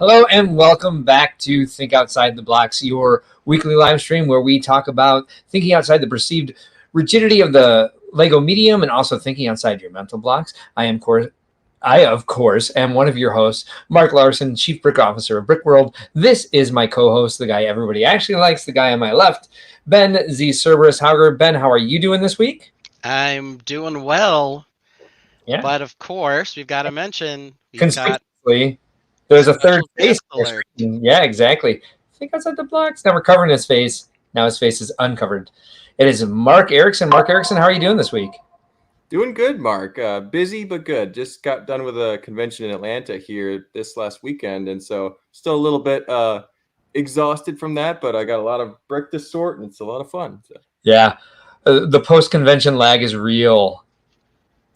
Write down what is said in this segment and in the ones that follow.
Hello and welcome back to Think Outside the Blocks, your weekly live stream where we talk about thinking outside the perceived rigidity of the Lego medium and also thinking outside your mental blocks. I of course am one of your hosts, Mark Larson, Chief Brick Officer of Brick World. This is my co-host, the guy everybody actually likes, the guy on my left, Ben Z. Cerberus Hauger. Ben, how are you doing this week? I'm doing well, Yeah, but of course, we've got to mention we've got conspicuously. There's a third special face guest on your alert. screen. Yeah, exactly. Think outside the blocks. Now we're covering his face. Now his face is uncovered. It is Mark Erickson. Mark Erickson, how are you doing this week? Doing good, Mark. Busy but good. Just got done with a convention in Atlanta here this last weekend, and so still a little bit exhausted from that. But I got a lot of brick to sort, and it's a lot of fun. So. Yeah. The post convention lag is real.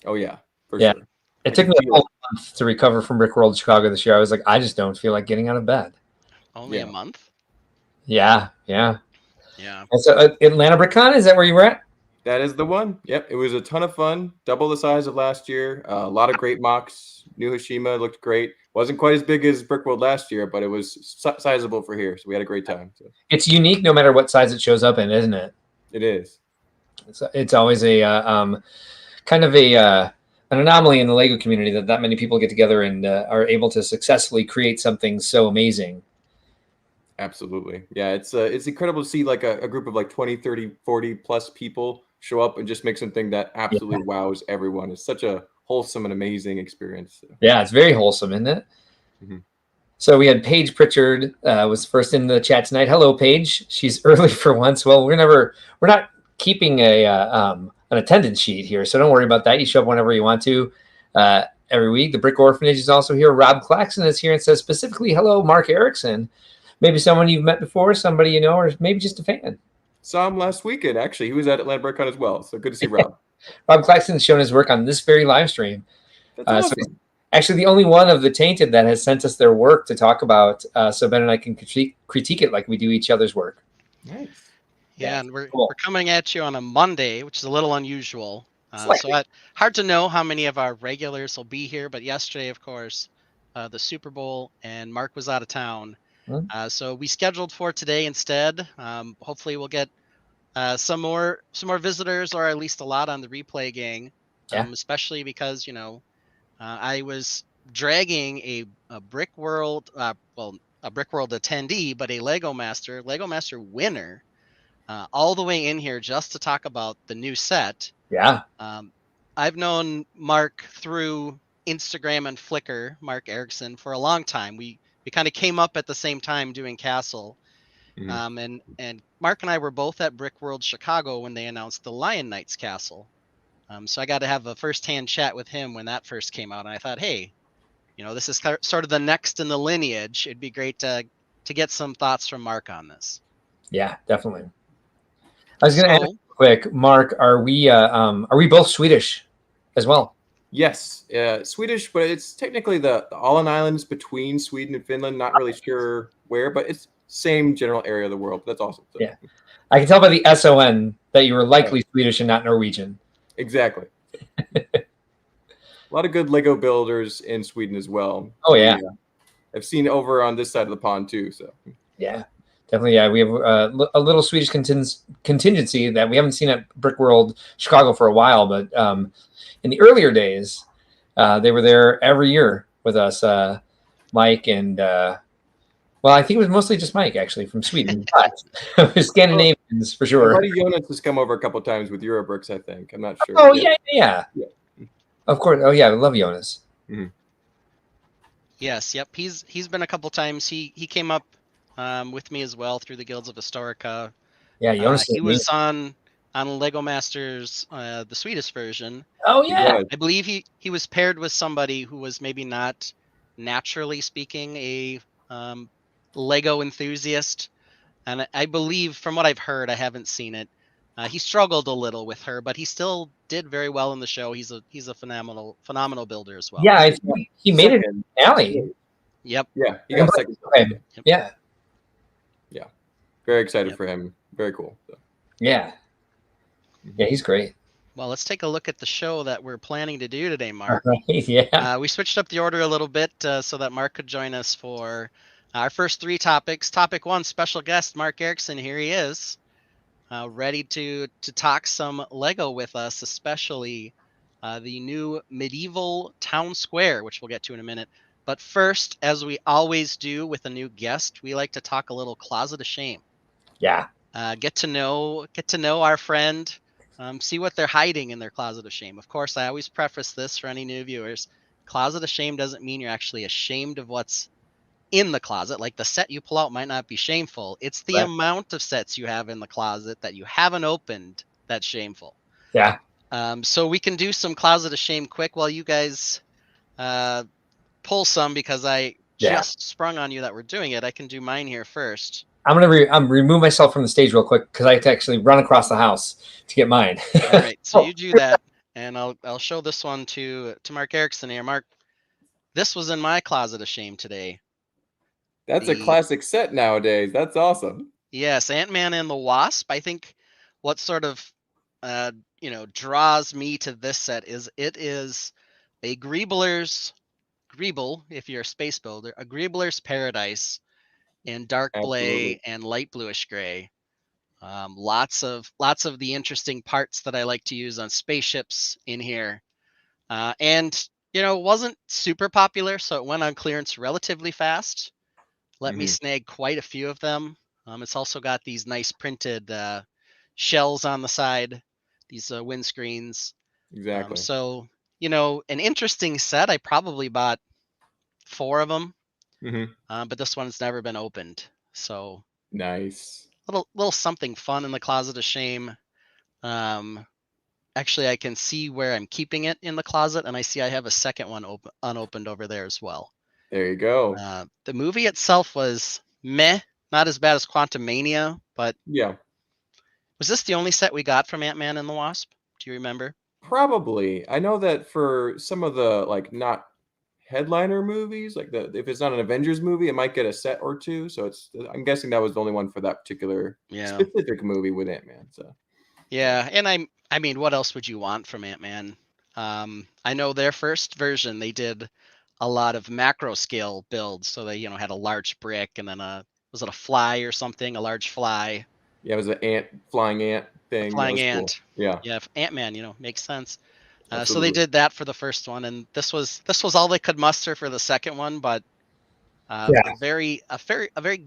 Oh yeah, for Yeah. sure. It I took can me a feel whole it. month to recover from Brick World Chicago this year. I was like, I just don't feel like getting out of bed. Only a Yeah, month? Yeah. Yeah. Yeah. And so Atlanta BrickCon, is that where you were at? that is the one. Yep, it was a ton of fun. Double the size of last year. A lot of great mocks. New Hashima looked great. Wasn't quite as big as Brick World last year, but it was sizable for here. So we had a great time. So It's unique no matter what size it shows up in, isn't it? it is. It's always a kind of a an anomaly in the Lego community that many people get together and are able to successfully create something so amazing. Absolutely. Yeah, it's incredible to see like a group of like 20, 30, 40 plus people show up and just make something that Yeah, absolutely wows everyone. It's such a wholesome and amazing experience. So, yeah, it's very wholesome, isn't it? mhm. So we had Paige Pritchard was first in the chat tonight. Hello, Paige. She's early for once. Well, we're not keeping a an attendance sheet here, so don't worry about that. You show up whenever you want to. Every week, the Brick Orphanage is also here. Rob Claxon is here and says specifically, "Hello, Mark Erickson." Maybe someone you've met before, somebody you know, or maybe just a fan. Saw him last weekend, actually. He was at Atlanta BrickCon as well. So good to see Rob. Rob Claxton's shown his work on this very live stream. That's So he's awesome. actually the only one of the Tainted that has sent us their work to talk about, so Ben and I can critique it like we do each other's work. Nice. Yeah, Yeah, and we're cool. we're coming at you on a Monday, which is a little unusual. Slightly. Hard to know how many of our regulars will be here, but yesterday, of course, the Super Bowl and Mark was out of town. Hmm. So we scheduled for today instead. Hopefully we'll get some more visitors, or at least a lot on the replay gang. Yeah. Especially because I was dragging a Brick World, a Brick World attendee, but a Lego Master winner, all the way in here just to talk about the new set. Yeah. I've known Mark through Instagram and Flickr, Mark Erickson, for a long time. We kind of came up at the same time doing Castle. And Mark and I were both at Brick World Chicago when they announced the Lion Knights Castle. So I got to have a first-hand chat with him when that first came out, and I thought, hey, this is sort of the next in the lineage. It'd be great to get some thoughts from Mark on this. Yeah, definitely. I was going to ask So, quick, Mark, are we both Swedish as well? Yes, Swedish, but it's technically the Åland Islands between Sweden and Finland. Not really sure where, but it's same general area of the world. That's awesome. So, Yeah. I can tell by the SON that you were likely Swedish and not Norwegian. exactly. A lot of good Lego builders in Sweden as well. Oh, yeah. I've seen over on this side of the pond too. So Yeah, definitely. Yeah, we have a little Swedish contingency that we haven't seen at Brick World Chicago for a while, but in the earlier days, they were there every year with us, Mike and well, I think it was mostly just Mike actually from Sweden, but Scandinavians for my sure. buddy Jonas has come over a couple times with Eurobricks, I think. I'm not sure. Oh yeah. Yeah. Of course. Oh yeah, I love Jonas. Mhm. yes, yep, he's been a couple times. He came up with me as well through the Guilds of Historica. Yeah, Jonas. He was on Lego Masters, the Swedish version. Oh yeah. I believe he was paired with somebody who was maybe not naturally speaking a Lego enthusiast, and I believe from what I've heard, I haven't seen it. He struggled a little with her, but he still did very well in the show. He's a phenomenal builder as well. Yeah, I think he made it in the alley. Yep. Yeah, he got second. Okay. Yeah. Very excited for him. Very cool. So. Yeah. Yeah, he's great. Well, let's take a look at the show that we're planning to do today, All Mark. right. Yeah. We switched up the order a little bit so that Mark could join us for our first 3 topics. Topic 1, special guest Mark Erickson. Here he is, ready to talk some Lego with us, especially the new medieval town square, which we'll get to in a minute. But first, as we always do with a new guest, we like to talk a little closet of shame. Yeah. Get to know our friend. See what they're hiding in their closet of shame. Of course, I always preface this for any new viewers. Closet of shame doesn't mean you're actually ashamed of what's in the closet. Like the set you pull out might not be shameful. It's the Right. amount of sets you have in the closet that you haven't opened that's shameful. Yeah. So we can do some closet of shame quick while you guys pull some, because I just sprung on you that we're doing it. I can do mine here first. I'm gonna remove myself from the stage real quick because I have to actually run across the house to get mine. All right, so you do that, and I'll show this one to Mark Erickson here. Mark, this was in my closet of shame today. That's a classic set nowadays. That's awesome. Yes, Ant-Man and the Wasp. I think what sort of draws me to this set is it is a Greebler's Greeble, if you're a space builder, a Greebler's Paradise in dark Absolutely. gray and light bluish gray. Lots of the interesting parts that I like to use on spaceships in here, and wasn't super popular, so it went on clearance relatively fast. Let me snag quite a few of them. It's also got these nice printed shells on the side, these windscreens. Exactly. So an interesting set. I probably bought 4 of them, but this one's never been opened. So nice. Little something fun in the closet of shame. Actually, I can see where I'm keeping it in the closet, and I see I have a second one unopened over there as well. There you go. The movie itself was meh, not as bad as Quantumania, but yeah. Was this the only set we got from Ant-Man and the Wasp? Do you remember? Probably. I know that for some of the not headliner movies, if it's not an Avengers movie, it might get a set or 2. So I'm guessing that was the only one for that particular specific movie with Ant-Man. So yeah, and I mean, what else would you want from Ant-Man? I know their first version, they did a lot of macro scale builds, so they had a large brick and then was it a fly or something, a large fly? Yeah, it was an flying ant thing. Flying ant. Cool. Yeah. Yeah, Ant-Man, makes sense. So they did that for the first one, and this was all they could muster for the second one, but a very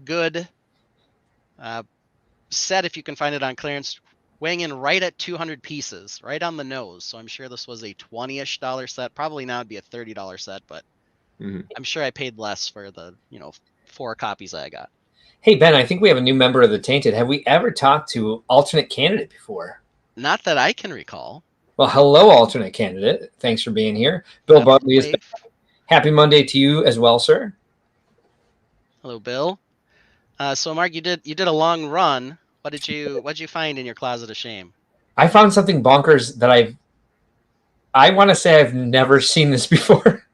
good set if you can find it on clearance, weighing in right at 200 pieces, right on the nose. So I'm sure this was a $20-ish set. Probably now it'd be a $30 set, but I'm sure I paid less for the 4 copies I got. Hey, Ben, I think we have a new member of the Tainted. Have we ever talked to alternate candidate before? Not that I can recall. Well, hello, alternate candidate. Thanks for being here. Bill Bartley is back. Happy Monday to you as well, sir. Hello, Bill. So, Mark, you did a long run. What'd you find in your closet of shame? I found something bonkers that I want to say I've never seen this before.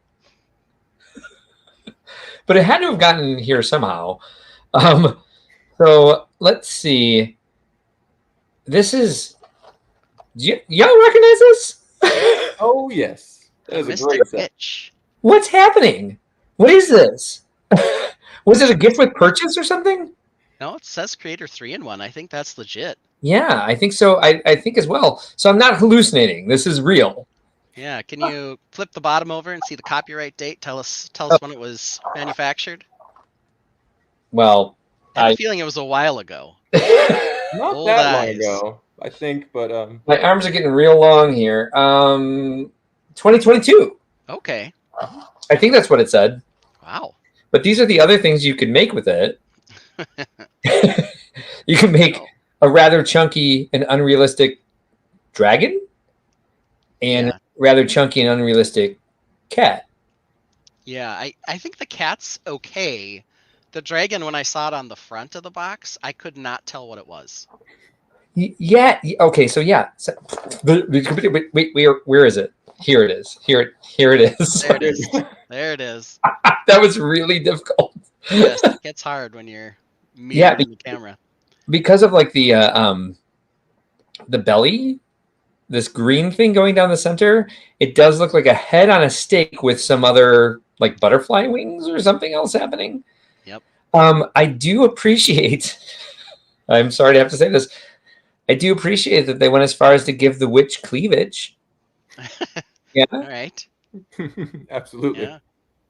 But it had to have gotten here somehow. So let's see. This is. Y'all recognize this? Oh yes, that is a great set. What's happening? What is this? Was it a gift with purchase or something? No, it says Creator 3-in-1. I think that's legit. Yeah, I think so. I think as well. So I'm not hallucinating. This is real. Yeah. Can you flip the bottom over and see the copyright date? Tell us when it was manufactured. Well, I have a feeling it was a while ago. Not Old that eyes. long ago, I think, but my arms are getting real long here. 2022. Okay. I think that's what it said. Wow. But these are the other things you could make with it. You can make a rather chunky and unrealistic dragon and rather chunky and unrealistic cat. Yeah, I think the cat's okay. The dragon, when I saw it on the front of the box, I could not tell what it was. Yeah. Okay. So yeah. So, wait. Where is it? Here it is. Here it is. There it is. There it is. That was really difficult. Yes, it gets hard when you're mirroring the camera. Because of the belly this green thing going down the center, it does look like a head on a stick with some other like butterfly wings or something else happening. Yep. I do appreciate. I'm sorry to have to say this. I do appreciate that they went as far as to give the witch cleavage. Yeah. All right. Absolutely. Yeah.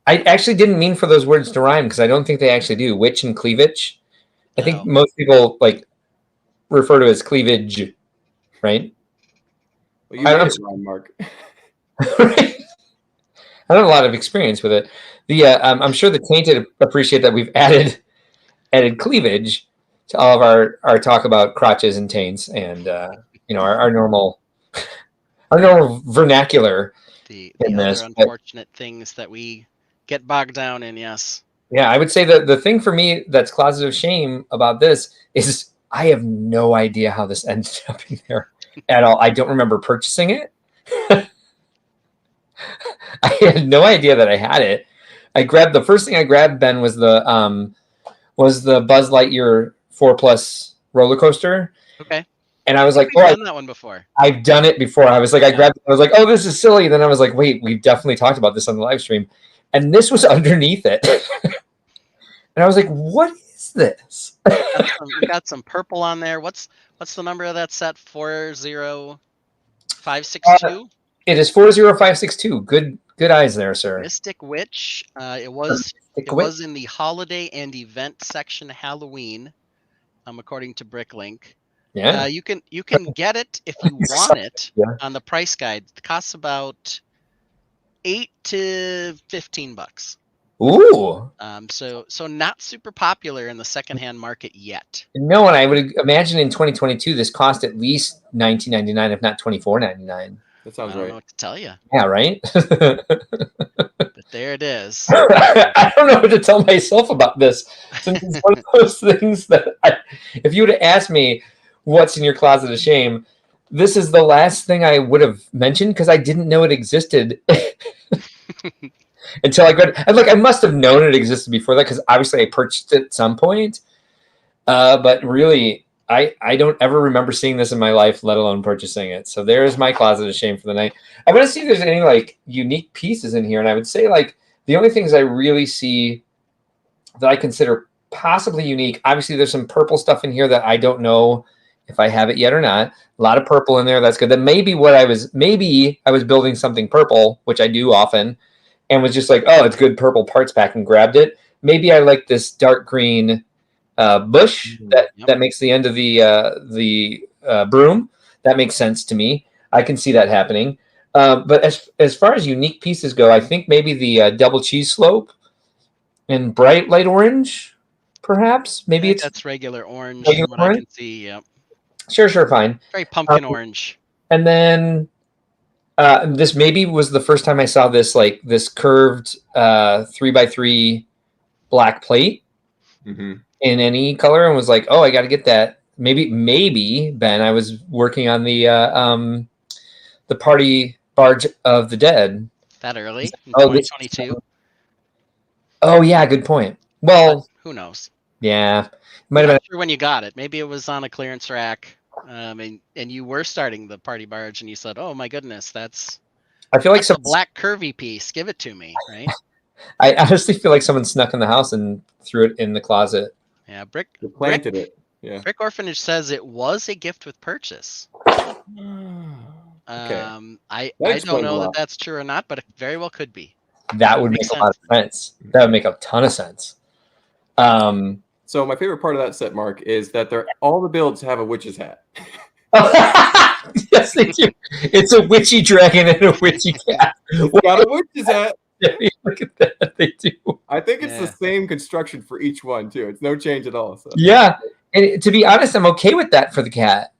I actually didn't mean for those words to rhyme because I don't think they actually do. Witch and cleavage. I think No. most people like refer to it as cleavage, right? Well, you made it wrong, Mark. Right? I don't have a lot of experience with it. I'm sure the tainted appreciate that we've added cleavage to all of our talk about crotches and taints and our normal vernacular The in other this. unfortunate things that we get bogged down in, yes. Yeah, I would say that the thing for me that's closet of shame about this is I have no idea how this ended up in there at all. I don't remember purchasing it. I had no idea that I had it. The first thing I grabbed, Ben, was the Buzz Lightyear 4+ roller coaster. Okay. And I was like, We've done that one before. I've done it before. I was like, I grabbed it. I was like, oh, this is silly. And then I was like, wait, we've definitely talked about this on the live stream. And this was underneath it. And I was like, what is this? We got some purple on there. What's the number of that set? 40562? It is 40562. Good eyes there, sir. Mystic Witch. It was in the holiday and event section Halloween, according to Bricklink. Yeah. You can get it if you want it on the price guide. It costs about $8 to $15. Ooh. So not super popular in the secondhand market yet. No, and I would imagine in 2022 this cost at least $19.99, if not $24.99. That sounds right. I don't know what to tell you. Yeah, right. But there it is. I don't know what to tell myself about this. Since it's one of those things that if you would have asked me what's in your closet of shame, this is the last thing I would have mentioned because I didn't know it existed until I got. And I must have known it existed before that because obviously I purchased it at some point. But really, I don't ever remember seeing this in my life, let alone purchasing it. So there's my closet of shame for the night. I'm going to see if there's any unique pieces in here. And I would say the only things I really see that I consider possibly unique, obviously there's some purple stuff in here that I don't know if I have it yet or not. A lot of purple in there. That's good. That maybe I was building something purple, which I do often, and was just like, oh, it's good purple parts pack and grabbed it. Maybe I like this dark green bush that makes the end of the broom. That makes sense to me. I can see that happening. But as far as unique pieces go, I think maybe the double cheese slope and bright light orange, perhaps. Maybe that's regular orange. Regular from what orange? I can see. Yep. Sure, fine. Very pumpkin orange. And then this maybe was the first time I saw this this curved 3x3 black plate. Mm-hmm. In any color, and was like, oh, I got to get that. Maybe Ben, I was working on the party barge of the dead. That early in 2022. Oh yeah, good point. Well, who knows? Yeah, might have been sure when you got it. Maybe it was on a clearance rack, and you were starting the party barge, and you said, "Oh my goodness, I feel like some black curvy piece. Give it to me, right?" I honestly feel like someone snuck in the house and threw it in the closet. Yeah, planted it. Yeah. Brick Orphanage says it was a gift with purchase. Okay. I don't know that that's true or not, but it very well could be. That would make a lot of sense. That would make a ton of sense. So my favorite part of that set, Mark, is that all the builds have a witch's hat. Yes, they do. It's a witchy dragon and a witchy cat. It's got a witch's hat. Look at that. They do. I think it's the same construction for each one too. It's no change at all. So. Yeah, and to be honest, I'm okay with that for the cat.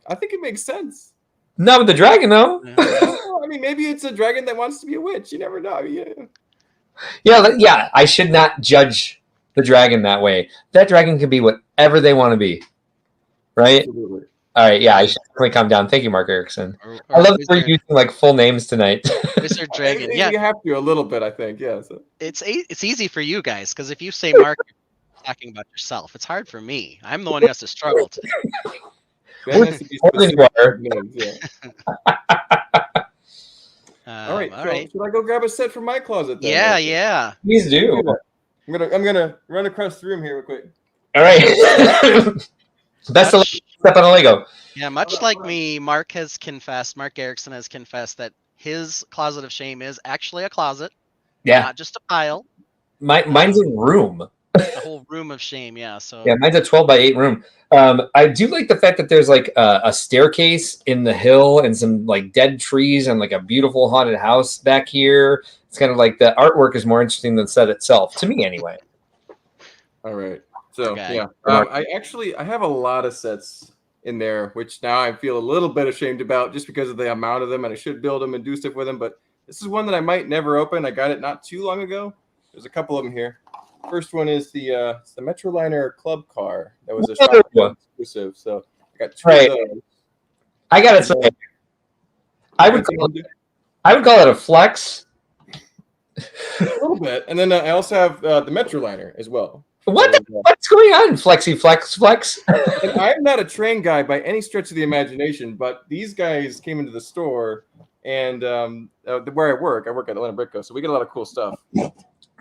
I think it makes sense. Not with the dragon, though. I mean, maybe it's a dragon that wants to be a witch. You never know. Yeah. I should not judge the dragon that way. That dragon can be whatever they want to be, right? Absolutely. All right, yeah, I should definitely calm down. Thank you, Mark Erickson. I love that we're using full names tonight. Wizard Dragon, yeah. You have to a little bit, I think. Yeah. So. It's easy for you guys because if you say Mark, you're talking about yourself. It's hard for me. I'm the one who has to struggle today. Ben has to be More than you specific are. with names, yeah. All right, All so right. should I go grab a set from my closet then? Yeah, yeah. Please do. I'm gonna run across the room here real quick. All right. Best of luck. Much, Step on a Lego. yeah, much like me, Mark Erickson has confessed that his closet of shame is actually a closet, Yeah. not just a pile. Mine's a room. A whole room of shame, yeah. So Yeah, mine's a 12 by 8 room. I do like the fact that there's like a staircase in the hill and some like dead trees and like a beautiful haunted house back here. It's kind of like the artwork is more interesting than the set itself, to me anyway. All right. So Okay. yeah, I have a lot of sets in there, which now I feel a little bit ashamed about just because of the amount of them, and I should build them and do stuff with them. But this is one that I might never open. I got it not too long ago. There's a couple of them here. First one is the Metroliner Club Car that was a shop exclusive. So I got two of those. I gotta say, I would call it a flex. A little bit, and then I also have the Metroliner as well. What's going on? Flexi flex. And I'm not a train guy by any stretch of the imagination, but these guys came into the store, and where I work at Atlanta Brickco, so we get a lot of cool stuff.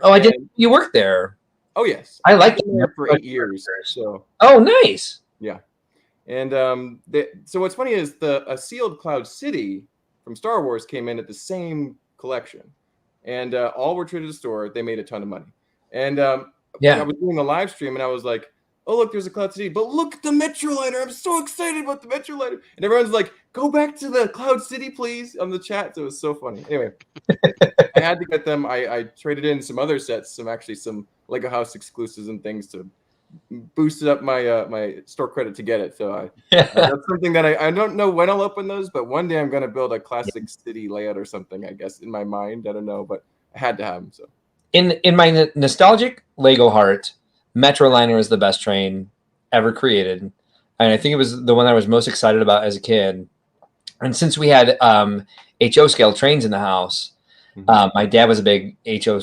Oh, I didn't. You work there? Oh yes, I like it there for 8 years. So oh, nice. Yeah, and so what's funny is a sealed Cloud City from Star Wars came in at the same collection, and all were traded to the store. They made a ton of money, and yeah, I was doing a live stream, and I was like, "Oh look, there's a Cloud City, but look at the Metroliner! I'm so excited about the Metroliner!" And everyone's like, "Go back to the Cloud City, please!" on the chat. So it was so funny. Anyway. I had to get them. I traded in some other sets, some Lego House exclusives and things to boosted up my my store credit to get it. So that's something that I don't know when I'll open those, but one day I'm gonna build a classic city layout or something. I guess in my mind, I don't know, but I had to have them. So in my nostalgic Lego heart, Metroliner is the best train ever created, and I think it was the one I was most excited about as a kid. And since we had HO scale trains in the house, my dad was a big HO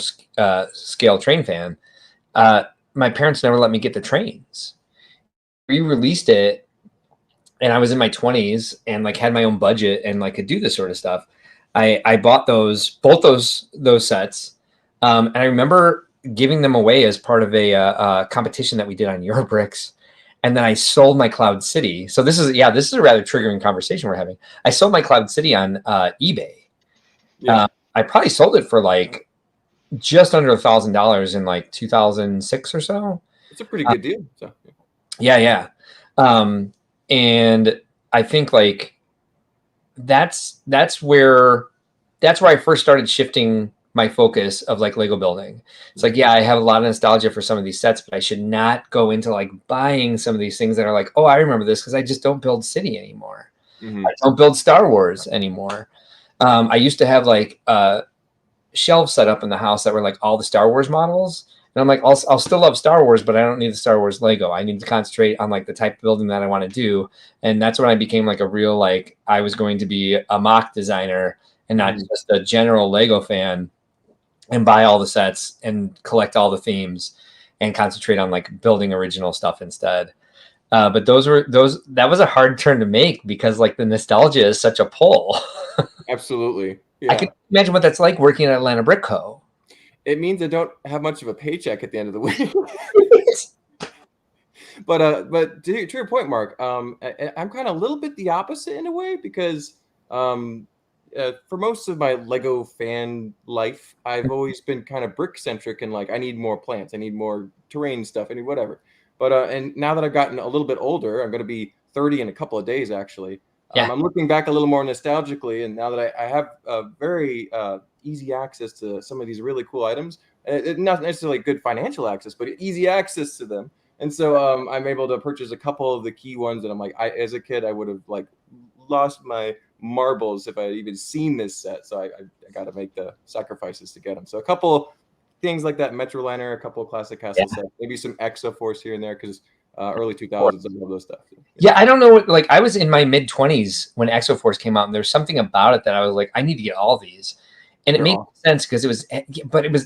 scale train fan. My parents never let me get the trains. We released it, and I was in my 20s and like had my own budget and like could do this sort of stuff. I bought both those sets, and I remember giving them away as part of a competition that we did on Eurobricks. And then I sold my Cloud City. So this is a rather triggering conversation we're having. I sold my Cloud City on eBay. Yeah. I probably sold it for like just under $1,000 in like 2006 or so. It's a pretty good deal. So yeah. And I think like that's where I first started shifting my focus of like Lego building. It's like, yeah, I have a lot of nostalgia for some of these sets, but I should not go into like buying some of these things that are like, oh, I remember this because I just don't build City anymore. I don't build Star Wars anymore. I used to have like shelves set up in the house that were like all the Star Wars models. And I'm like, I'll still love Star Wars, but I don't need the Star Wars Lego. I need to concentrate on like the type of building that I want to do. And that's when I became like a real, like I was going to be a mock designer and not just a general Lego fan, and buy all the sets and collect all the themes and concentrate on like building original stuff instead. But that was a hard turn to make because like the nostalgia is such a pull. Absolutely. Yeah. I can imagine what that's like working at Atlanta Brickco. It means I don't have much of a paycheck at the end of the week. But to your point, Mark, I'm kind of a little bit the opposite in a way because for most of my Lego fan life, I've always been kind of brick centric and like I need more plants, I need more terrain stuff, I need whatever. But and now that I've gotten a little bit older, I'm going to be 30 in a couple of days actually. I'm looking back a little more nostalgically, and now that I have very easy access to some of these really cool items, not necessarily good financial access, but easy access to them. And so I'm able to purchase a couple of the key ones that I'm like, as a kid, I would have like lost my marbles if I had even seen this set. So I got to make the sacrifices to get them. So a couple things like that, Metroliner, a couple of classic castle sets, maybe some Exoforce here and there because early 2000s, I love those stuff. Yeah, I don't know. Like I was in my mid 20s when Exoforce came out, and there's something about it that I was like, I need to get all these. And it They're made awesome. sense because it was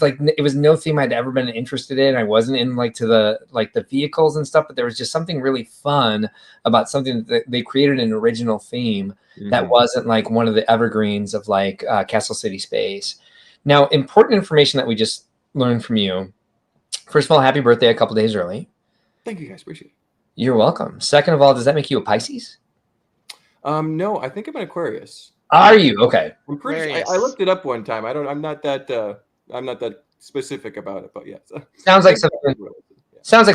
like, it was no theme I'd ever been interested in. I wasn't in like the vehicles and stuff, but there was just something really fun about something that they created an original theme that wasn't like one of the evergreens of like Castle City Space. Now, important information that we just learned from you. First of all, happy birthday a couple days early. Thank you guys. Appreciate it. You're welcome. Second of all, does that make you a Pisces? No, I think I'm an Aquarius. Are you? Okay. I'm pretty sure. I looked it up one time. I'm not that specific about it, but yeah. So. Sounds like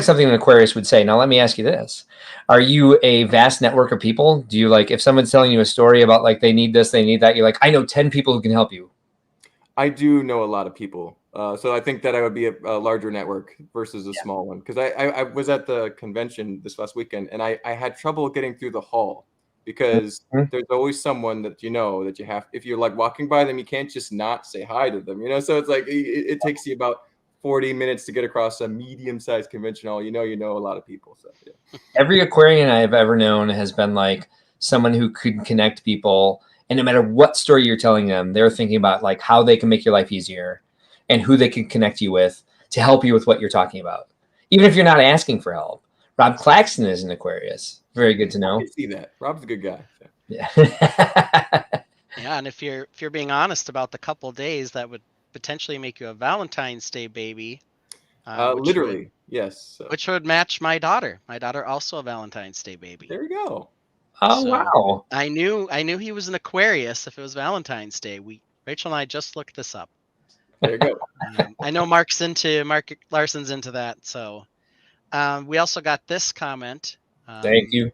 something an Aquarius would say. Now, let me ask you this. Are you a vast network of people? Do you like, if someone's telling you a story about like, they need this, they need that, you're like, I know 10 people who can help you? I do know a lot of people. So I think that I would be a larger network versus a small one. Because I was at the convention this last weekend, and I had trouble getting through the hall because there's always someone that you know that you have. If you're like walking by them, you can't just not say hi to them. So it's like it takes you about 40 minutes to get across a medium-sized convention hall. You know a lot of people. So yeah. Every Aquarian I've ever known has been like someone who could connect people. And no matter what story you're telling them, they're thinking about like how they can make your life easier and who they can connect you with to help you with what you're talking about, even if you're not asking for help. Rob Claxton is an Aquarius. Very good to know. I can see that. Rob's a good guy. So. Yeah. Yeah, and if you're being honest about the couple days, that would potentially make you a Valentine's Day baby. Literally, yes. So. Which would match my daughter. My daughter also a Valentine's Day baby. There you go. Oh, So wow. I knew he was an Aquarius if it was Valentine's Day. Rachel and I just looked this up. There you go. I know Mark Larson's into that. So we also got this comment. Thank you.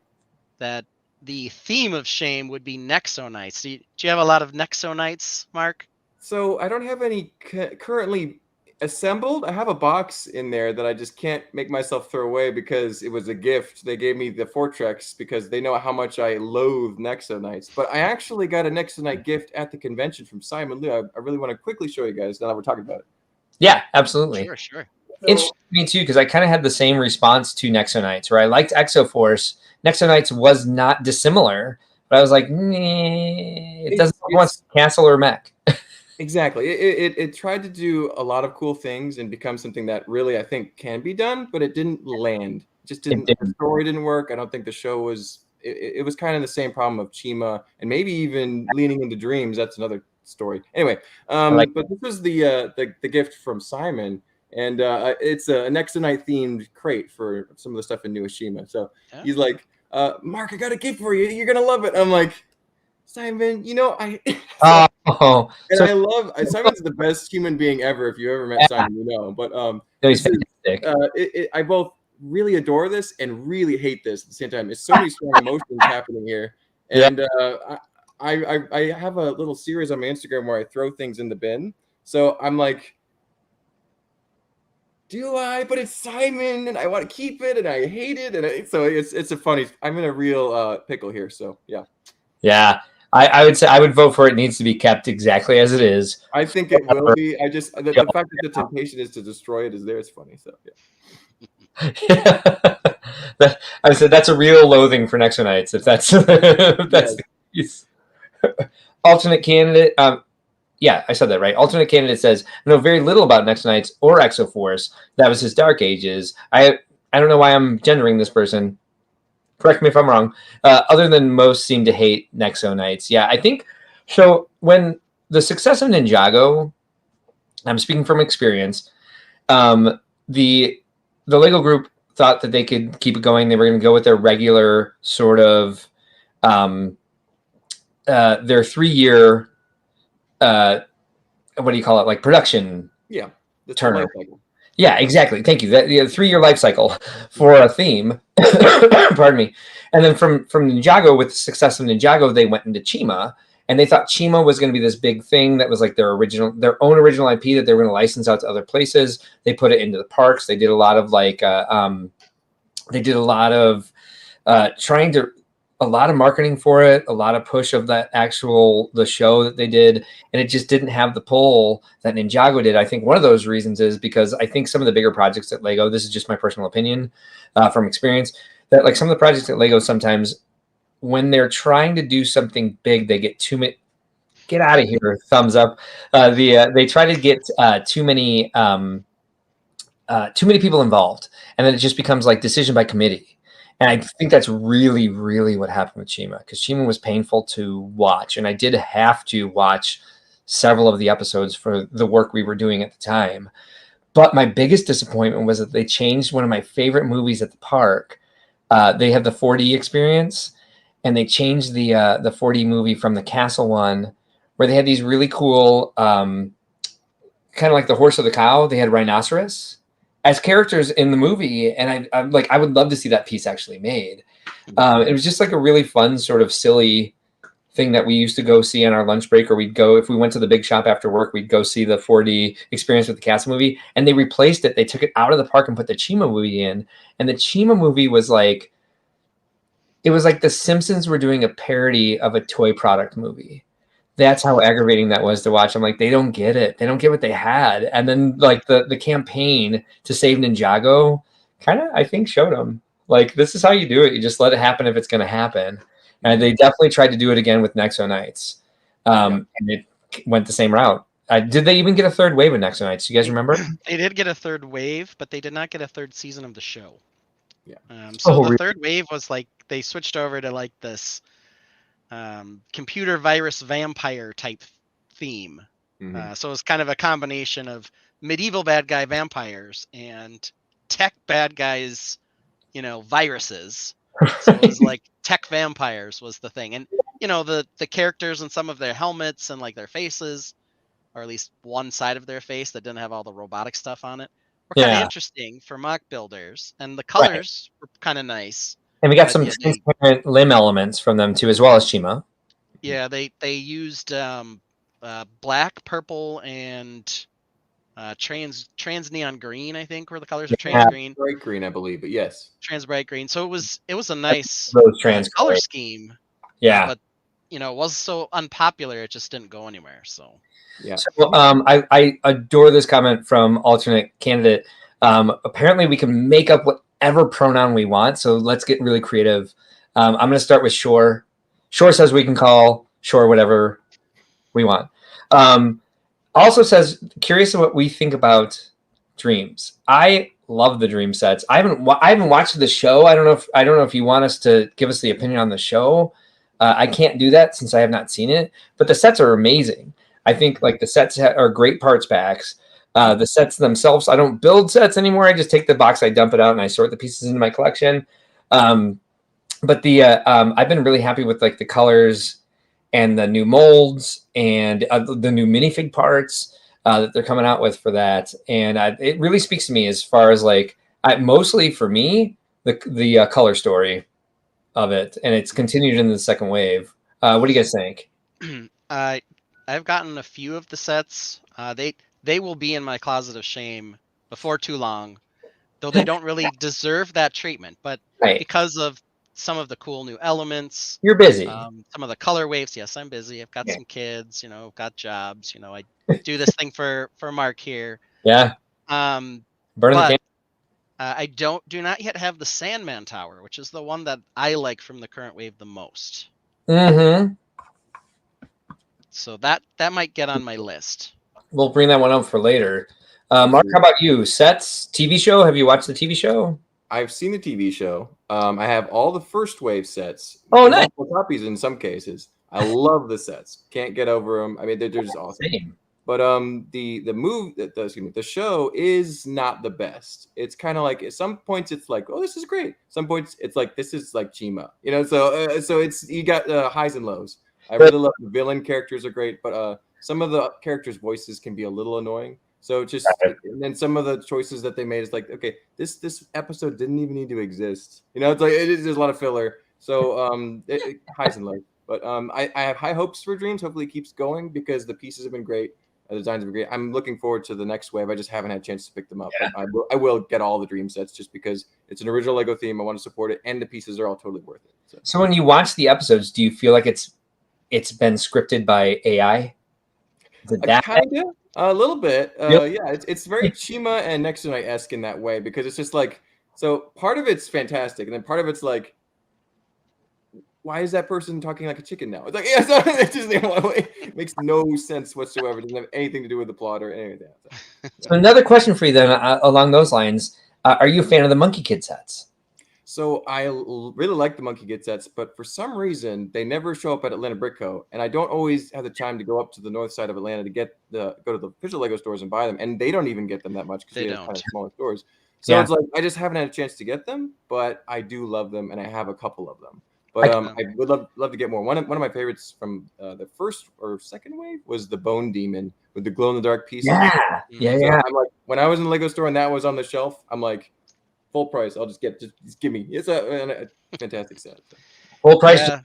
That the theme of shame would be Nexo Nights. Do you have a lot of Nexo Nights, Mark? So I don't have any currently assembled. I have a box in there that I just can't make myself throw away because it was a gift. They gave me the Fortrex because they know how much I loathe Nexo Nights. But I actually got a Nexo Night gift at the convention from Simon Liu. I really want to quickly show you guys now that we're talking about it. Yeah, absolutely. Sure. Interesting to me too, because I kind of had the same response to Nexo Nights, where I liked Exoforce. Nexo Nights was not dissimilar, but I was like, it doesn't want Castle or Mech. Exactly. It tried to do a lot of cool things and become something that really I think can be done, but it didn't land. It just didn't. The story didn't work. I don't think the show was. It was kind of the same problem of Chima and maybe even leaning into Dreams. That's another story. Anyway, but this was the gift from Simon, and it's a Nexo Night themed crate for some of the stuff in New Ashima. So he's like, Mark, I got a gift for you. You're gonna love it. I'm like, Simon, I. And I love Simon's the best human being ever. If you ever met Simon, But he's fantastic. I both really adore this and really hate this at the same time. It's so many strong emotions happening here, and I have a little series on my Instagram where I throw things in the bin. So I'm like, do I? But it's Simon, and I want to keep it, and I hate it, and so it's a funny. I'm in a real pickle here. So yeah. Yeah. I would say I would vote for it needs to be kept exactly as it is. I think it will be. I just the fact that the temptation is to destroy it is there. It's funny. So yeah. I said that's a real loathing for Nexo Nights. If that's the case. Alternate candidate. Yeah, I said that right. Alternate candidate says I know very little about Nexo Nights or Exoforce. That was his Dark Ages. I don't know why I'm gendering this person. Correct me if I'm wrong. Other than most seem to hate Nexo Nights. Yeah, I think so. When the success of Ninjago, I'm speaking from experience. The Lego group thought that they could keep it going. They were going to go with their regular sort of their 3-year. What do you call it? Like production. Yeah. Turn. Yeah, exactly. Thank you. That 3-year life cycle for a theme. Pardon me. And then from Ninjago, with the success of Ninjago, they went into Chima, and they thought Chima was going to be this big thing that was like their own original IP that they were going to license out to other places. They put it into the parks. They did a lot of a lot of marketing for it, a lot of push of the show that they did, and it just didn't have the pull that Ninjago did. I think one of those reasons is because I think some of the bigger projects at Lego, this is just my personal opinion from experience, that like some of the projects at Lego sometimes when they're trying to do something big, they get too Get out of here! Thumbs up. They try to get too many people involved, and then it just becomes like decision by committee. And I think that's really, really what happened with Chima, because Chima was painful to watch, and I did have to watch several of the episodes for the work we were doing at the time. But my biggest disappointment was that they changed one of my favorite movies at the park. They have the 4D experience, and they changed the 4D movie from the castle one, where they had these really cool, kind of like the horse or the cow. They had rhinoceros as characters in the movie, and I'm like, I would love to see that piece actually made. It was just like a really fun, sort of silly thing that we used to go see on our lunch break, or we'd go if we went to the big shop after work, we'd go see the 4D experience with the castle movie, and they replaced it. They took it out of the park and put the Chima movie in, and the Chima movie was like, it was like the Simpsons were doing a parody of a toy product movie. That's how aggravating that was to watch. I'm like, they don't get it. They don't get what they had. And then like the campaign to save Ninjago kind of, I think, showed them like, this is how you do it. You just let it happen if it's going to happen. And they definitely tried to do it again with Nexo Knights. And it went the same route. Did they even get a third wave of Nexo Knights? You guys remember? They did get a third wave, but they did not get a third season of the show. Yeah. So the third wave was like, they switched over to like this computer virus vampire type theme. So it was kind of a combination of medieval bad guy vampires and tech bad guys, viruses. So it was like tech vampires was the thing. And the characters and some of their helmets and like their faces, or at least one side of their face that didn't have all the robotic stuff on it, were kind of interesting for mock builders. And the colors were kind of nice. And we got some transparent limb elements from them too, as well as Chima. Yeah, they used black, purple, and trans neon green, I think, were the colors of trans green. Bright green, I believe, but yes. Trans bright green. So it was a nice color scheme. Yeah. But it was so unpopular, it just didn't go anywhere. So yeah. So I adore this comment from alternate candidate. Apparently we can make up whatever pronoun we want. So let's get really creative. I'm going to start with Shore. Shore says we can call Shore whatever we want. Also says, curious of what we think about dreams. I love the dream sets. I haven't watched the show. I don't know if you want us to give us the opinion on the show. I can't do that since I have not seen it, but the sets are amazing. I think like the sets are great parts packs. The sets themselves, I don't build sets anymore. I just take the box, I dump it out, and I sort the pieces into my collection. But I've been really happy with like the colors and the new molds and the new minifig parts that they're coming out with for that. And it really speaks to me as far as like, mostly for me, the color story of it. And it's continued in the second wave. What do you guys think? I've gotten a few of the sets. They will be in my closet of shame before too long, though they don't really deserve that treatment. But because of some of the cool new elements, you're busy. Some of the color waves. Yes, I'm busy. I've got some kids. got jobs. I do this thing for Mark here. Yeah. Burning the I do not yet have the Sandman Tower, which is the one that I like from the current wave the most. Mm-hmm. So that might get on my list. We'll bring that one up for later. Mark, how about you? Sets, TV show? Have you watched the TV show? I've seen the TV show. I have all the first wave sets. Oh, nice. Copies in some cases. I love the sets. Can't get over them. I mean, they're just awesome. Same. But the show is not the best. It's kind of like at some points it's like, oh, this is great. Some points it's like, this is like Chima. So it's you got highs and lows. I really love the villain characters are great, but some of the characters' voices can be a little annoying. So just and then some of the choices that they made is like, okay, this episode didn't even need to exist. It's like there's a lot of filler. So highs and lows. But I have high hopes for Dreams. Hopefully it keeps going because the pieces have been great. The designs have been great. I'm looking forward to the next wave. I just haven't had a chance to pick them up. Yeah. I will get all the Dream sets just because it's an original Lego theme. I want to support it, and the pieces are all totally worth it. So when you watch the episodes, do you feel like it's been scripted by AI? A little bit. Yeah, it's very Chima and Nexo Knight-esque in that way because it's just like, so part of it's fantastic, and then part of it's like why is that person talking like a chicken now? It's like, yeah, it just it makes no sense whatsoever. It doesn't have anything to do with the plot or anything. So another question for you then, along those lines, are you a fan of the Monkey Kid sets? So I really like the Monkey Kid sets, but for some reason they never show up at Atlanta Brick Co. And I don't always have the time to go up to the north side of Atlanta to go to the official Lego stores and buy them. And they don't even get them that much because they have kind of smaller stores. So it's like I just haven't had a chance to get them, but I do love them and I have a couple of them. But I would love to get more. One of my favorites from the first or second wave was the Bone Demon with the glow in the dark pieces. Yeah. I'm like, when I was in the Lego store and that was on the shelf, I'm like, full price. I'll just give me. It's a fantastic set. Full price. Yeah.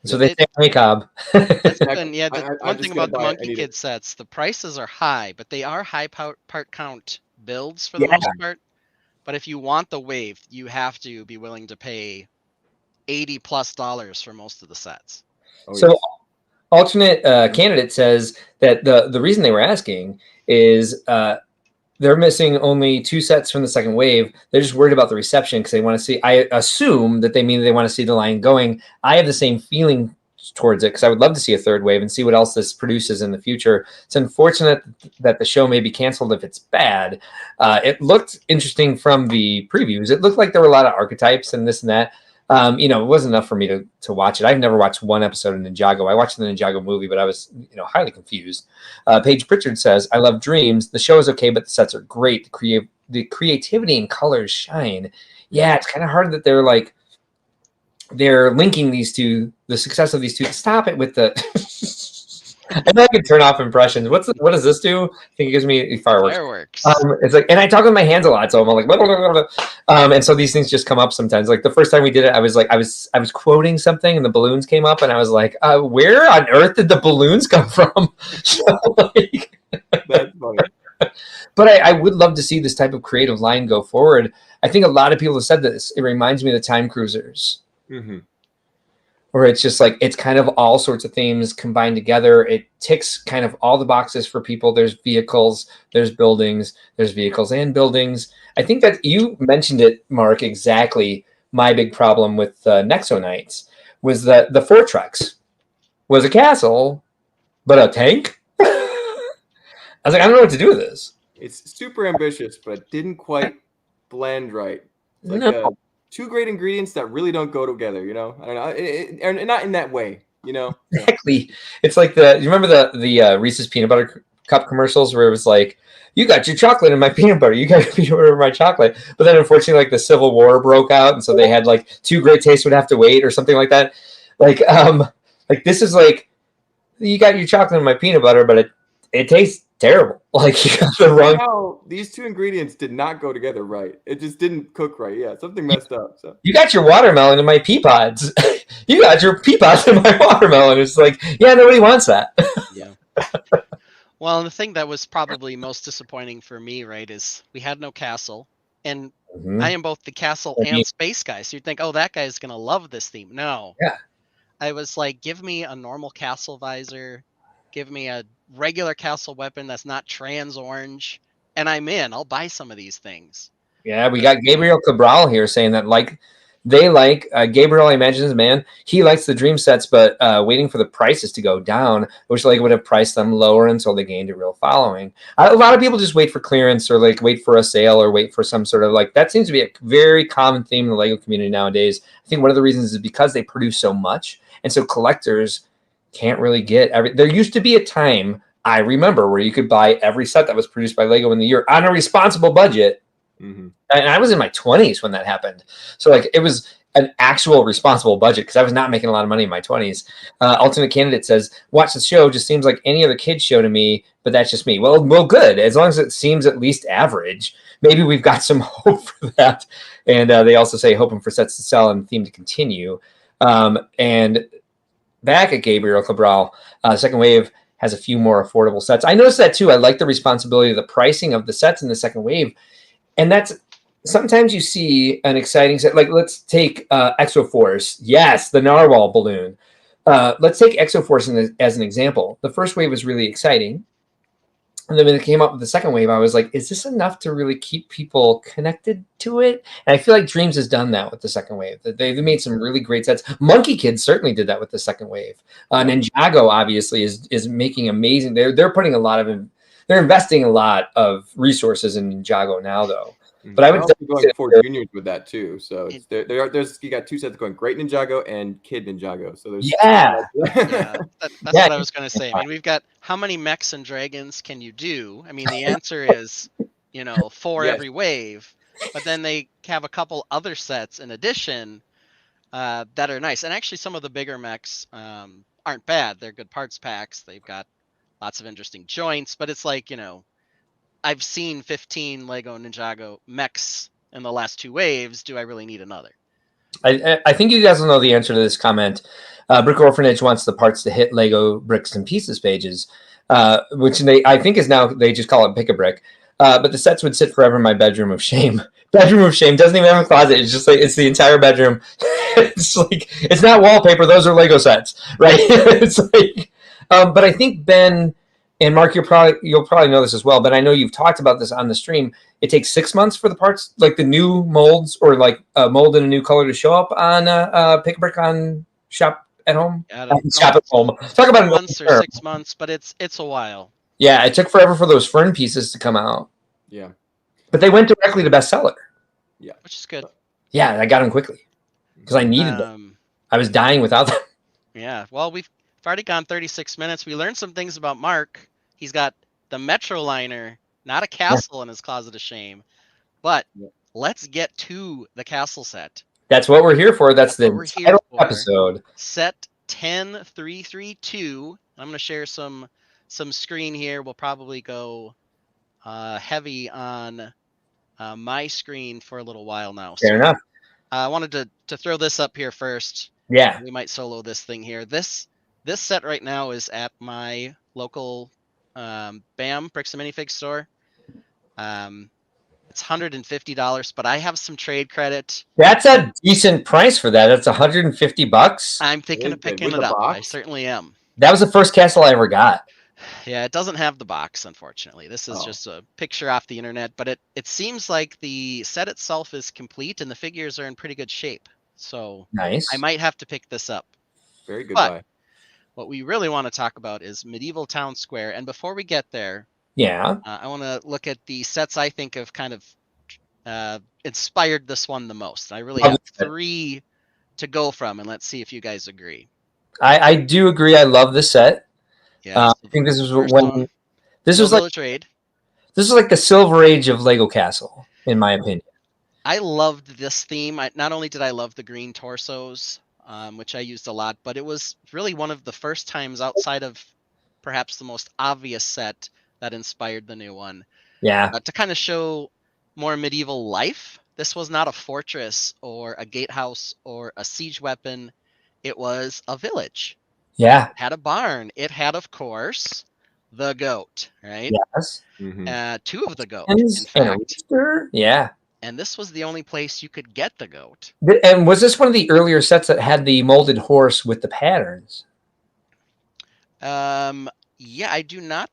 So they say honey cob. One thing about the Monkey Kid sets, the prices are high, but they are high part count builds for the most part. But if you want the wave, you have to be willing to pay $80+ for most of the sets. Alternate candidate says that the reason they were asking is they're missing only 2 sets from the second wave. They're just worried about the reception because they want to see. I assume that they mean they want to see the line going. I have the same feeling towards it because I would love to see a third wave and see what else this produces in the future. It's unfortunate that the show may be canceled if it's bad. It looked interesting from the previews. It looked like there were a lot of archetypes and this and that. It wasn't enough for me to watch it. I've never watched one episode of Ninjago. I watched the Ninjago movie, but I was, highly confused. Paige Pritchard says, I love Dreams. The show is okay, but the sets are great. The creativity and colors shine. Yeah, it's kind of hard that they're linking these two, the success of these two. Stop it with the... I know I can turn off impressions. What does this do? I think it gives me fireworks. It's like, and I talk with my hands a lot, so I'm like, blah, blah, blah, blah. And so these things just come up sometimes. Like the first time we did it, I was quoting something, and the balloons came up, and I was like, where on earth did the balloons come from? That's funny. But I would love to see this type of creative line go forward. I think a lot of people have said this. It reminds me of the Time Cruisers. Mm-hmm. Where it's just like, it's kind of all sorts of themes combined together. It ticks kind of all the boxes for people. There's vehicles, there's buildings, there's vehicles and buildings. I think that you mentioned it, Mark, exactly. My big problem with Nexo Knights was that the Fortrex was a castle, but a tank? I was like, I don't know what to do with this. It's super ambitious, but didn't quite blend right. Like, 2 great ingredients that really don't go together, I don't know, and not in that way, Exactly. It's like you remember the Reese's peanut butter cup commercials where it was like, you got your chocolate in my peanut butter, you got your peanut butter in my chocolate. But then unfortunately, like the Civil War broke out, and so they had like 2 great tastes would have to wait or something like that. Like this is like, you got your chocolate in my peanut butter, but it tastes terrible. Like you got the wrong. Somehow, these 2 ingredients did not go together right. It just didn't cook right. Yeah, something messed up. So you got your watermelon in my pea pods. You got your pea pods in my watermelon. It's like, yeah, nobody wants that. Yeah. Well, the thing that was probably most disappointing for me, right, is we had no castle, and I am both the castle and space guy. So you'd think, oh, that guy's gonna love this theme. No. Yeah. I was like, give me a normal castle visor. Give me a regular castle weapon that's not trans orange, and I'm in. I'll buy some of these things. Yeah, we got Gabriel Cabral here saying that Gabriel, I imagine is a man. He likes the dream sets, but waiting for the prices to go down. I wish Lego would have priced them lower until they gained a real following. A lot of people just wait for clearance or like wait for a sale or wait for some sort of like, that seems to be a very common theme in the Lego community nowadays. I think one of the reasons is because they produce so much, and so collectors can't really get there used to be a time, I remember, where you could buy every set that was produced by Lego in the year on a responsible budget. Mm-hmm. And I was in my 20s when that happened. So like it was an actual responsible budget because I was not making a lot of money in my 20s. Alternate candidate says, watch the show, just seems like any other kid's show to me, but that's just me. Well, good. As long as it seems at least average, maybe we've got some hope for that. And they also say hoping for sets to sell and theme to continue. And back at Gabriel Cabral, second wave has a few more affordable sets. I noticed that too. I like the responsibility of the pricing of the sets in the second wave. And that's sometimes you see an exciting set. Like let's take Exoforce. Yes, the narwhal balloon. Let's take Exoforce as an example. The first wave was really exciting. And then when it came up with the second wave, I was like, is this enough to really keep people connected to it? And I feel like Dreams has done that with the second wave. That they made some really great sets. Monkey Kids certainly did that with the second wave. Ninjago obviously is making amazing. They're putting a lot of they're investing a lot of resources in Ninjago now, though. But I would also going for juniors with that too. So it's there's you got two sets going: Great Ninjago and Kid Ninjago. So there's that's what I was going to say. I mean, we've got how many mechs and dragons can you do? I mean, the answer is 4 every wave, but then they have a couple other sets in addition that are nice. And actually, some of the bigger mechs aren't bad. They're good parts packs. They've got lots of interesting joints, but it's like I've seen 15 Lego Ninjago mechs in the last 2 waves. Do I really need another? I think you guys will know the answer to this comment. Brick Orphanage wants the parts to hit Lego Bricks and Pieces pages, which I think is now, they just call it Pick a Brick. But the sets would sit forever in my bedroom of shame. Bedroom of shame doesn't even have a closet. It's just like, it's the entire bedroom. It's like, it's not wallpaper. Those are Lego sets, right? It's like, but I think Ben and Mark, you'll probably know this as well, but I know you've talked about this on the stream. It takes 6 months for the parts, like the new molds or like a mold in a new color, to show up on Pick a Brick on Shop at Home. Shop at Home. Talk about 4 months or 6 months, but it's a while. Yeah, it took forever for those Fern pieces to come out. Yeah, but they went directly to bestseller. Yeah, which is good. Yeah, I got them quickly because I needed them. I was dying without them. Yeah, well, we've already gone 36 minutes. We learned some things about Mark. He's got the Metro liner, not a castle in his closet of shame. But let's get to the castle set. That's what we're here for. That's the title episode. Set 10332. I'm going to share some screen here. We'll probably go heavy on my screen for a little while now. Fair enough. I wanted to throw this up here first. Yeah. We might solo this thing here. This set right now is at my local BAM Bricks and Minifig store. It's $150, but I have some trade credit. That's a decent price for that. That's $150. I'm thinking of picking it up. I certainly am. That was the first castle I ever got. Yeah, it doesn't have the box, unfortunately. This is just a picture off the internet, but it seems like the set itself is complete and the figures are in pretty good shape. So nice. I might have to pick this up. Very good. But what we really want to talk about is Medieval Town Square. And before we get there, I want to look at the sets I think have kind of inspired this one the most. I really have 3 to go from, and let's see if you guys agree. I do agree. I love the set. Yeah, I think this is when this was like trade. This is like the Silver Age of Lego Castle, in my opinion. I loved this theme. Not only did I love the green torsos, which I used a lot, but it was really one of the first times outside of perhaps the most obvious set that inspired the new one. Yeah. To kind of show more medieval life. This was not a fortress or a gatehouse or a siege weapon. It was a village. Yeah. It had a barn. It had, of course, the goat, right? Yes. 2 of the goats, in fact. Yeah. And this was the only place you could get the goat. And was this one of the earlier sets that had the molded horse with the patterns? Yeah, I do not.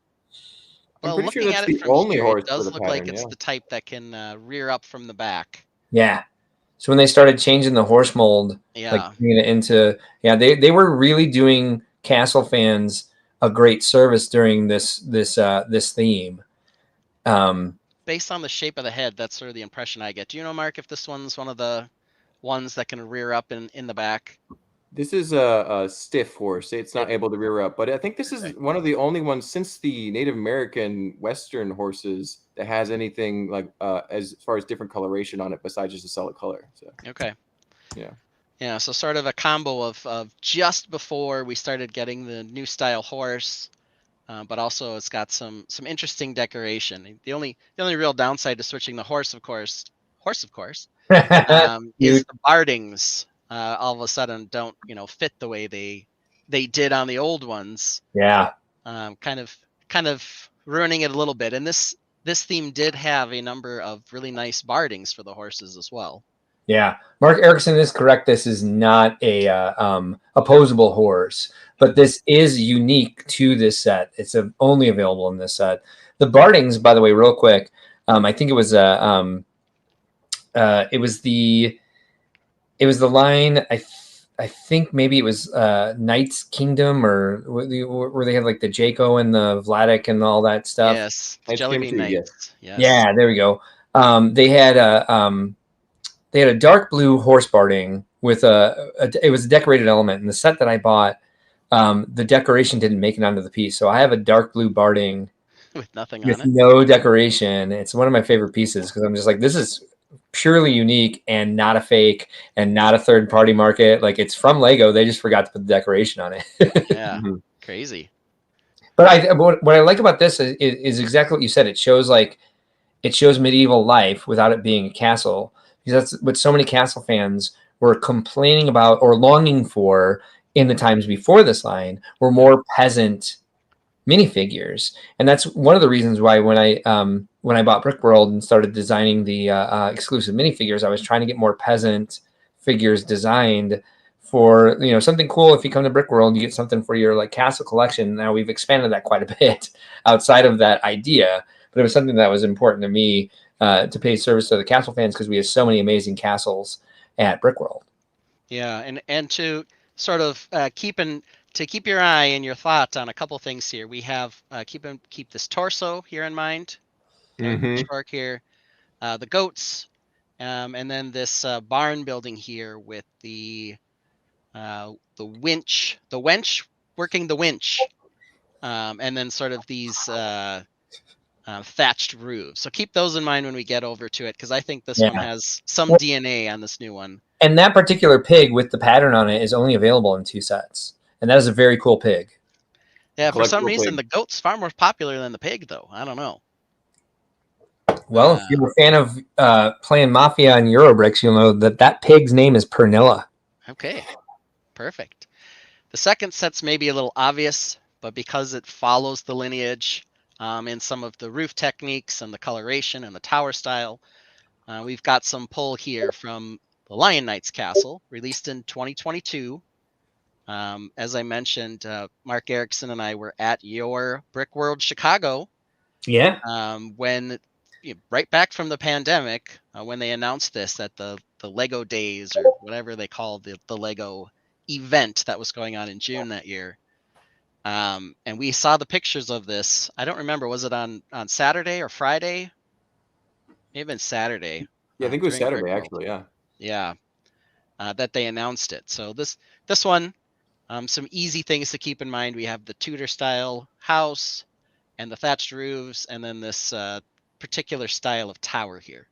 Well, I'm pretty sure that's at it the from only here, horse it does with the look like pattern, it's the type that can rear up from the back. Yeah. So when they started changing the horse mold, like bringing it into, they were really doing castle fans a great service during this theme. Based on the shape of the head, that's sort of the impression I get. Do you know, Mark, if this one's one of the ones that can rear up in the back? This is a stiff horse. It's not able to rear up, but I think this is one of the only ones since the Native American Western horses that has anything like as far as different coloration on it besides just a solid color. So okay, yeah. So sort of a combo of just before we started getting the new style horse, but also it's got some interesting decoration. The only real downside to switching the horse, of course, is the bardings. All of a sudden don't fit the way they did on the old ones. Yeah. Kind of ruining it a little bit. And this theme did have a number of really nice bardings for the horses as well. Yeah, Mark Erickson is correct. This is not a opposable horse, but this is unique to this set. It's only available in this set. The Bardings, by the way, real quick. I think it was the line. I think maybe it was Knight's Kingdom, or where they had like the Jaco and the Vladik and all that stuff. Yes, the Nice Jelly Kim Bean too, yes. Knights. Yes. Yeah, there we go. They had a dark blue horse barding with it was a decorated element. In the set that I bought, the decoration didn't make it onto the piece, so I have a dark blue barding With nothing with on it. no decoration. It's one of my favorite pieces because I'm just like, this is purely unique and not a fake and not a third party market. Like, it's from Lego. They just forgot to put the decoration on it. Yeah, Mhm. crazy. But what I like about this is exactly what you said. It shows medieval life without it being a castle, because that's what so many castle fans were complaining about or longing for in the times before this line, were more peasant minifigures. And that's one of the reasons why when I bought Brick World and started designing the exclusive minifigures, I was trying to get more peasant figures designed for, something cool. If you come to Brick World, you get something for your like castle collection. Now we've expanded that quite a bit outside of that idea, but it was something that was important to me to pay service to the castle fans, because we have so many amazing castles at Brick World. Yeah, and to sort of keep your eye and your thought on a couple things here. We have keep this torso here in mind. Mhm. Shark here, the goats, and then this barn building here with the winch, the wench working the winch, and then sort of these thatched roofs. So keep those in mind when we get over to it, because I think this one Yeah. has some Well, DNA on this new one. and that particular pig with the pattern on it is only available in 2 sets. And that is a very cool pig. Yeah, for some Collectible reason pig. the goat's far more popular than the pig, though. I don't know. Well, if you're a fan of playing Mafia and Eurobricks, you'll know that pig's name is Pernilla. Okay, perfect. The second set's maybe a little obvious, but because it follows the lineage in some of the roof techniques and the coloration and the tower style, we've got some pull here from the Lion Knights Castle, released in 2022. As I mentioned, Mark Erickson and I were at your Brick World Chicago Yeah. when right back from the pandemic, when they announced this at the Lego Days, or whatever they call the Lego event that was going on in June that year. And we saw the pictures of this. I don't remember, was it on Saturday or Friday? May have been Saturday. Yeah, I think it was During Brick Saturday, World. actually. Yeah. Yeah, that they announced it. So this one, some easy things to keep in mind. We have the Tudor style house and the thatched roofs, and then this particular style of tower here.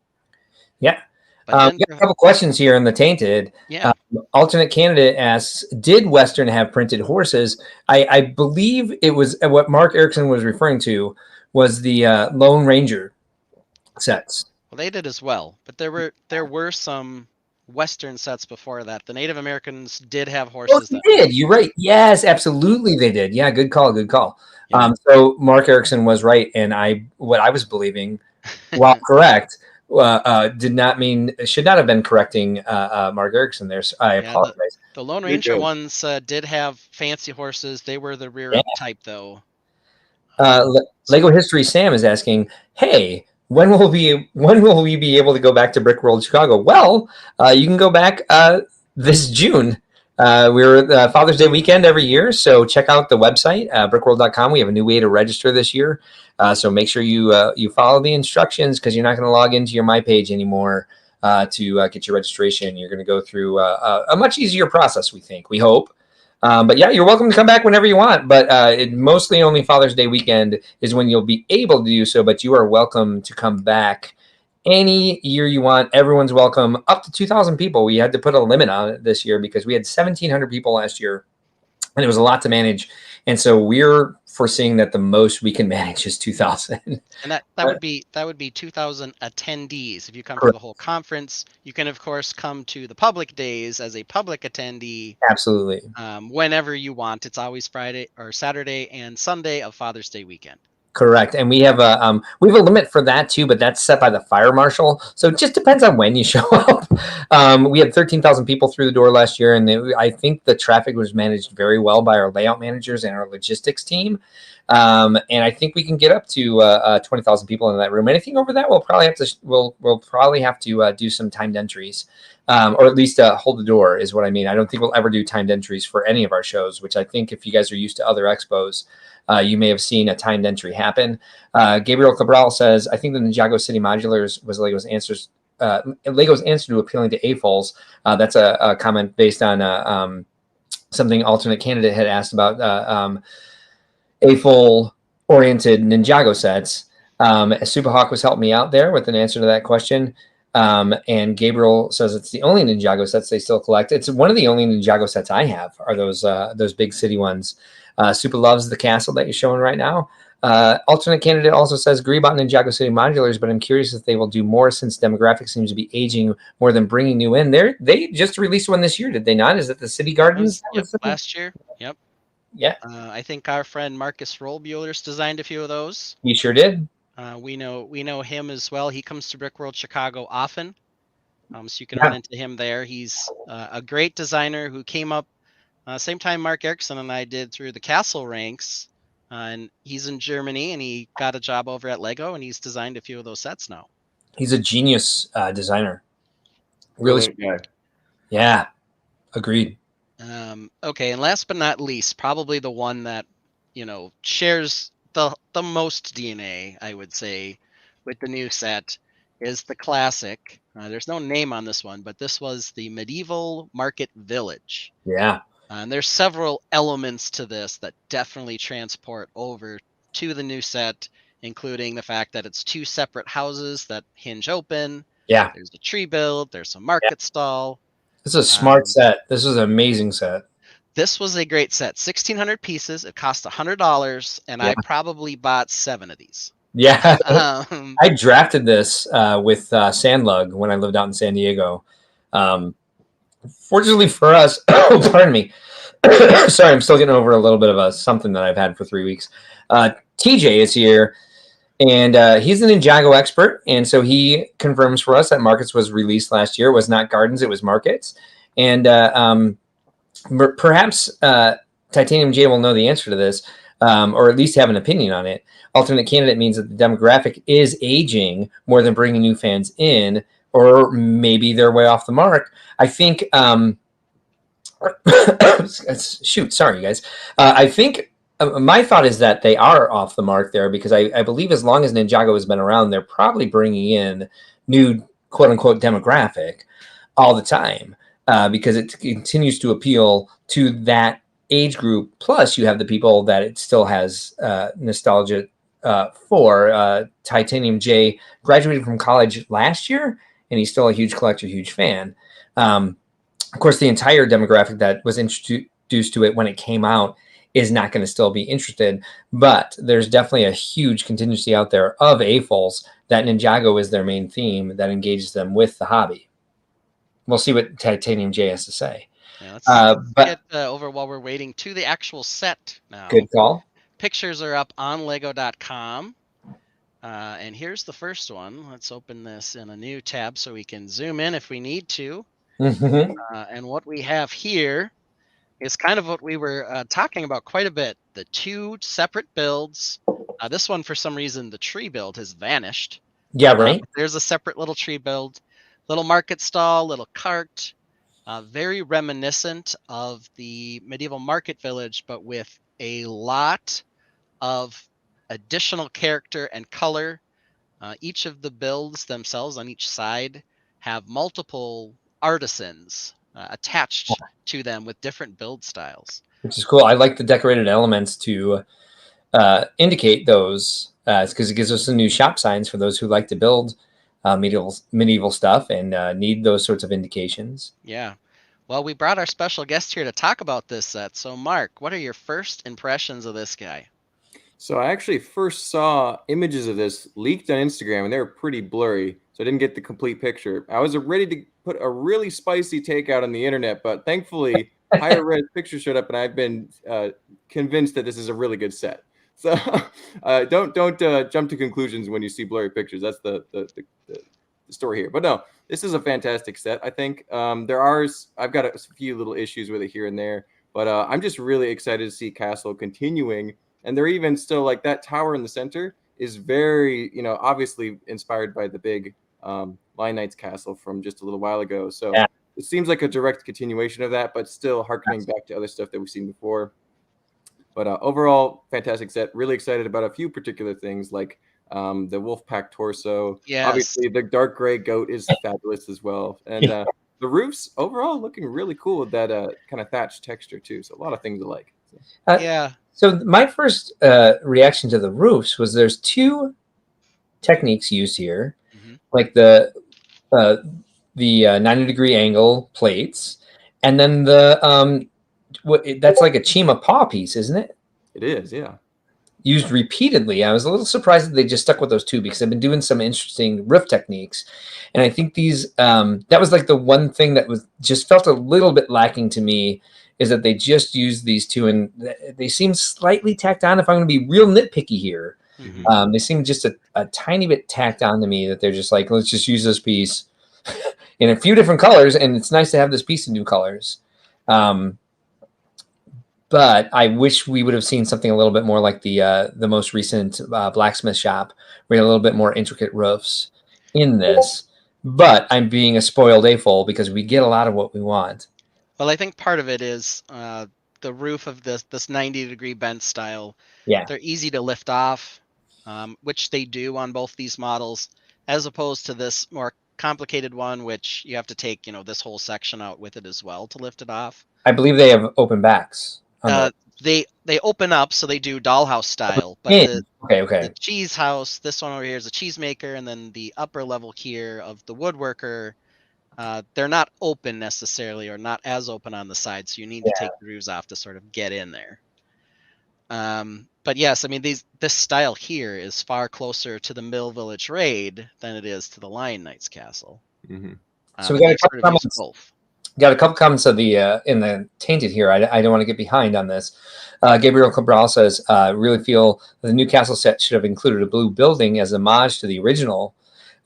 Yeah. But then, We have a couple questions here in the Tainted. yeah, Alternate candidate asks, did Western have printed horses? I believe it was what Mark Erickson was referring to was the Lone Ranger sets. well, they did as well. But there were some Western sets before that. The Native Americans did have Oh, horses they that did. moved. You're right. Yes, absolutely, they did. Yeah, good call. Good call. Yeah. So Mark Erickson was right, and what I was believing, while correct, did not mean should not have been correcting Mark Erickson there. So I Yeah, apologize. the Lone You're Ranger good. ones did have fancy horses. They were the rear Yeah. up type, though. So- Lego History Sam is asking, "Hey, when will we be able to go back to Brick World Chicago?" Well, you can go back this June. We're Father's Day weekend every year, so check out the website brickworld.com. We have a new way to register this year, so make sure you follow the instructions, because you're not going to log into your My Page anymore to get your registration. You're going to go through a much easier process, we hope. But yeah, you're welcome to come back whenever you want. But mostly only Father's Day weekend is when you'll be able to do so. But you are welcome to come back any year you want. Everyone's welcome. Up to 2,000 people. We had to put a limit on it this year because we had 1,700 people last year, and it was a lot to manage. And so we're foreseeing that the most we can manage is 2,000. And that would be 2,000 attendees. If you come for Correct. the whole conference, you can of course come to the public days as a public attendee Absolutely. whenever you want. It's always Friday or Saturday and Sunday of Father's Day weekend. Correct, and we have a limit for that too, but that's set by the fire marshal. So it just depends on when you show up. We had 13,000 people through the door last year, and I think the traffic was managed very well by our layout managers and our logistics team. And I think we can get up to 20,000 people in that room. Anything over that, we'll probably have to do some timed entries, or at least hold the door is what I mean. I don't think we'll ever do timed entries for any of our shows, which I think if you guys are used to other expos, you may have seen a timed entry happen. Gabriel Cabral says, I think the Ninjago City Modulars was Lego's answer to appealing to AFOLs. That's a comment based on something alternate candidate had asked about AFOL-oriented Ninjago sets. Superhawk was helping me out there with an answer to that question. And Gabriel says it's the only Ninjago sets they still collect. It's one of the only Ninjago sets I have are those big city ones. Super loves the castle that you're showing right now. Alternate candidate also says agree about Ninjago City Modulars, but I'm curious if they will do more since demographics seems to be aging more than bringing new in. They just released one this year, did they not? Is it the City Gardens? Yep, last year. Yep. Yeah. I think our friend Marcus Rollbuehler's designed a few of those. He sure did. We know him as well. He comes to Brickworld Chicago often, so you can run into him there. He's a great designer who came up same time Mark Erickson and I did through the Castle ranks, and he's in Germany and he got a job over at Lego and he's designed a few of those sets now. He's a genius designer. Really, yeah, agreed. Okay, and last but not least, probably the one that shares the most DNA, I would say, with the new set is the classic. There's no name on this one, but this was the Medieval Market Village. Yeah. And there's several elements to this that definitely transport over to the new set, including the fact that it's two separate houses that hinge open. Yeah. There's a tree build. There's a market stall. This is a smart set. This is an amazing set. This was a great set. 1,600 pieces. It cost $100, and I probably bought 7 of these. Yeah. I drafted this with Sandlug when I lived out in San Diego. Fortunately for us, pardon me. Sorry, I'm still getting over a little bit of something that I've had for 3 weeks. TJ is here, and he's an Ninjago expert, and so he confirms for us that Markets was released last year. It was not Gardens, it was Markets. And perhaps Titanium J will know the answer to this, or at least have an opinion on it. Alternate candidate means that the demographic is aging more than bringing new fans in, or maybe they're way off the mark. I think, shoot, sorry, you guys. I think my thought is that they are off the mark there because I believe as long as Ninjago has been around, they're probably bringing in new quote unquote demographic all the time because it continues to appeal to that age group. Plus, you have the people that it still has nostalgia for. Titanium J graduated from college last year, and he's still a huge collector, huge fan. Of course, the entire demographic that was introduced to it when it came out is not going to still be interested, but there's definitely a huge contingency out there of AFOLs that Ninjago is their main theme that engages them with the hobby. We'll see what Titanium J has to say. Yeah, let's get over while we're waiting to the actual set now. Good call. Pictures are up on lego.com. And here's the first one. Let's open this in a new tab so we can zoom in if we need to. And what we have here is kind of what we were talking about quite a bit. The two separate builds. This one, for some reason, the tree build has vanished. Yeah, right. There's a separate little tree build. Little market stall, little cart. Very reminiscent of the medieval market village, but with a lot of additional character and color. Each of the builds themselves on each side have multiple artisans attached to them with different build styles. Which is cool. I like the decorated elements to indicate those because it gives us some new shop signs for those who like to build medieval stuff and need those sorts of indications. Yeah. Well, we brought our special guest here to talk about this set. So, Mark, what are your first impressions of this guy? So I actually first saw images of this leaked on Instagram, and they were pretty blurry, so I didn't get the complete picture. I was ready to put a really spicy take out on the internet, but thankfully, higher res picture showed up, and I've been convinced that this is a really good set. So don't jump to conclusions when you see blurry pictures. That's the story here. But no, this is a fantastic set. I think I've got a few little issues with it here and there, but I'm just really excited to see Castle continuing. And they're even still like that tower in the center is very, obviously inspired by the big Lion Knight's castle from just a little while ago. So Yeah. it seems like a direct continuation of that, but still harkening back to other stuff that we've seen before. But overall, fantastic set. Really excited about a few particular things like the Wolfpack torso. Yes. Obviously, the dark gray goat is fabulous as well. And the roofs overall looking really cool with that kind of thatched texture too. So a lot of things to like. So. Yeah. So my first reaction to the roofs was there's two techniques used here, like the 90-degree angle plates, and then the that's like a Chima paw piece, isn't it? It is, yeah. Used repeatedly. I was a little surprised that they just stuck with those two because I've been doing some interesting roof techniques, and I think these that was like the one thing that was just felt a little bit lacking to me, is that they just used these two and they seem slightly tacked on. If I'm going to be real nitpicky here, they seem just a tiny bit tacked on to me, that they're just like, let's just use this piece in a few different colors, and it's nice to have this piece in new colors. But I wish we would have seen something a little bit more like the most recent blacksmith shop, where we had a little bit more intricate roofs in this. But I'm being a spoiled a-fool because we get a lot of what we want. Well, I think part of it is the roof of this 90-degree bent style. Yeah, they're easy to lift off, which they do on both these models, as opposed to this more complicated one, which you have to take this whole section out with it as well to lift it off. I believe they have open backs. They open up, so they do dollhouse style, but the cheese house, this one over here is a cheesemaker, and then the upper level here of the woodworker, they're not open necessarily, or not as open on the side, so you need to take the roofs off to sort of get in there. But yes, I mean, this style here is far closer to the Mill Village Raid than it is to the Lion Knight's castle. So we got a couple comments. Got a couple comments of the in the tainted here. I don't want to get behind on this. Gabriel Cabral says, really feel the new castle set should have included a blue building as a homage to the original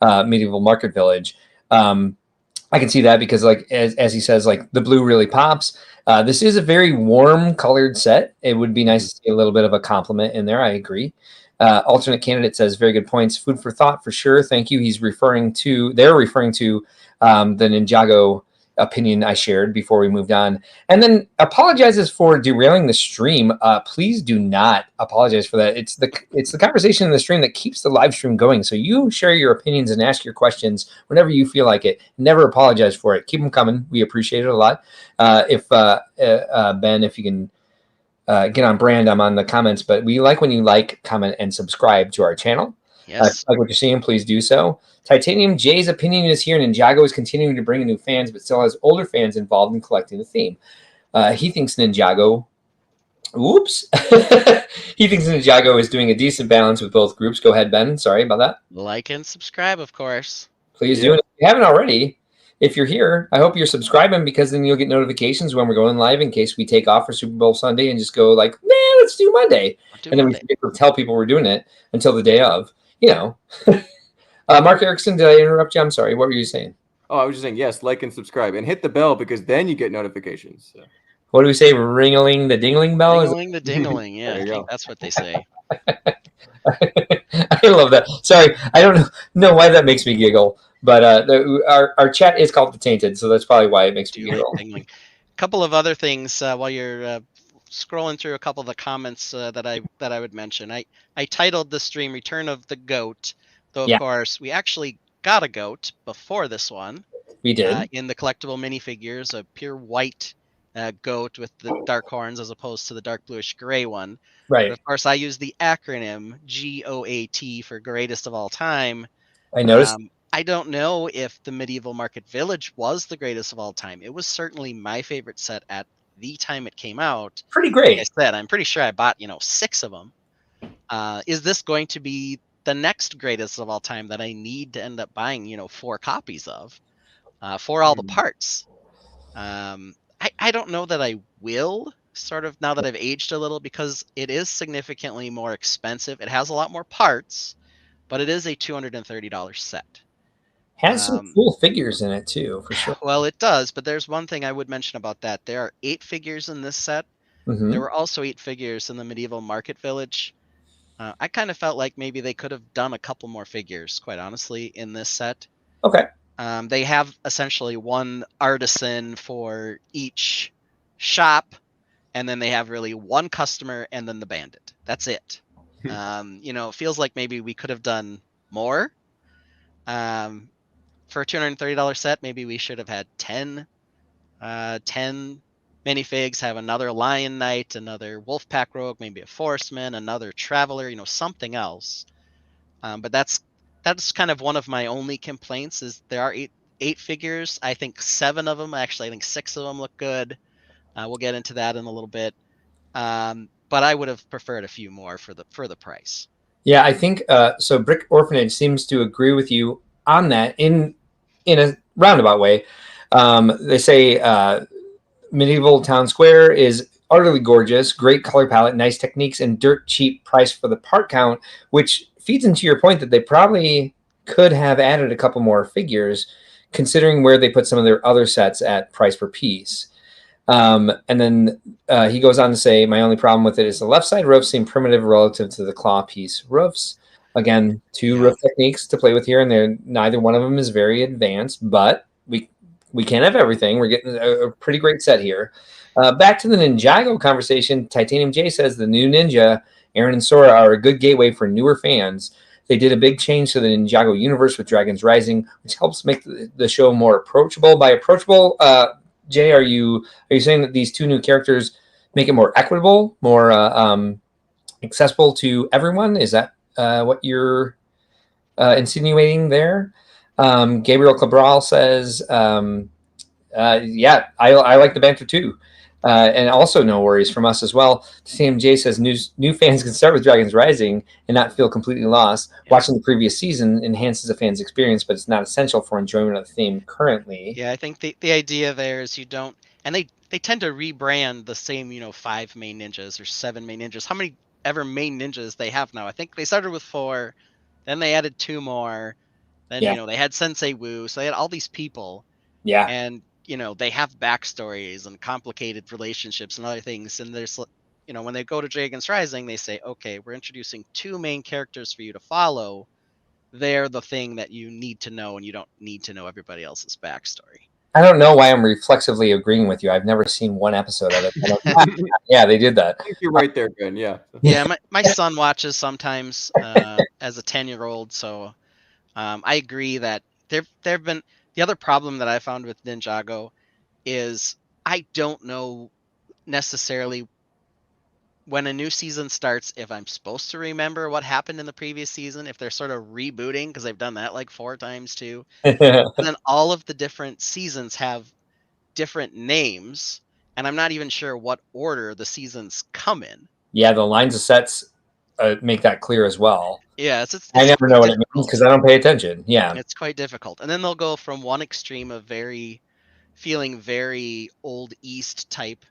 medieval market village. I can see that because, like, as he says, like, the blue really pops. This is a very warm colored set. It would be nice to see a little bit of a compliment in there. I agree. Alternate candidate says, very good points. Food for thought for sure. Thank you. They're referring to the Ninjago opinion I shared before we moved on, and then apologizes for derailing the stream. Please do not apologize for that. It's the conversation in the stream that keeps the live stream going. So you share your opinions and ask your questions whenever you feel like it. Never apologize for it. Keep them coming. We appreciate it a lot. If Ben, if you can get on brand, I'm on the comments, but we like when you like, comment, and subscribe to our channel. Yes. Like what you're seeing, please do so. Titanium J's opinion is here. Ninjago is continuing to bring in new fans, but still has older fans involved in collecting the theme. He thinks Ninjago. Oops. He thinks Ninjago is doing a decent balance with both groups. Go ahead, Ben. Sorry about that. Like and subscribe, of course. Please do. And if you haven't already, if you're here, I hope you're subscribing, because then you'll get notifications when we're going live, in case we take off for Super Bowl Sunday and just go like, man, let's do Monday. And then we forget to tell people we're doing it until the day of. Mark Erickson, did I interrupt you? I'm sorry. What were you saying? Oh, I was just saying, yes, like and subscribe and hit the bell, because then you get notifications. So. What do we say? Ring-a-ling the dingling bell? Ring-a-ling the dingling. Yeah, I think that's what they say. I love that. Sorry, I don't know why that makes me giggle, but our chat is called The Tainted, so that's probably why it makes me giggle. A couple of other things while you're scrolling through a couple of the comments that I would mention. I titled the stream "Return of the Goat," though of course we actually got a goat before this one. We did in the collectible minifigures, a pure white goat with the dark horns as opposed to the dark bluish gray one. Right. But of course, I use the acronym GOAT for greatest of all time. I noticed. I don't know if the Medieval Market Village was the greatest of all time. It was certainly my favorite set at the time it came out. Pretty great. Like I said, I'm pretty sure I bought 6 of them. Is this going to be the next greatest of all time that I need to end up buying 4 copies of for all the parts? I don't know that I will sort of now that I've aged a little, because it is significantly more expensive. It has a lot more parts, but it is a $230 set. Has some cool figures in it too, for sure. Well, it does, but there's one thing I would mention about that. There are 8 figures in this set. Mm-hmm. There were also 8 figures in the medieval market village. I kind of felt like maybe they could have done a couple more figures, quite honestly, in this set. Okay. They have essentially one artisan for each shop, and then they have really one customer and then the bandit. That's it. It feels like maybe we could have done more. For a $230 set, maybe we should have had 10 minifigs, have another Lion Knight, another Wolfpack Rogue, maybe a Forestman, another Traveler, something else. But that's kind of one of my only complaints is there are eight figures. I think 7 of them, actually, I think 6 of them look good. We'll get into that in a little bit. But I would have preferred a few more for the price. Yeah, I think so. Brick Orphanage seems to agree with you on that in a roundabout way. They say Medieval Town Square is utterly gorgeous, great color palette, nice techniques, and dirt cheap price for the part count, which feeds into your point that they probably could have added a couple more figures, considering where they put some of their other sets at price per piece. And then he goes on to say, my only problem with it is the left side roofs seem primitive relative to the claw piece roofs. Again, 2 roof techniques to play with here, and neither one of them is very advanced, but we can't have everything. We're getting a pretty great set here. Back to the Ninjago conversation, Titanium J says the new Ninja, Aaron and Sora, are a good gateway for newer fans. They did a big change to the Ninjago universe with Dragons Rising, which helps make the show more approachable. By approachable, Jay, are you saying that these 2 new characters make it more equitable, more accessible to everyone? Is that what you're insinuating there? Gabriel Cabral says, yeah, I like the banter too. And also no worries from us as well. TMJ says new fans can start with Dragons Rising and not feel completely lost. Yeah. Watching the previous season enhances a fan's experience, but it's not essential for enjoyment of the theme currently. Yeah, I think the idea there is you don't, and they tend to rebrand the same, 5 main ninjas or 7 main ninjas. How many ever main ninjas they have now? I think they started with 4, then they added 2 more. Then, they had Sensei Wu, so they had all these people. Yeah. And, they have backstories and complicated relationships and other things. And there's, when they go to Dragons Rising, they say, okay, we're introducing 2 main characters for you to follow. They're the thing that you need to know, and you don't need to know everybody else's backstory. I don't know why I'm reflexively agreeing with you. I've never seen one episode of it. Yeah, they did that. I think you're right there, Ben. Yeah. Yeah, my son watches sometimes as a 10-year-old, so I agree that there have been, the other problem that I found with Ninjago is I don't know necessarily when a new season starts if I'm supposed to remember what happened in the previous season, if they're sort of rebooting, because they've done that like 4 times too. And then all of the different seasons have different names, and I'm not even sure what order the seasons come in. Yeah, the lines of sets make that clear as well. Yeah, it's I never know what it means because I don't pay attention. Yeah, it's quite difficult. And then they'll go from one extreme of feeling very old East type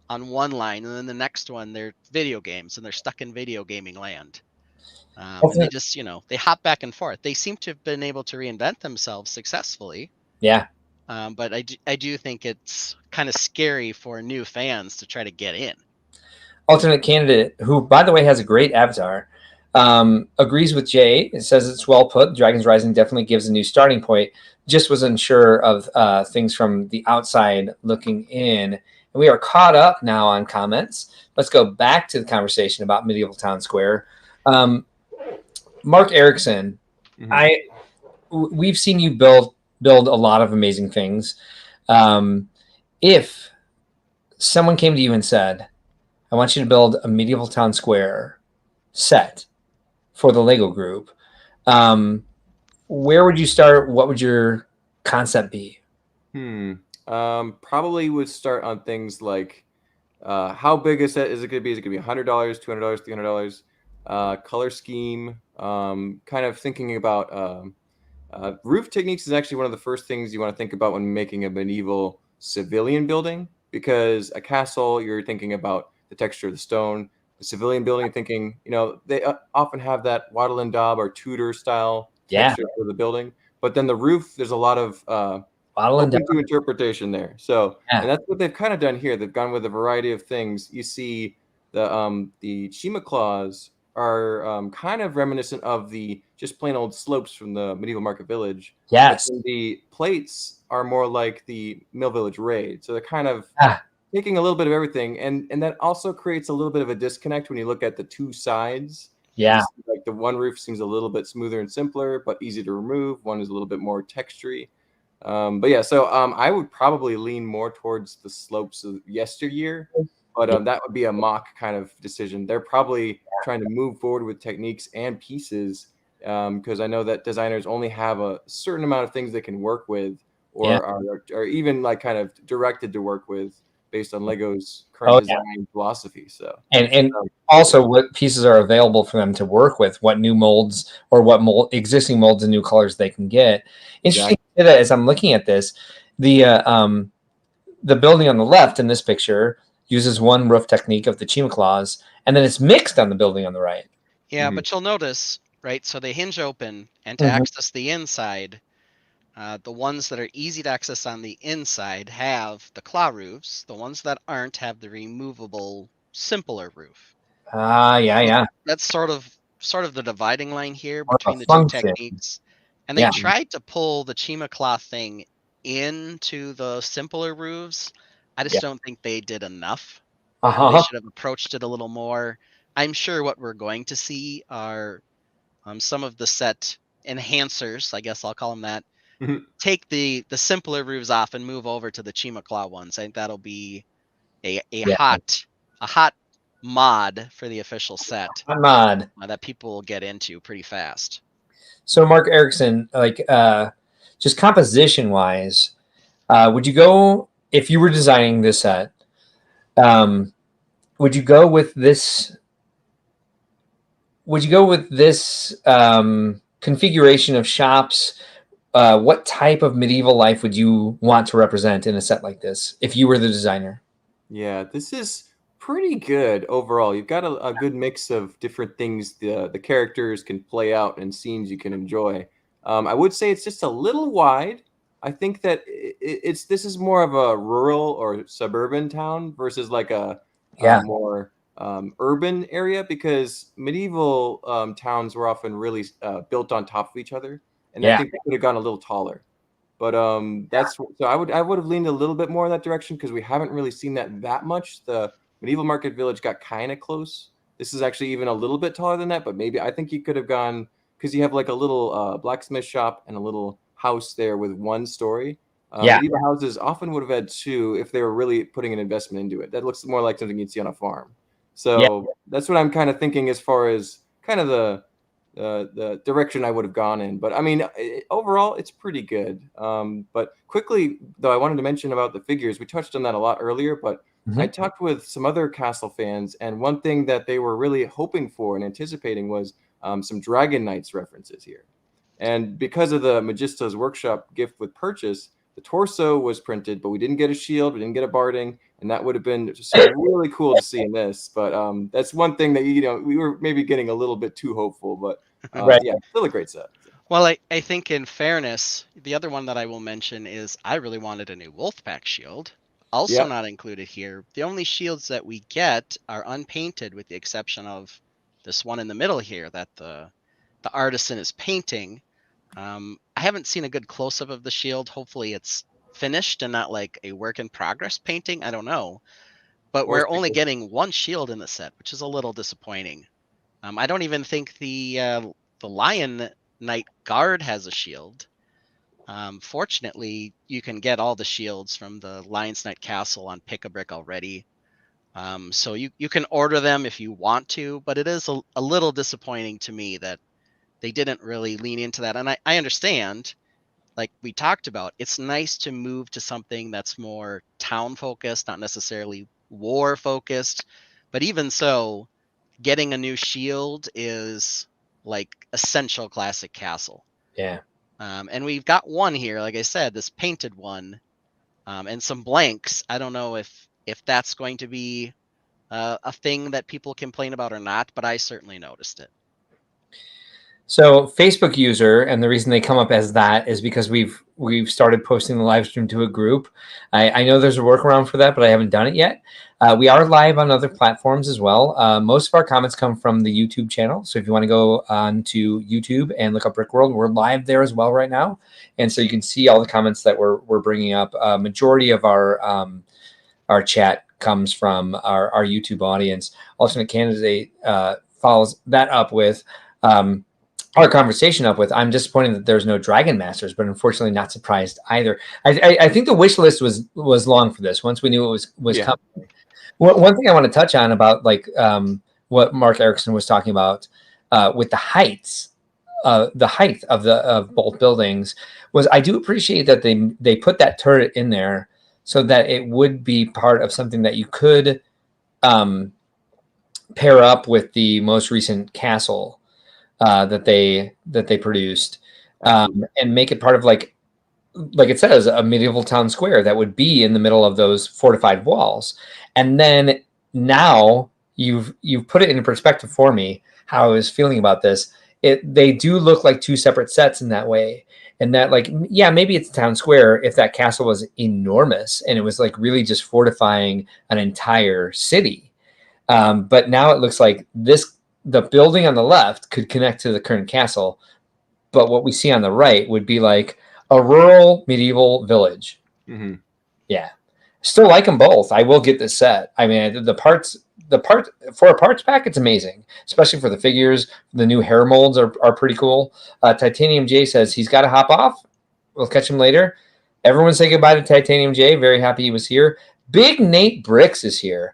on one line, and then the next one they're video games and they're stuck in video gaming land. And they just they hop back and forth. They seem to have been able to reinvent themselves successfully. Yeah. But I do think it's kind of scary for new fans to try to get in. Alternate candidate, who by the way has a great avatar, agrees with Jay. It says it's well put. Dragons Rising definitely gives a new starting point. Just was unsure of things from the outside looking in. And we are caught up now on comments. Let's go back to the conversation about Medieval Town Square. Mark Erickson, we've seen you build a lot of amazing things. If someone came to you and said, I want you to build a Medieval Town Square set for the Lego group, where would you start? What would your concept be? Probably would start on things like how big a set is it going to be? Is it going to be $100, $200, $300? Color scheme. Kind of thinking about roof techniques is actually one of the first things you want to think about when making a medieval civilian building. because a castle, you're thinking about the texture of the stone. The civilian building, thinking, they often have that wattle and daub or Tudor style Yeah. texture for the building. But then the roof, there's a lot of Bottle and open to interpretation there. So, Yeah. and that's what they've kind of done here. They've gone with a variety of things. You see the Chima claws are kind of reminiscent of the just plain old slopes from the medieval market village. But Yes. then the plates are more like the Mill Village raid. So they're kind of Ah, taking a little bit of everything, and that also creates a little bit of a disconnect when you look at the two sides. yeah. Like the one roof seems a little bit smoother and simpler, but easy to remove. One is a little bit more textury. But yeah, so I would probably lean more towards the slopes of yesteryear, but Yeah. that would be a mock kind of decision. They're probably trying to move forward with techniques and pieces, because I know that designers only have a certain amount of things they can work with, Yeah. or are even like kind of directed to work with based on Lego's current Oh, yeah. design philosophy. So, And um, also what pieces are available for them to work with, what new molds or what existing molds and new colors they can get. Interesting exactly. to say that as I'm looking at this, the building on the left in this picture uses one roof technique of the Chima claws, and then it's mixed on the building on the right. Yeah, Mhm. but you'll notice, right? So they hinge open, and to Mhm. access the inside, the ones that are easy to access on the inside have the claw roofs. The ones that aren't have the removable, simpler roof. Yeah, So yeah. that's sort of the dividing line here More of between a the two function. techniques. And they Yeah. tried to pull the Chima claw thing into the simpler roofs. I Yeah. just don't think they did enough. They Uh-huh. should have approached it a little more. I'm sure what we're going to see are some of the set enhancers, I guess I'll call them that, Mhm. take the simpler roofs off and move over to the Chima claw ones. I think that'll be a Yeah. hot mod for the official set I'm mod. that people will get into pretty fast. So Mark Erickson, like just composition wise, would you go if you were designing this set? Um, would you go with this? Would you go with this configuration of shops? What type of medieval life would you want to represent in a set like this if you were the designer? Yeah, this is pretty good overall. You've got a good mix of different things the characters can play out and scenes you can enjoy. I would say it's just a little wide. I think that it's this is more of a rural or suburban town versus like a Yeah, more urban area, because medieval towns were often really built on top of each other, and I yeah, think they could have gone a little taller. But that's so I would have leaned a little bit more in that direction because we haven't really seen that much. The medieval market village got kind of close. This is actually even a little bit taller than that, but maybe I think you could have gone because you have like a little blacksmith shop and a little house there with one story. yeah, Medieval houses often would have had two if they were really putting an investment into it. That looks more like something you'd see on a farm. yeah. So that's what I'm kind of thinking as far as kind of the direction I would have gone in. But I mean, overall, it's pretty good. But quickly, though, I wanted to mention about the figures. We touched on that a lot earlier, but I Mhm. talked with some other Castle fans, and one thing that they were really hoping for and anticipating was some Dragon Knights references here. And because of the Magista's Workshop gift with purchase, the torso was printed, but we didn't get a shield, we didn't get a barding, and that would have been just really cool to see in this. But that's one thing that we were maybe getting a little bit too hopeful, but Right. yeah, still a great set. So. Well, I think in fairness, the other one that I will mention is I really wanted a new Wolfpack shield. Also Yeah. not included here. The only shields that we get are unpainted with the exception of this one in the middle here that the artisan is painting. I haven't seen a good close up of the shield. Hopefully it's finished and not like a work in progress painting. I don't know. But Or we're only getting one shield in the set, which is a little disappointing. I don't even think the Lion Knight Guard has a shield. Fortunately, you can get all the shields from the Lion's Knight Castle on Pick a Brick already. So you can order them if you want to, but it is a little disappointing to me that they didn't really lean into that. And I understand, like we talked about, it's nice to move to something that's more town focused, not necessarily war focused. But even so, getting a new shield is like essential classic castle. Yeah. And we've got one here, like I said, this painted one. and some blanks. I don't know if that's going to be a thing that people complain about or not, but I certainly noticed it. So Facebook user, and the reason they come up as that is because we've started posting the live stream to a group. I know there's a workaround for that, but I haven't done it yet. We are live on other platforms as well. Most of our comments come from the YouTube channel. So if you want to go on to YouTube and look up Brick World, we're live there as well right now. And so you can see all the comments that we're bringing up. Majority of our chat comes from our YouTube audience. Alternate Candidate follows that up with our conversation up with, I'm disappointed that there's no Dragon Masters, but unfortunately not surprised either. I think the wish list was long for this. Once we knew it was coming. One thing I want to touch on about what Mark Erickson was talking about with the height of both buildings was, I do appreciate that they put that turret in there so that it would be part of something that you could pair up with the most recent castle that they produced, and make it part of like it says, a medieval town square that would be in the middle of those fortified walls. And then now you've put it into perspective for me how I was feeling about this. They do look like two separate sets in that way. And that, like, yeah, maybe it's a town square if that castle was enormous and it was like really just fortifying an entire city. But now it looks like the building on the left could connect to the current castle, but what we see on the right would be like a rural medieval village. Mm-hmm. Yeah, still like them both. I will get this set. I mean, the part for a parts pack, it's amazing, especially for the figures. The new hair molds are pretty cool. Titanium J says he's got to hop off. We'll catch him later. Everyone say goodbye to Titanium J. Very happy he was here. Big Nate Bricks is here.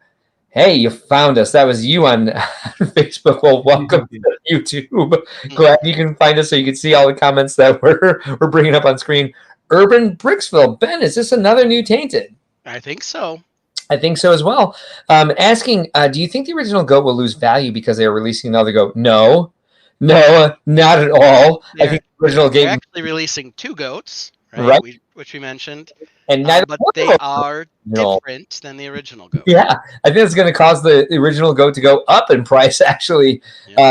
Hey, you found us. That was you on Facebook. Well, welcome to YouTube. Glad you can find us so you can see all the comments that we're bringing up on screen. Urban Bricksville. Ben, is this another new Tainted? I think so. I think so as well. Asking, do you think the original GOAT will lose value because they are releasing another GOAT? No, not at all. I think the original they're game actually releasing two GOATs, right? Which we mentioned. And but they are different than the original GOAT. Yeah, I think it's going to cause the original GOAT to go up in price, actually,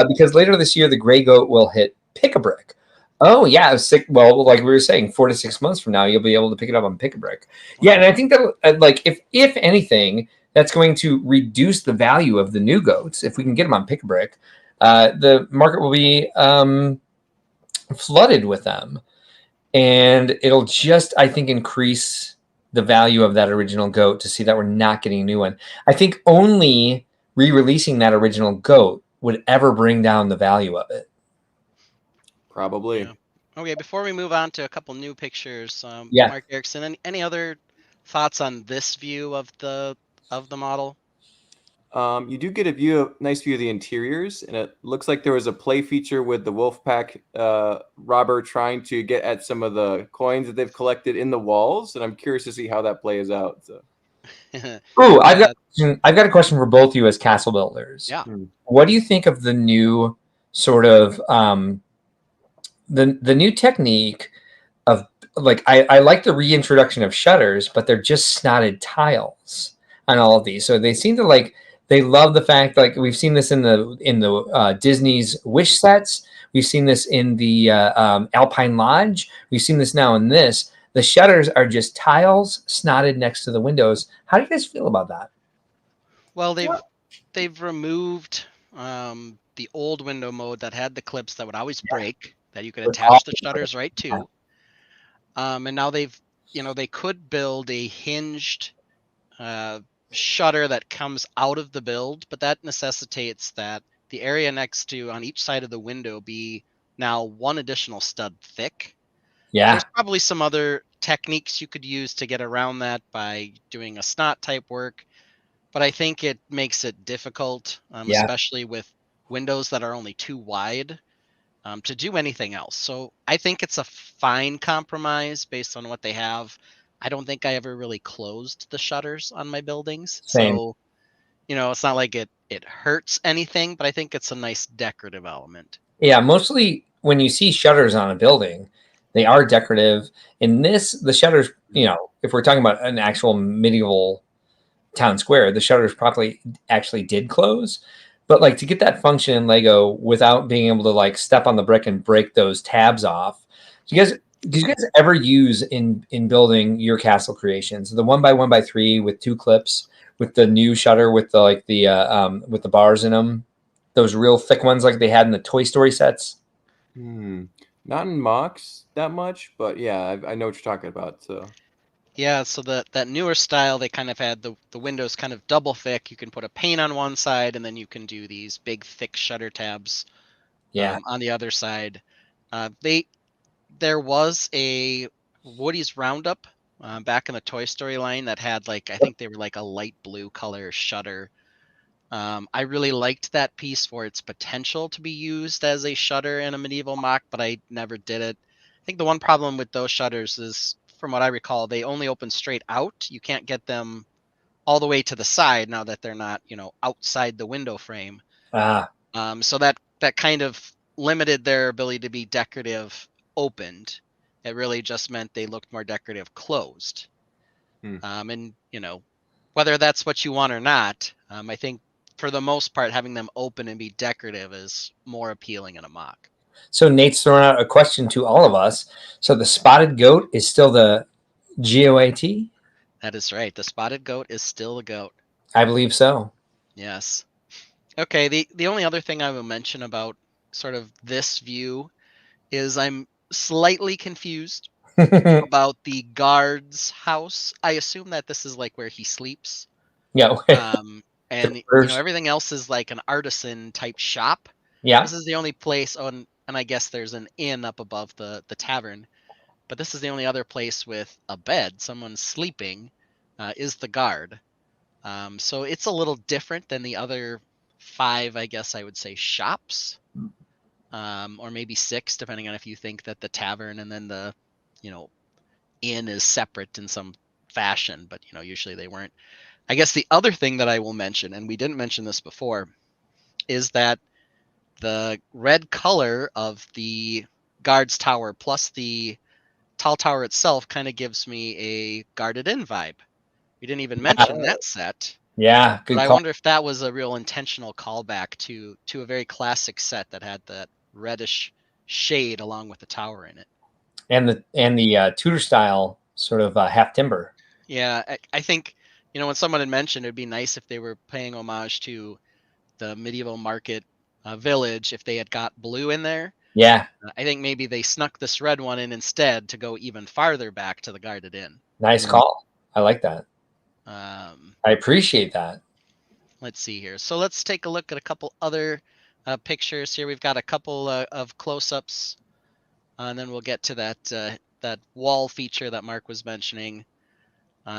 because later this year, the gray GOAT will hit Pick-a-Brick. Oh, yeah. Well, like we were saying, 4 to 6 months from now, you'll be able to pick it up on Pick-a-Brick. Yeah, and I think that, like, if anything, that's going to reduce the value of the new GOATs. If we can get them on Pick-a-Brick, the market will be flooded with them. And it'll just, I think, increase the value of that original GOAT to see that we're not getting a new one. I think only re-releasing that original GOAT would ever bring down the value of it. Probably. Yeah. Okay, before we move on to a couple new pictures, Yeah. Mark Erickson, any other thoughts on this view of the model? You do get nice view of the interiors, and it looks like there was a play feature with the Wolfpack robber trying to get at some of the coins that they've collected in the walls, and I'm curious to see how that plays out. So. Ooh, I've got a question for both of you as castle builders. Yeah. What do you think of the new sort of the new technique of, like, I like the reintroduction of shutters, but they're just snotted tiles on all of these. So they seem to like. They love the fact, like, we've seen this in the Disney's Wish sets. We've seen this in the Alpine Lodge. We've seen this now in this. The shutters are just tiles snotted next to the windows. How do you guys feel about that? Well, they've removed the old window mode that had the clips that would always break, that you could attach the shutters right to. And now they could build a hinged shutter that comes out of the build, but that necessitates that the area next to on each side of the window be now one additional stud thick. Yeah. There's probably some other techniques you could use to get around that by doing a snot type work, but I think it makes it difficult, especially with windows that are only too wide to do anything else. So I think it's a fine compromise based on what they have. I don't think I ever really closed the shutters on my buildings. Same. So, it's not like it hurts anything, but I think it's a nice decorative element. Yeah, mostly when you see shutters on a building, They are decorative. In this, the shutters, you know, if we're talking about an actual medieval town square, the shutters probably actually did close. But like to get that function in Lego without being able to like step on the brick and break those tabs off. Do you guys ever use in building your castle creations the 1 by 1 by 3 with 2 clips with the new shutter with the like the with the bars in them, those real thick ones like they had in the Toy Story sets? Not in mocks that much, but yeah, I know what you're talking about. So Yeah, so that newer style, they kind of had the windows kind of double thick. You can put a pane on one side, and then you can do these big thick shutter tabs Yeah. on the other side. They There was a Woody's Roundup back in the Toy Story line that had like, I think they were like a light blue color shutter. I really liked that piece for its potential to be used as a shutter in a medieval mock, but I never did it. I think the one problem with those shutters is, from what I recall, they only open straight out. You can't get them all the way to the side now that they're not, outside the window frame. Ah, So that kind of limited their ability to be decorative opened. It really just meant they looked more decorative closed. And whether that's what you want or not, I think for the most part, having them open and be decorative is more appealing in a mock. so Nate's throwing out a question to all of us. So the spotted goat is still the GOAT? That is right. The spotted goat is still a goat. I believe so. Yes. Okay. The only other thing I will mention about sort of this view is I'm slightly confused about the guard's house. I assume that this is like where he sleeps. Yeah. And First. everything else is like an artisan type shop. Yeah. This is the only place on, and I guess there's an inn up above the tavern, but this is the only other place with a bed, someone sleeping, is the guard. So it's a little different than the other 5, I guess I would say, shops, or maybe 6, depending on if you think that the tavern and then the, inn is separate in some fashion, but usually they weren't. I guess the other thing that I will mention, and we didn't mention this before, is that the red color of the guard's tower plus the tall tower itself kind of gives me a guarded in vibe. We didn't even mention that set, Yeah. but Good I call. wonder if that was a real intentional callback to a very classic set that had that reddish shade along with the tower in it. And the Tudor style sort of half timber. Yeah, I think, when someone had mentioned it'd be nice if they were paying homage to the medieval market village, if they had got blue in there. Yeah. I think maybe they snuck this red one in instead to go even farther back to the guarded inn. Nice call. I like that. I appreciate that. Let's see here. So let's take a look at a couple other pictures here. We've got a couple of close-ups, and then we'll get to that wall feature that Mark was mentioning.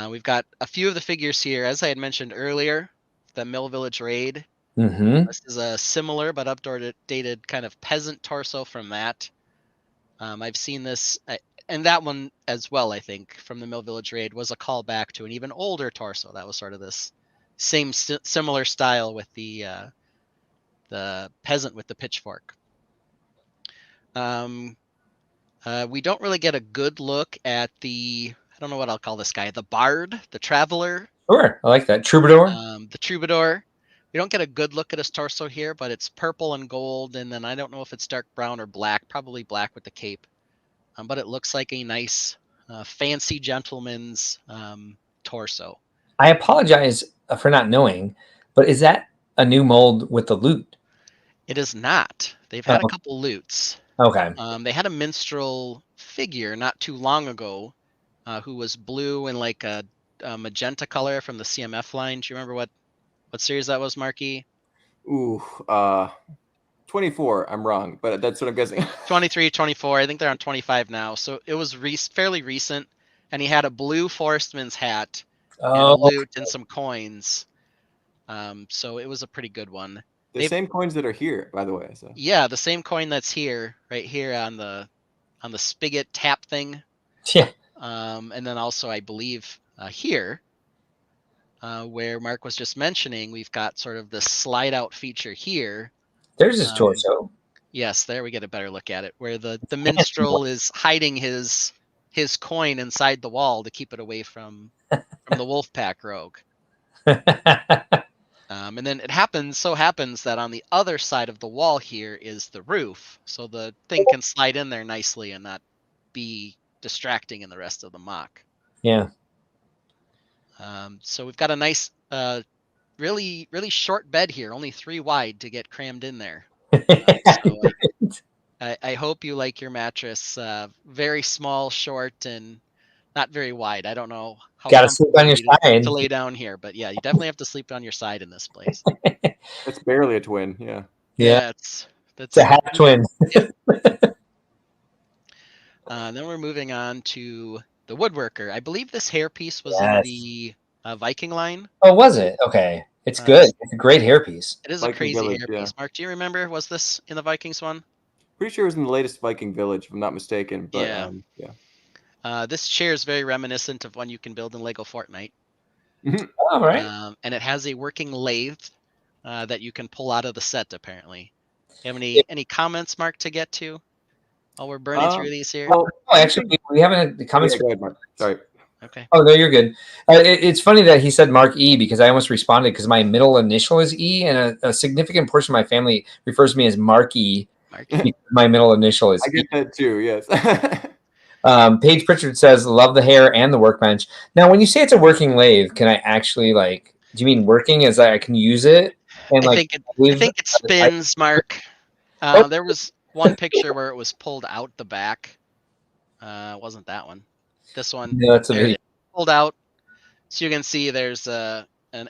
We've got a few of the figures here, as I had mentioned earlier, the Mill Village Raid. Mm-hmm. This is a similar but updated kind of peasant torso from that. I've seen this, and that one as well, I think, from the Mill Village Raid was a callback to an even older torso. That was sort of this same similar style with the peasant with the pitchfork. We don't really get a good look at I don't know what I'll call this guy, the bard, the traveler. Sure. I like that. Troubadour. The troubadour. We don't get a good look at his torso here, but it's purple and gold, and then I don't know if it's dark brown or black, probably black with the cape. But it looks like a nice, fancy gentleman's torso. I apologize for not knowing, but is that a new mold with the loot? It is not. They've had a couple loots. Okay. They had a minstrel figure not too long ago who was blue and like a magenta color from the CMF line. Do you remember what series that was, Marky? Ooh, 24. I'm wrong, but that's what I'm guessing. 23, 24. I think they're on 25 now. So it was fairly recent, and he had a blue forestman's hat and a loot and some coins. So it was a pretty good one. The same coins that are here, by the way. So yeah, the same coin that's here, right here on the spigot tap thing. Yeah. And then also, I believe here, where Mark was just mentioning, we've got sort of the slide out feature here. There's his torso. Yes, there we get a better look at it, where the minstrel is hiding his coin inside the wall to keep it away from the wolf pack rogue. And then it so happens that on the other side of the wall here is the roof, so the thing can slide in there nicely and not be distracting in the rest of the mock. Yeah. So we've got a nice, really short bed here, only 3 wide to get crammed in there. So I hope you like your mattress. Very small, short, and not very wide. I don't know how Gotta sleep on your side to lay down here, but yeah, you definitely have to sleep on your side in this place. It's barely a twin. Yeah. Yeah. It's a half twin. Then we're moving on to the woodworker. I believe this hairpiece was Yes. in the Viking line. Oh, was it? Okay. It's good. It's a great hairpiece. It is Viking a crazy Village, hairpiece. yeah. Mark, do you remember? Was this in the Vikings one? Pretty sure it was in the latest Viking Village, if I'm not mistaken. But Yeah. This chair is very reminiscent of one you can build in Lego Fortnite. All right. And it has a working lathe that you can pull out of the set, apparently. You have any comments, Mark, to get to while we're burning through these here? Well, actually, we haven't the comments. Yeah, go ahead, Mark. Sorry. Okay. Oh, no, you're good. It's funny that he said Mark E because I almost responded because my middle initial is E, and a significant portion of my family refers to me as Marky. My middle initial is I get that too, yes. Paige Pritchard says, love the hair and the workbench. Now, when you say it's a working lathe, can I actually, like, do you mean working as I can use it? And I think it spins, Mark. There was one picture where it was pulled out the back. It wasn't that one. This one. No, that's a video. Pulled out. So you can see there's an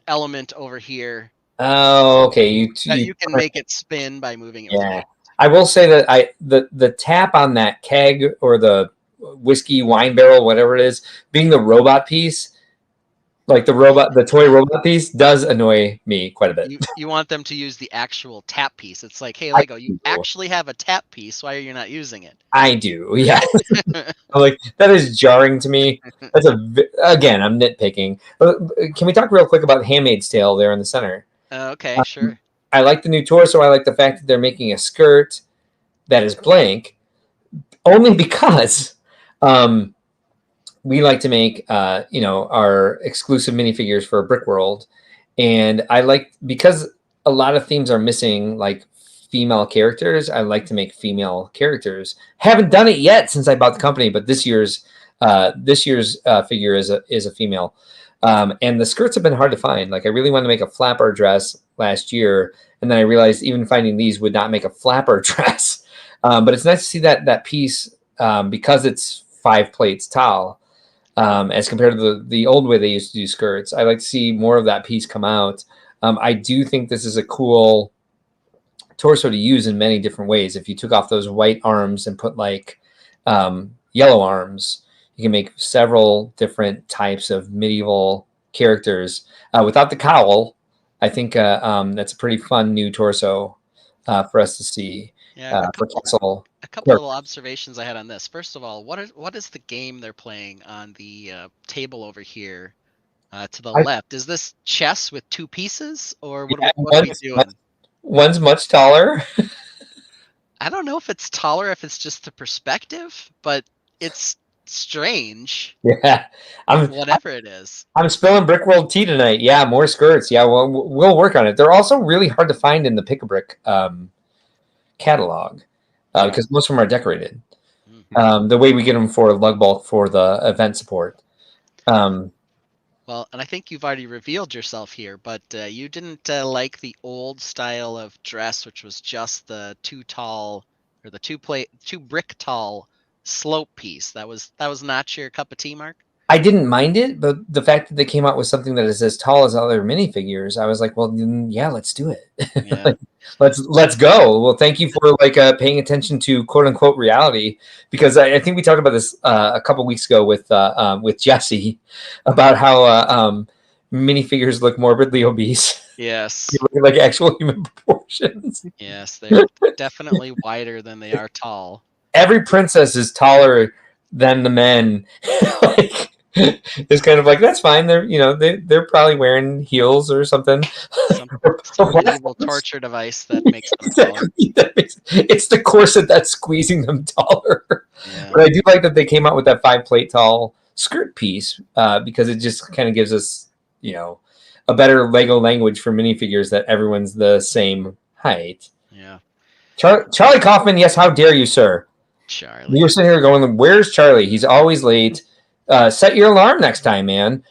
element over here. Oh, okay. You can make it spin by moving it. Yeah. I will say that the tap on that keg or the whiskey wine barrel, whatever it is, being the robot piece, like the toy robot piece, does annoy me quite a bit. You want them to use the actual tap piece. It's like, hey, Lego, you actually have a tap piece. Why are you not using it? I do, yeah. I'm like, that is jarring to me. That's again, I'm nitpicking. Can we talk real quick about Handmaid's Tale there in the center? Okay, sure. I like the new torso. I like the fact that they're making a skirt that is blank, only because we like to make our exclusive minifigures for Brick World, and I like, because a lot of themes are missing, like female characters. I like to make female characters. Haven't done it yet since I bought the company, but this year's figure is a female. And the skirts have been hard to find. Like, I really wanted to make a flapper dress last year, and then I realized even finding these would not make a flapper dress. But it's nice to see that piece because it's 5 plates tall, as compared to the old way they used to do skirts. I like to see more of that piece come out. I do think this is a cool torso to use in many different ways. If you took off those white arms and put like yellow arms, you can make several different types of medieval characters without the cowl. I think that's a pretty fun new torso for us to see. Yeah, for Castle. A couple of observations I had on this. First of all, what is the game they're playing on the table over here to the left? Is this chess with 2 pieces, or what are we doing? One's much taller. I don't know if it's taller, if it's just the perspective, but it's strange. Yeah, whatever it is. I'm spilling Brickworld tea tonight. Yeah, more skirts. Yeah, we'll work on it. They're also really hard to find in the Pick-a-Brick catalog because most of them are decorated. The way we get them for lug bulk for the event support. Well, and I think you've already revealed yourself here, but you didn't like the old style of dress, which was just the 2 brick tall slope piece. That was not your cup of tea, Mark? I didn't mind it, but the fact that they came out with something that is as tall as other minifigures, I was like, well, yeah, let's do it. Yeah. let's go. Well, thank you for paying attention to quote unquote reality, because I think we talked about this a couple weeks ago with Jesse about how minifigures look morbidly obese. Yes. Like actual human proportions. Yes, they're definitely wider than they are tall. Every princess is taller than the men. It's kind of like, that's fine. They're probably wearing heels or something. Some medieval torture device that makes them taller. It's the corset that's squeezing them taller. Yeah. But I do like that they came out with that 5 plate tall skirt piece because it just kind of gives us, a better Lego language for minifigures that everyone's the same height. Yeah. Charlie Kaufman, yes, how dare you, sir? Charlie. You're sitting here going, where's Charlie? He's always late. Set your alarm next time, man.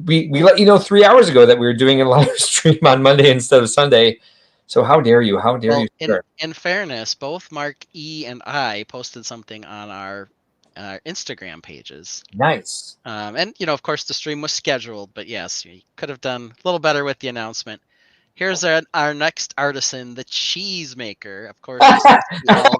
We let you know 3 hours ago that we were doing a live stream on Monday instead of Sunday. So how dare you? How dare you, sir? In fairness, both Mark E and I posted something on our Instagram pages. Nice. And of course, the stream was scheduled, but yes, we could have done a little better with the announcement. Here's our next artisan, the cheese maker. Of course, all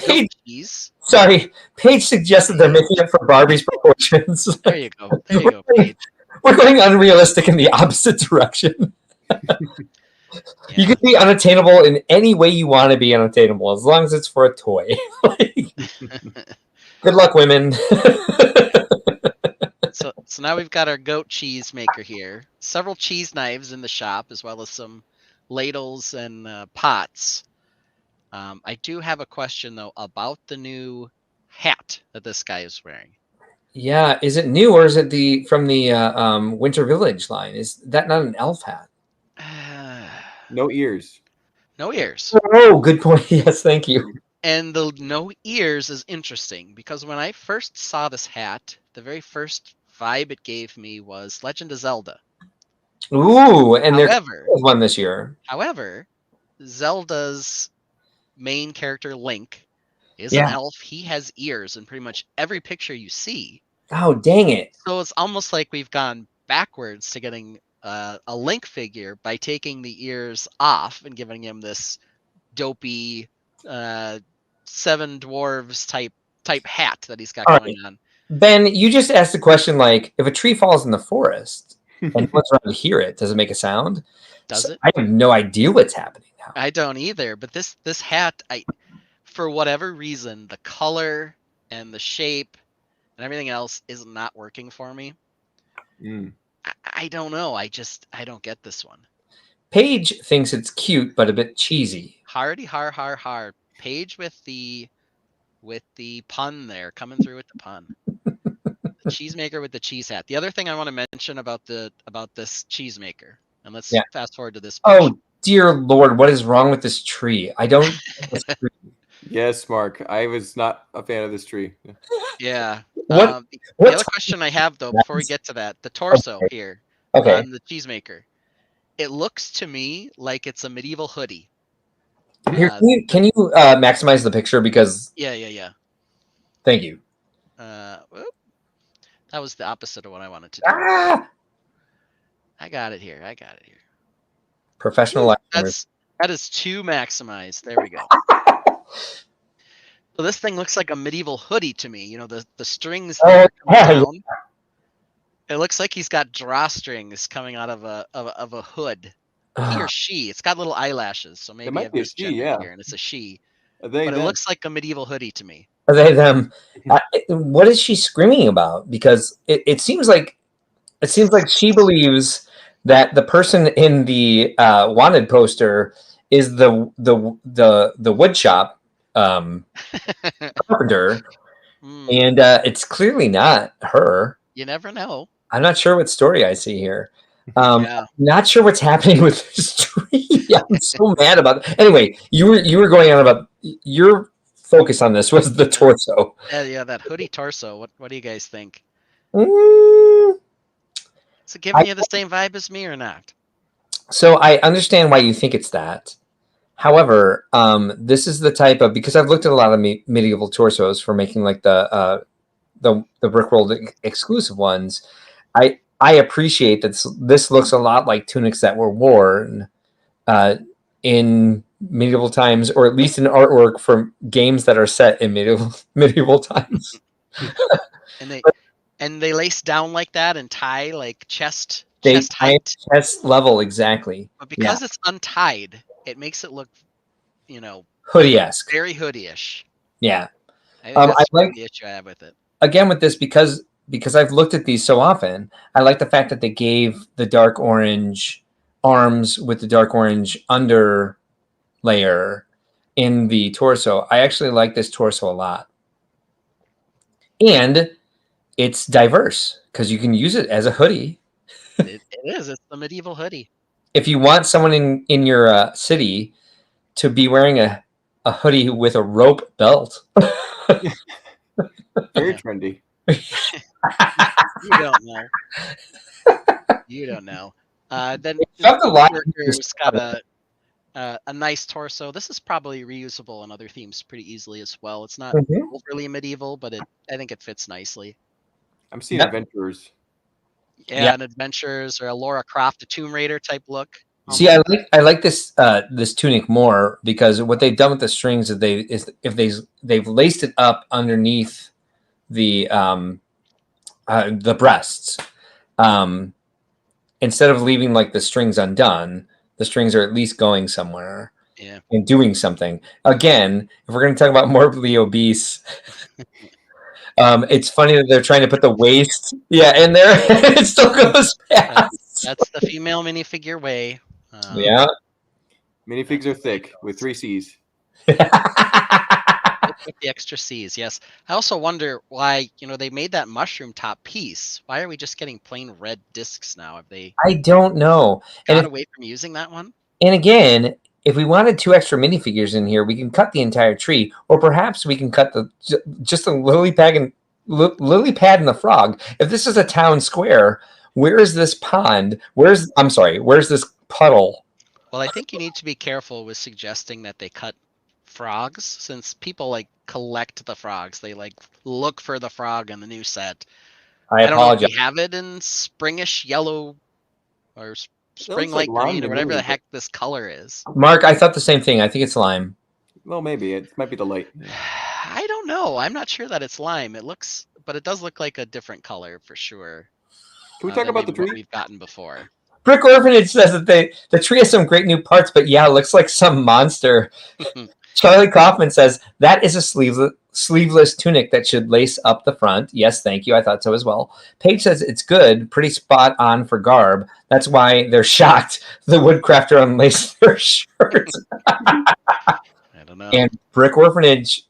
goat cheese. Sorry, Paige suggested they're making it for Barbie's proportions. There you go. There you go, Paige. We're going unrealistic in the opposite direction. Yeah. You can be unattainable in any way you want to be unattainable, as long as it's for a toy. Good luck, women. So now we've got our goat cheese maker here. Several cheese knives in the shop, as well as some ladles and pots. I do have a question, though, about the new hat that this guy is wearing. Yeah, is it new or is it from the Winter Village line? Is that not an elf hat? No ears. No ears. Oh, good point. Yes, thank you. And the no ears is interesting because when I first saw this hat, the very first vibe it gave me was Legend of Zelda. Ooh, and there's one this year. However, Zelda's main character, Link, is an elf. He has ears in pretty much every picture you see. Oh, dang it. So it's almost like we've gone backwards to getting a Link figure by taking the ears off and giving him this dopey Seven Dwarves type hat that he's got going on. Ben, you just asked the question like, if a tree falls in the forest and what's around to hear it, does it make a sound? Does it? I have no idea what's happening now. I don't either, but this hat, for whatever reason, the color and the shape and everything else is not working for me. I don't know. I don't get this one. Paige thinks it's cute, but a bit cheesy. Hardy har. Paige with the pun there, coming through with the pun. The cheesemaker with the cheese hat. The other thing I want to mention about this cheesemaker, and let's fast forward to this page. Oh dear Lord, what is wrong with this tree? I don't. Yes, Mark. I was not a fan of this tree. Yeah. The other question I have, though, before we get to that, the torso here on the cheesemaker, it looks to me like it's a medieval hoodie. Here, can you maximize the picture because? Yeah. Thank you. That was the opposite of what I wanted to do. I got it here. Professional. That is too maximized. There we go. So this thing looks like a medieval hoodie to me. The strings down. It looks like he's got drawstrings coming out of a hood. He or she. It's got little eyelashes, so maybe it might be a she, here, and it's a she. But it looks like a medieval hoodie to me. Are they them? What is she screaming about? Because it seems like she believes that the person in the wanted poster is the wood shop carpenter, and it's clearly not her. You never know. I'm not sure what story I see here. Not sure what's happening with this tree. I'm so mad about it. Anyway, you were going on about your focus on this was the torso. Yeah, that hoodie torso. What do you guys think? Is it giving you the same vibe as me or not? So I understand why you think it's that. However, this is the type of, because I've looked at a lot of medieval torsos for making like the Brickworld exclusive ones. I appreciate that this looks a lot like tunics that were worn in medieval times, or at least in artwork from games that are set in medieval times. and they lace down like that and tie like chest height. Chest level, exactly. But because it's untied, it makes it look, hoodie-esque. Very hoodie-ish. Yeah. I like the issue I have with it. Again, with this, because because I've looked at these so often, I like the fact that they gave the dark orange arms with the dark orange under layer in the torso. I actually like this torso a lot. And it's diverse because you can use it as a hoodie. It is. It's the medieval hoodie. If you want someone in your city to be wearing a hoodie with a rope belt. Very trendy. You don't know. You don't know. Then Got the line. Woodworker's got a nice torso. This is probably reusable in other themes pretty easily as well. It's not overly medieval, but I think it fits nicely. I'm seeing adventurers. Yeah, an adventures or a Laura Croft, a Tomb Raider type look. See, I like this this tunic more because what they've done with the strings is they've laced it up underneath the breasts. Instead of leaving like the strings undone, the strings are at least going somewhere. Yeah. And doing something. Again, if we're going to talk about morbidly obese, it's funny that they're trying to put the waist, in there. It still goes past. That's the female minifigure way. Yeah. Minifigs are thick with 3 C's. With the extra C's, yes. I also wonder why, they made that mushroom top piece. Why are we just getting plain red discs now? Have they I don't know. got away from using that one? And again, if we wanted 2 extra minifigures in here, we can cut the entire tree, or perhaps we can cut just a lily pad and the frog. If this is a town square, where is this pond? Where's this puddle? Well, I think you need to be careful with suggesting that they cut frogs, since people collect the frogs. They look for the frog in the new set. I don't know if we have it in springish yellow or spring like green or whatever the heck this color is. Mark, I thought the same thing. I think it's lime. Well, maybe it might be the light. I don't know. I'm not sure that it's lime. But it does look like a different color for sure. Can we talk about the tree we've gotten before? Brick Orphanage says that the tree has some great new parts, but it looks like some monster. Charlie Kaufman says that is a sleeveless tunic that should lace up the front. Yes, thank you. I thought so as well. Paige says it's good, pretty spot on for garb. That's why they're shocked the woodcrafter unlaced their shirts. I don't know. And Brick Orphanage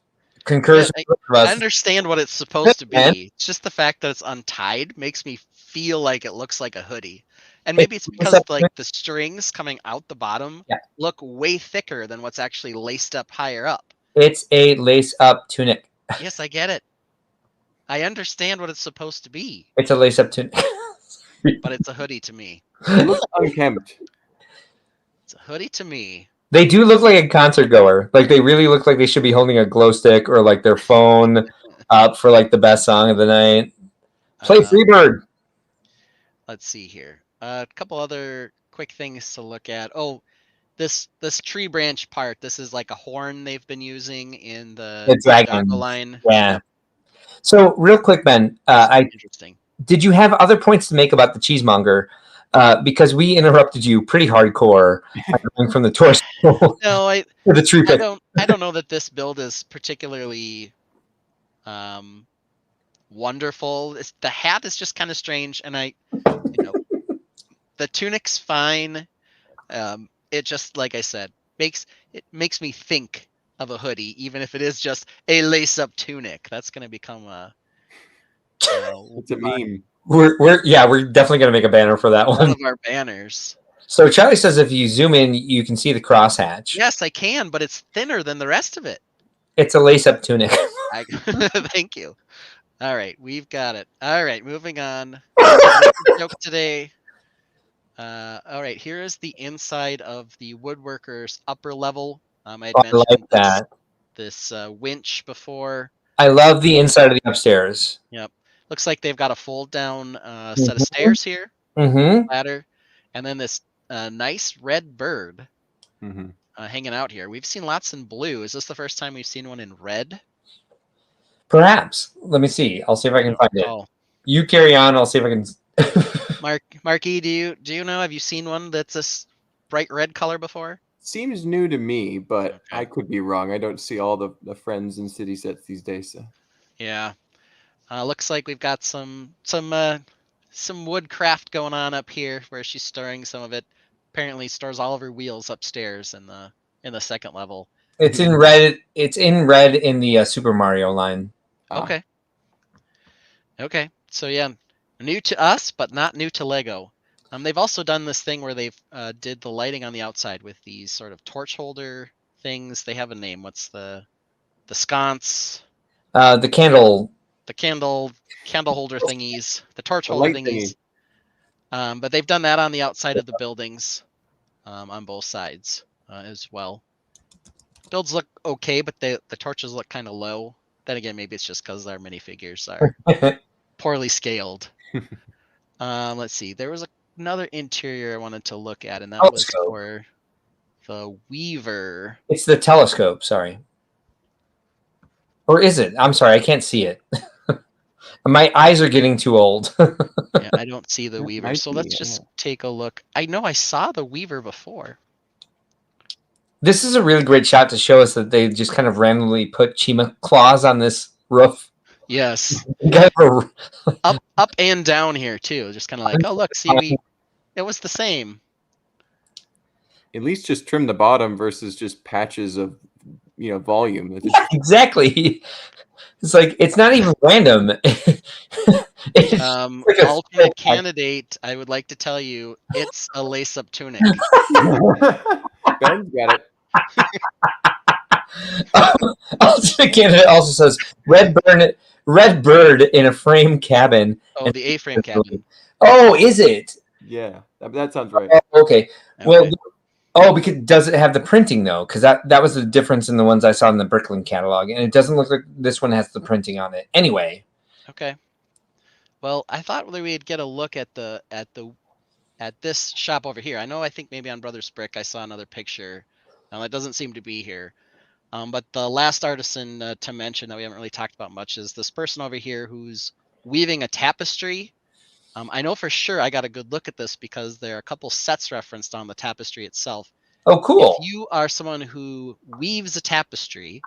concurs with us. I understand what it's supposed to be. It's just the fact that it's untied makes me feel like it looks like a hoodie. And maybe it's because the strings coming out the bottom look way thicker than what's actually laced up higher up. It's a lace-up tunic. Yes, I get it. I understand what it's supposed to be. It's a lace-up tunic. But it's a hoodie to me. It looks unkempt. It's a hoodie to me. They do look like a concert goer. They really look like they should be holding a glow stick or their phone up for the best song of the night. Play Freebird. Let's see here. A couple other quick things to look at. Oh, this tree branch part. This is like a horn they've been using in the dragon line. Yeah. So real quick, Ben, interesting. Did you have other points to make about the cheesemonger? Because we interrupted you pretty hardcore from the torso. No, the tree pit. I don't know that this build is particularly wonderful. The hat is just kind of strange, and the tunic's fine. It just, like I said, makes me think of a hoodie, even if it is just a lace-up tunic. That's going to become it's a meme. We're definitely going to make a banner for that one. One of our banners. So Charlie says if you zoom in, you can see the crosshatch. Yes, I can, but it's thinner than the rest of it. It's a lace-up tunic. Thank you. All right, we've got it. All right, moving on. Joke today. All right, here is the inside of the woodworker's upper level. I had mentioned this winch before. I love the inside of the upstairs. Yep. Looks like they've got a fold-down set of stairs here. Ladder. And then this nice red bird hanging out here. We've seen lots in blue. Is this the first time we've seen one in red? Perhaps. Let me see. I'll see if I can find it. You carry on. I'll see if I can. Marky, do you know? Have you seen one that's this bright red color before? Seems new to me, but I could be wrong. I don't see all the friends and city sets these days. So. Yeah. Looks like we've got some woodcraft going on up here where she's storing some of it. Apparently stores all of her wheels upstairs in the second level. It's in red. It's in red in the Super Mario line. Okay. Okay. So yeah, new to us, but not new to Lego. They've also done this thing where they've did the lighting on the outside with these sort of torch holder things. They have a name. What's the sconce? The candle. The candle holder thingies. The torch holder thingies. But they've done that on the outside of the buildings, on both sides as well. Builds look okay, but the torches look kind of low. Then again, maybe it's just because our minifigures are poorly scaled. Let's see. There was another interior I wanted to look at, and that was for the Weaver. It's the telescope. Sorry. Or is it? I'm sorry. I can't see it. My eyes are getting too old. Yeah, I don't see the Weaver. So let's just take a look. I know I saw the Weaver before. This is a really great shot to show us that they just kind of randomly put Chima claws on this roof. Yes. up and down here too. Just kind of like, oh look, see, it was the same. At least just trim the bottom versus just patches of volume. Yeah, exactly. It's like it's not even random. Like alternate candidate, I would like to tell you, it's a lace-up tunic. Ben's got it. Alternate candidate also says red bird in a frame cabin. Oh, the A-frame cabin. Oh, is it? Yeah, that sounds right. Okay. Well, because does it have the printing though? Because that was the difference in the ones I saw in the Bricklin catalog, and it doesn't look like this one has the printing on it. Anyway. Okay. Well, I thought we'd get a look at this shop over here. I think maybe on Brothers Brick I saw another picture. It doesn't seem to be here. But the last artisan to mention that we haven't really talked about much is this person over here who's weaving a tapestry. I know for sure I got a good look at this because there are a couple sets referenced on the tapestry itself. Oh, cool. If you are someone who weaves a tapestry,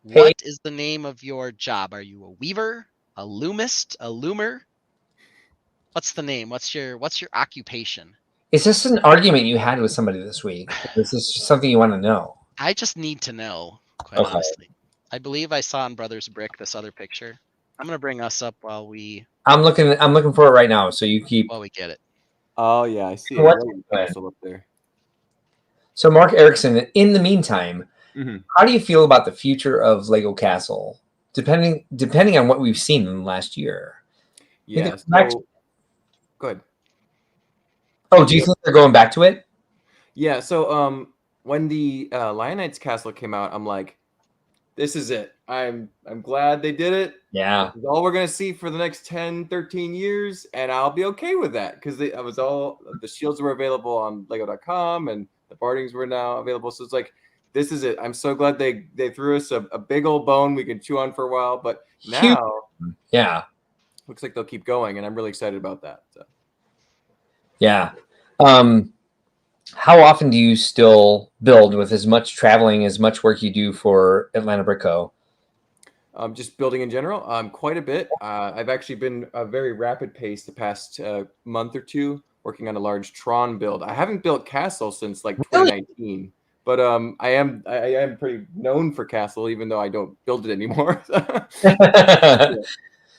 what is the name of your job? Are you a weaver, a loomist, a loomer? What's the name? What's your occupation? Is this an argument you had with somebody this week? Or is this just something you want to know? I just need to know, quite honestly. I believe I saw in Brothers Brick this other picture. I'm gonna bring us up while we. I'm looking for it right now. So you keep. While we get it. Oh yeah, I see it. Up there. So Mark Erickson. In the meantime, how do you feel about the future of Lego Castle? Depending on what we've seen in the last year. Yeah. Go ahead. Oh, do you think they're going back to it? Yeah. So when the Lionites Castle came out, I'm like, this is it. I'm glad they did it. Yeah. This is all we're going to see for the next 10, 13 years. And I'll be okay with that because the shields were available on Lego.com and the Bardings were now available. So it's like, this is it. I'm so glad they threw us a big old bone we could chew on for a while. But now, yeah, looks like they'll keep going. And I'm really excited about that. So. Yeah. How often do you still build with as much traveling, as much work you do for Atlanta Brick Co? Just building in general, quite a bit. I've actually been a very rapid pace the past month or two working on a large Tron build. I haven't built Castle since like 2019, but I am pretty known for Castle, even though I don't build it anymore.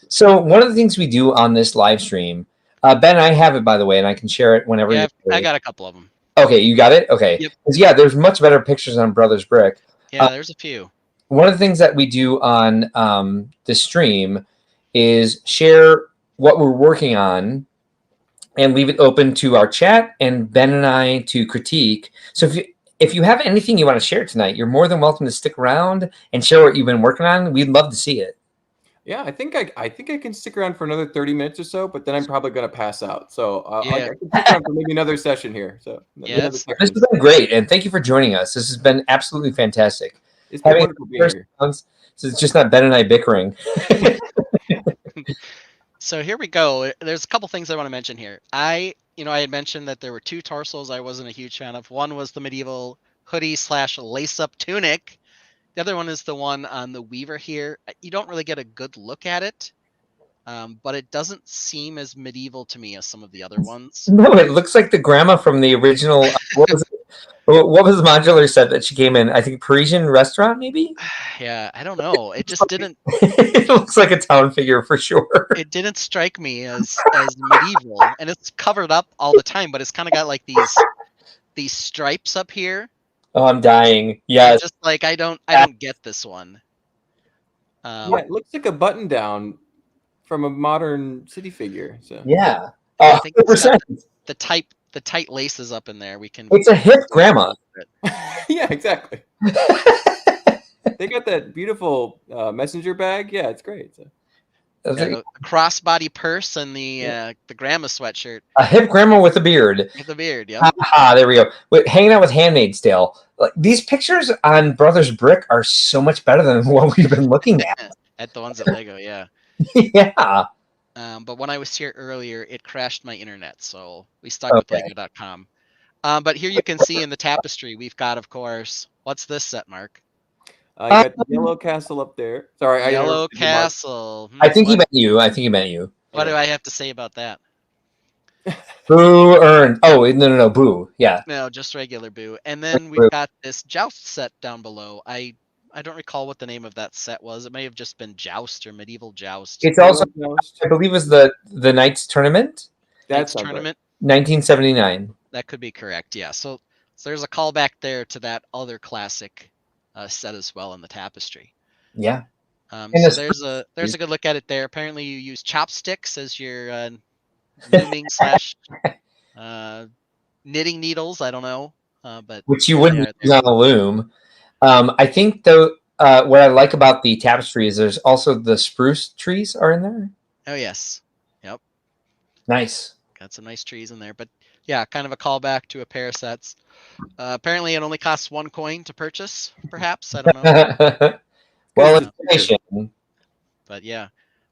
So one of the things we do on this live stream, Ben, I have it by the way, and I can share it whenever. Yeah, I got a couple of them. Okay, you got it? Okay. Yep. Yeah, there's much better pictures on Brothers Brick. Yeah, there's a few. One of the things that we do on the stream is share what we're working on and leave it open to our chat and Ben and I to critique. So if you have anything you want to share tonight, you're more than welcome to stick around and share what you've been working on. We'd love to see it. Yeah, I think I can stick around for another 30 minutes or so, but then I'm probably going to pass out. So I can stick around for maybe another session here. So this has been great, and thank you for joining us. This has been absolutely fantastic. It's been wonderful being here. So it's just not Ben and I bickering. So here we go. There's a couple things I want to mention here. I had mentioned that there were two torsos I wasn't a huge fan of. One was the medieval hoodie / lace-up tunic. The other one is the one on the Weaver here. You don't really get a good look at it. but it doesn't seem as medieval to me as some of the other ones. No, it looks like the grandma from the original. What was it? What was the modular set that she came in? I think Parisian restaurant, maybe. Yeah, I don't know. It just didn't. It looks like a town figure for sure. It didn't strike me as medieval, and it's covered up all the time. But it's kind of got like these stripes up here. Oh, I'm dying. And Yes. just like I don't get this one. Yeah, it looks like a button down from a modern city figure. So Yeah. I think it's got 100%. the tight laces up in there. We can. It's a hip grandma. yeah, exactly. They got that beautiful messenger bag. Yeah, it's great. So. The crossbody purse and the grandma sweatshirt. A hip grandma with a beard. With a beard, yeah. There we go. Hanging out with Handmaid's Tale. Like, these pictures on Brothers Brick are so much better than what we've been looking at. At the ones at Lego, yeah. Yeah. But when I was here earlier, it crashed my internet, so we stuck with Lego.com. But here you can see in the tapestry, we've got, of course, what's this set, Mark? I got the yellow castle up there. Sorry, Yellow castle. I think he meant you. What do I have to say about that? Boo earned. Oh, no, Boo. Yeah. No, just regular Boo. And then we've got this Joust set down below. I don't recall what the name of that set was. It may have just been Joust or Medieval Joust. It's also, I believe, was the Knights Tournament. That's Tournament. 1979. That could be correct. Yeah. So there's a callback there to that other classic set as well in the tapestry. Yeah. So there's a good look at it there. Apparently, you use chopsticks as your looming / knitting needles. I don't know, but which you wouldn't use on a loom. I think though, what I like about the tapestry is there's also the spruce trees are in there. Oh yes, yep. Nice. Got some nice trees in there, but yeah, kind of a callback to a pair of sets. Apparently, it only costs 1 coin to purchase. Perhaps I don't know. Well, inflation. But yeah,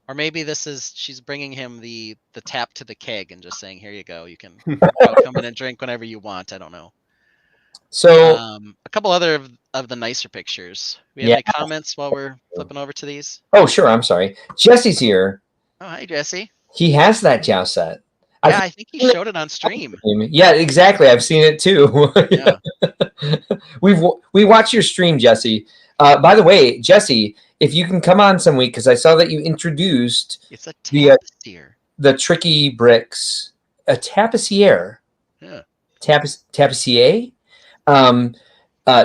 or maybe she's bringing him the tap to the keg and just saying, "Here you go. You can come in and drink whenever you want." I don't know. So a couple other of the nicer pictures. We have any comments while we're flipping over to these? Oh, sure. I'm sorry. Jesse's here. Oh, hi, Jesse. He has that Joust set. Yeah, I think he showed it on stream. Yeah, exactly. I've seen it too. Yeah. We watch your stream, Jesse. By the way, Jesse, if you can come on some week, because I saw that you introduced it's a tapissier. The tricky bricks, a tapissier. Yeah. Tapissier.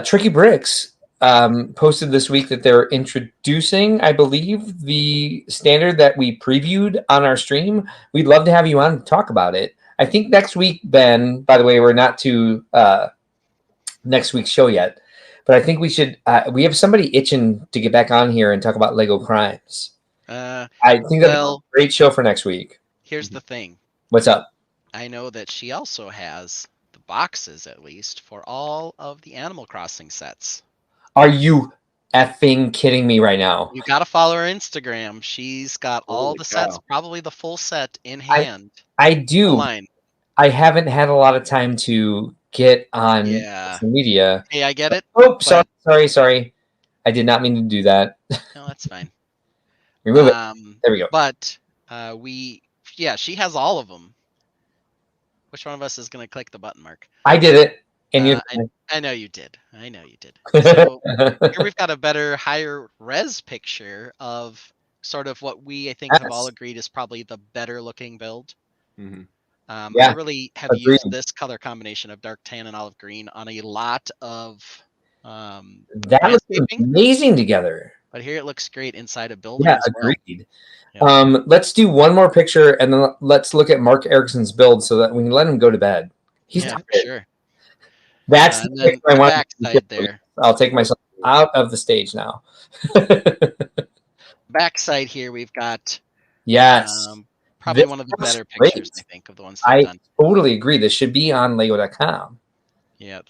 Tricky Bricks posted this week that they're introducing, I believe, the standard that we previewed on our stream. We'd love to have you on to talk about it. I think next week, Ben, by the way, we're not to next week's show yet, but I think we should, we have somebody itching to get back on here and talk about Lego Crimes. I think that's a great show for next week. Here's the thing. What's up? I know that she also has the boxes, at least, for all of the Animal Crossing sets. Are you effing kidding me right now? You got to follow her Instagram. She's got all the sets, probably the full set in hand. I do. Online. I haven't had a lot of time to get on social media. Hey, I get it. Oh, sorry. I did not mean to do that. No, that's fine. Remove it. There we go. But she has all of them. Which one of us is going to click the button, Mark? I did it. And I know you did. So here we've got a better, higher res picture of sort of what I think have all agreed is probably the better looking build. Mm-hmm. I really have used this color combination of dark tan and olive green on a lot of that looks amazing together. But here it looks great inside a building. Yeah, agreed. Yeah. Let's do one more picture and then let's look at Mark Erickson's build so that we can let him go to bed. He's for sure. That's the backside there. I'll take myself out of the stage now. Backside here, we've got probably one of the better pictures, I think, of the ones I've done. Totally agree. This should be on Lego.com. Yeah,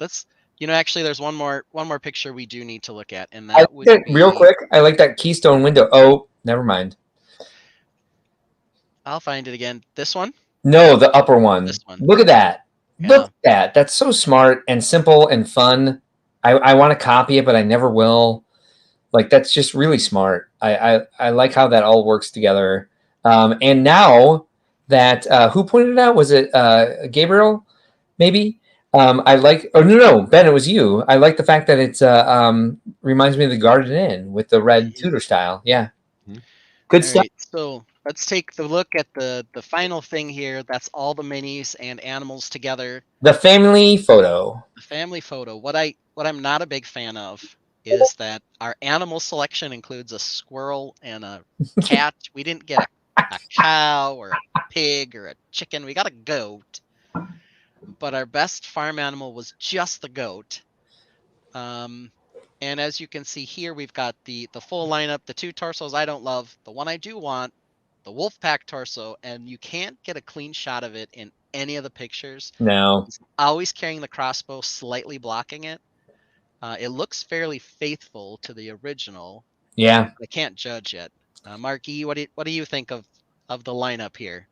actually, there's one more picture we do need to look at, and that would be... real quick. I like that Keystone window. Oh, never mind. I'll find it again. This one? No, the upper one. This one. Look at that. Yeah. Look at that. That's so smart and simple and fun. I want to copy it, but I never will. Like, that's just really smart. I like how that all works together. And now that who pointed it out? Was it Gabriel? Maybe. I like. Oh no, Ben, it was you. I like the fact that it's reminds me of the Garden Inn with the red Tudor style. Yeah, good All stuff. right, so let's take the look at the final thing here. That's all the minis and animals together. The family photo. The family photo. What I'm not a big fan of is that our animal selection includes a squirrel and a cat. We didn't get a cow or a pig or a chicken. We got a goat. But our best farm animal was just the goat. And as you can see here, we've got the full lineup, the 2 torsos I don't love, the one I do want, the Wolfpack torso, and you can't get a clean shot of it in any of the pictures. No. He's always carrying the crossbow, slightly blocking it. It looks fairly faithful to the original. Yeah. I can't judge yet. Marky, what do you think of the lineup here?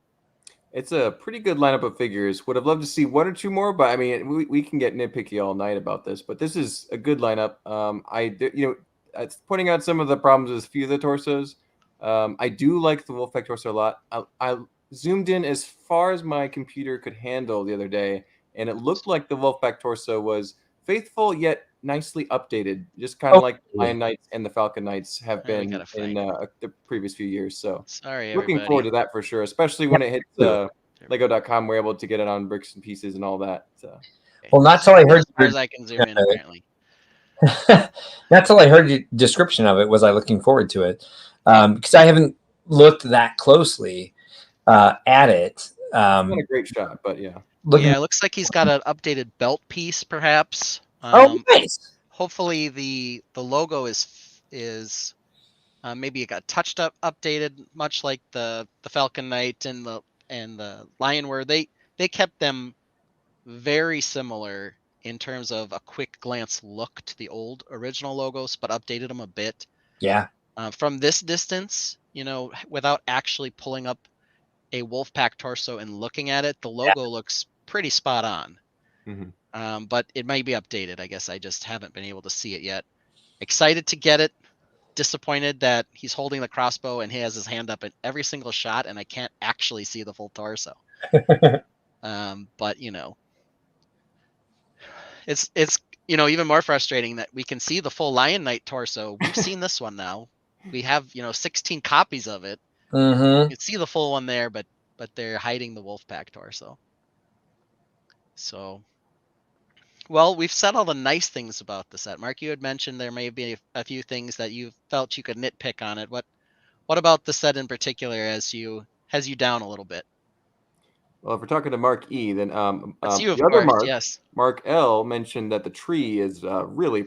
It's a pretty good lineup of figures. Would have loved to see 1 or 2 more, but I mean, we can get nitpicky all night about this. But this is a good lineup. It's pointing out some of the problems with a few of the torsos. I do like the Wolfpack torso a lot. I zoomed in as far as my computer could handle the other day, and it looked like the Wolfpack torso was faithful yet nicely updated, just kind of like the Lion Knights and the Falcon Knights have been in the previous few years. So sorry, looking forward to that for sure, especially when it hits Lego.com. We're able to get it on bricks and pieces and all that. So. Well, not till I heard as far as I can zoom in, apparently. Not till I heard your description of it was I looking forward to it, because I haven't looked that closely at it. It's not a great shot, but yeah. Yeah, it looks like he's got an updated belt piece, perhaps. Oh, nice. Hopefully the logo is maybe it got touched up, updated, much like the Falcon Knight and the Lion were. They kept them very similar in terms of a quick glance look to the old original logos, but updated them a bit. Yeah. From this distance, without actually pulling up a Wolfpack torso and looking at it, the logo looks pretty spot on. Mm-hmm. But it might be updated. I guess I just haven't been able to see it yet. Excited to get it. Disappointed that he's holding the crossbow and he has his hand up in every single shot, and I can't actually see the full torso. But it's even more frustrating that we can see the full Lion Knight torso. We've seen this one now. We have 16 copies of it. Mm-hmm. You can see the full one there, but they're hiding the Wolfpack torso. So, well, we've said all the nice things about the set. Mark, you had mentioned there may be a few things that you felt you could nitpick on it. What about the set in particular has you down a little bit? Well, if we're talking to Mark E, then That's you, of the other course, Mark, yes. Mark L, mentioned that the tree is really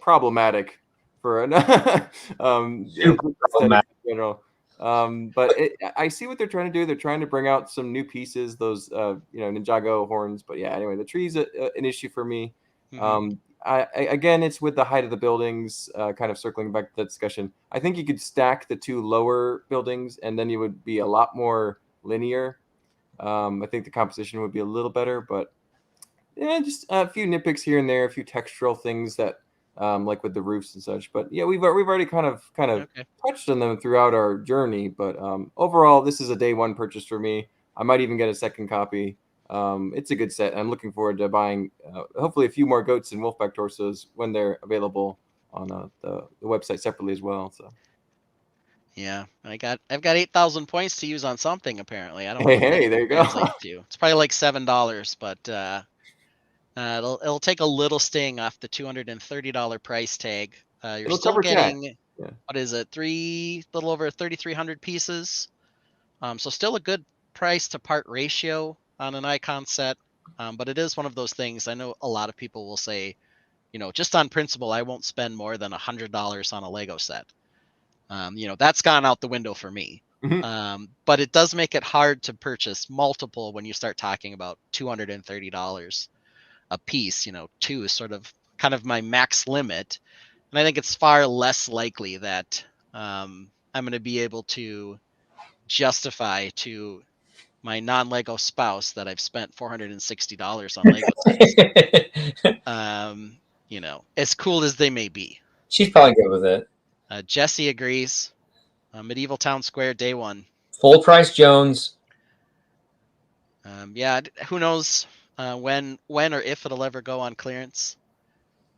problematic for an aesthetic in general. But I see what they're trying to do. They're trying to bring out some new pieces, those Ninjago horns. But yeah, anyway, the tree's an issue for me. Mm-hmm. Again, it's with the height of the buildings, kind of circling back to that discussion. I think you could stack the 2 lower buildings, and then you would be a lot more linear. I think the composition would be a little better, but yeah, just a few nitpicks here and there, a few textural things that, like with the roofs and such. But yeah, we've already kind of touched on them throughout our journey. But overall, this is a day 1 purchase for me. I might even get a second copy. It's a good set. I'm looking forward to buying hopefully a few more goats and Wolfpack torsos when they're available on the website separately as well. So. Yeah, I've got 8,000 points to use on something apparently. I don't know. Hey, there you go. It's probably like $7, but it'll take a little sting off the $230 price tag. You're still getting what is it? Little over 3,300 pieces. So still a good price to part ratio on an icon set. But it is one of those things. I know a lot of people will say, just on principle, I won't spend more than $100 on a Lego set. That's gone out the window for me. Mm-hmm. But it does make it hard to purchase multiple when you start talking about $230 a piece. 2 is sort of kind of my max limit. And I think it's far less likely that I'm going to be able to justify to my non-Lego spouse that I've spent $460 on Lego sets. As cool as they may be. She's probably good with it. Jesse agrees. Medieval Town Square, day 1. Full price Jones. Yeah, who knows when or if it'll ever go on clearance.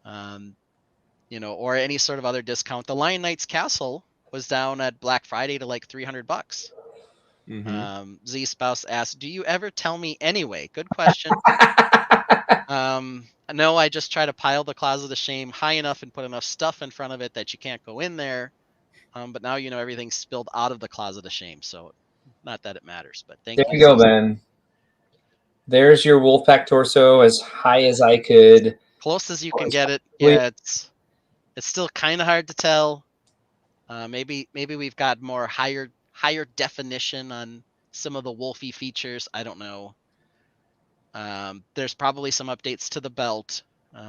Or any sort of other discount. The Lion Knight's Castle was down at Black Friday to like $300. Z Spouse asked, "Do you ever tell me anyway?" Good question. No, I just try to pile the closet of shame high enough and put enough stuff in front of it that you can't go in there. But now everything's spilled out of the closet of shame, so not that it matters. But thank There you. you go, Ben. There's your Wolfpack torso, as high as I could. Close as you can get it. Yeah, it's still kind of hard to tell. Maybe we've got more higher definition on some of the wolfy features. I don't know. There's probably some updates to the belt,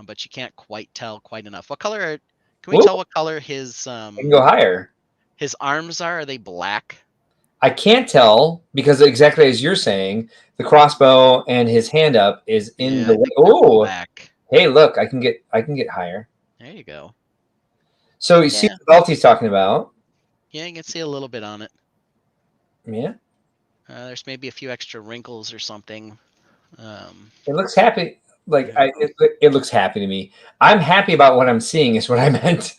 but you can't quite tell quite enough. What color? Can we tell what color his I can go higher. His arms are? Are they black? I can't tell because exactly as you're saying, the crossbow and his hand up is in the way. Oh, black. Hey, look! I can get higher. There you go. So you see the belt he's talking about? Yeah, you can see a little bit on it. Yeah. There's maybe a few extra wrinkles or something. It looks happy. It looks happy to me. I'm happy about what I'm seeing. Is what I meant.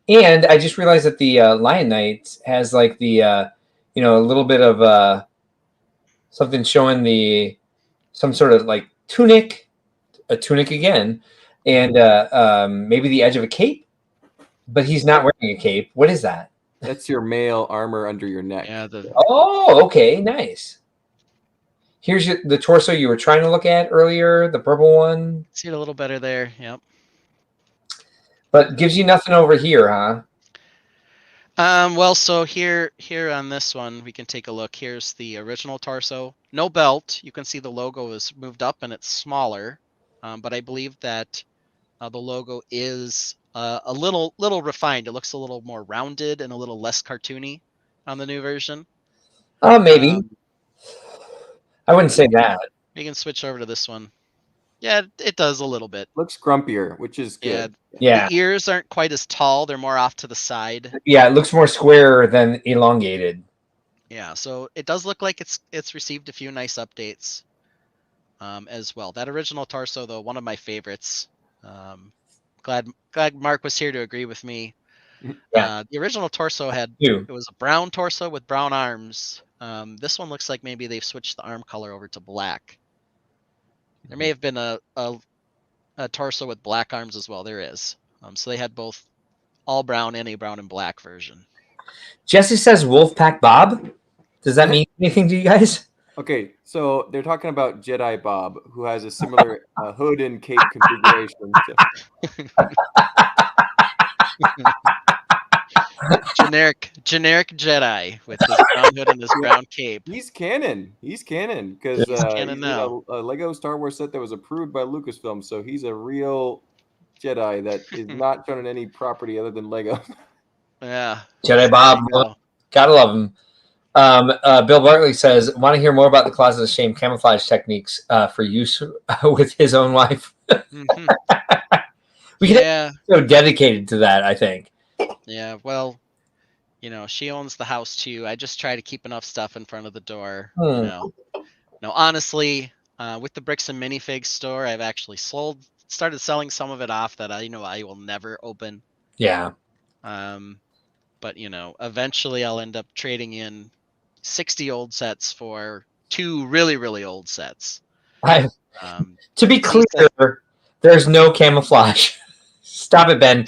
And I just realized that the Lion Knight has like the a little bit of something showing some sort of like a tunic again, and maybe the edge of a cape. But he's not wearing a cape. What is that? That's your mail armor under your neck. Yeah. Oh, okay, nice. Here's the torso you were trying to look at earlier, the purple one. See it a little better there. Yep. But gives you nothing over here, huh? Well, so here on this one, we can take a look. Here's the original torso. No belt. You can see the logo is moved up and it's smaller. But I believe that the logo is a little refined. It looks a little more rounded and a little less cartoony on the new version. Maybe. I wouldn't say that. We can switch over to this one. Yeah, it does a little bit. Looks grumpier, which is good. Yeah. The ears aren't quite as tall. They're more off to the side. Yeah, it looks more square than elongated. Yeah, so it does look like it's received a few nice updates as well. That original torso, though, one of my favorites. Glad Mark was here to agree with me. Yeah. The original torso it was a brown torso with brown arms. This one looks like maybe they've switched the arm color over to black. There may have been a torso with black arms as well. There is. So they had both all brown and a brown and black version. Jesse says Wolfpack Bob. Does that mean anything to you guys? Okay, so they're talking about Jedi Bob, who has a similar hood and cape configuration. Generic Jedi with his brown hood and his brown cape. He's canon because he's canon now. A Lego Star Wars set that was approved by Lucasfilm, so he's a real Jedi that is not shown in any property other than Lego. Yeah, Jedi Bob, gotta love him. Bill Bartley says, want to hear more about the Closet of Shame camouflage techniques for use with his own wife. Mm-hmm. We get so dedicated to that, I think. Yeah, well, she owns the house too. I just try to keep enough stuff in front of the door. No, honestly, with the Bricks and Minifigs store, I've actually started selling some of it off that I will never open. Yeah. But eventually I'll end up trading in 60 old sets for 2 really, really old sets. To be clear, there's no camouflage. Stop it, Ben.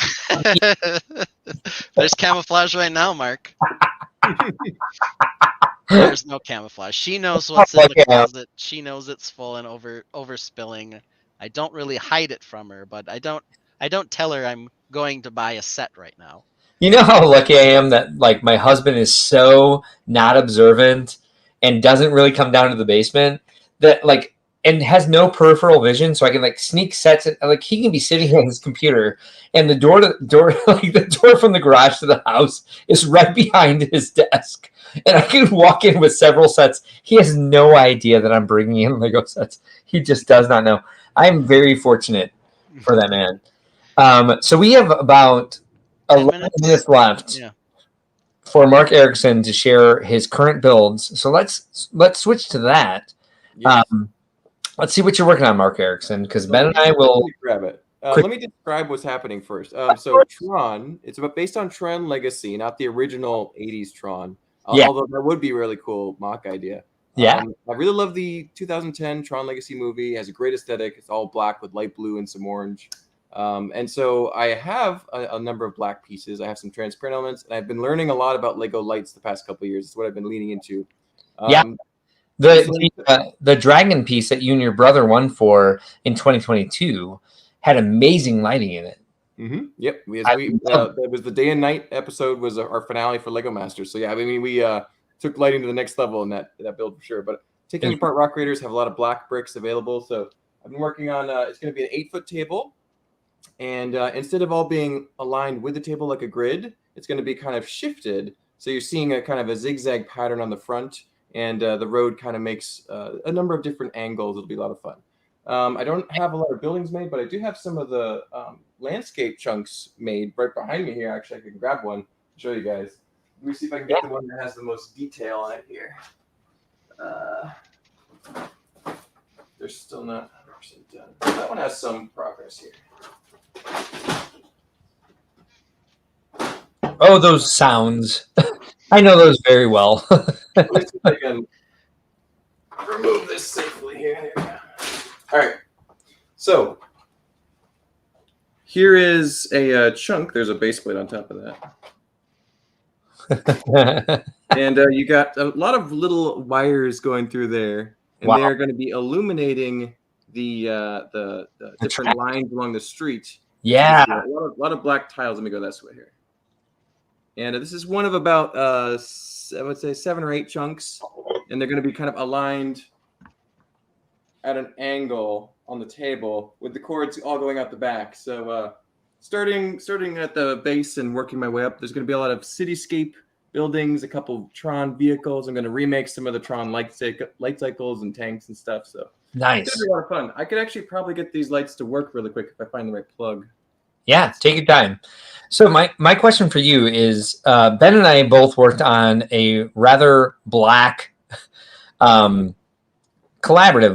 There's camouflage right now, Mark. There's no camouflage. She knows what's in the closet. She knows it's full and overspilling. I don't really hide it from her, but I don't tell her I'm going to buy a set right now. You know how lucky I am that like my husband is so not observant and doesn't really come down to the basement that like and has no peripheral vision, so I can like sneak sets. Like he can be sitting on his computer, and the door like the door from the garage to the house is right behind his desk, and I can walk in with several sets. He has no idea that I'm bringing in Lego sets. He just does not know. I'm very fortunate for that man. So we have about 11 minutes left for Mark Erickson to share his current builds. So let's switch to that. Yes. Let's see what you're working on, Mark Erickson, because So Ben and I let will me grab it. quick- Let me describe what's happening first. So Tron, it's based on Tron Legacy, not the original 80s Tron. Yeah. Although that would be a really cool mock idea. Yeah. I really love the 2010 Tron Legacy movie. It has a great aesthetic. It's all black with light blue and some orange. And so I have a number of black pieces. I have some transparent elements, and I've been learning a lot about Lego lights the past couple of years. It's what I've been leaning into. Yeah. The dragon piece that you and your brother won for in 2022 had amazing lighting in it. Yep. That was the day and night episode was our finale for Lego Masters. So yeah, I mean, we took lighting to the next level in that build for sure. But taking apart rock raiders, have a lot of black bricks available. So I've been working on it's going to be an 8-foot table, and instead of all being aligned with the table like a grid, it's going to be kind of shifted. So you're seeing a kind of a zigzag pattern on the front, and the road kind of makes a number of different angles. It'll be a lot of fun. I don't have a lot of buildings made, but I do have some of the landscape chunks made right behind me here. Actually, I can grab one and show you guys. Let me see if I can get the one that has the most detail on it here. They're still not 100% done. That one has some progress here. Oh, those sounds. I know those very well. Let me see if I can remove this safely here. There we go. All right. So here is a chunk. There's a base plate on top of that. And you got a lot of little wires going through there. And Wow. they're going to be illuminating the different lines along the street. Yeah. A lot of black tiles. Let me go this way here. And this is one of about, I would say, 7 or 8 chunks. And they're going to be kind of aligned at an angle on the table with the cords all going out the back. So starting at the base and working my way up, there's going to be a lot of cityscape buildings, a couple Tron vehicles. I'm going to remake some of the Tron light cycles and tanks and stuff. So Nice. it's going to be a lot of fun. I could actually probably get these lights to work really quick if I find the right plug. Yeah, take your time. So my question for you is, Ben and I both worked on a rather black collaborative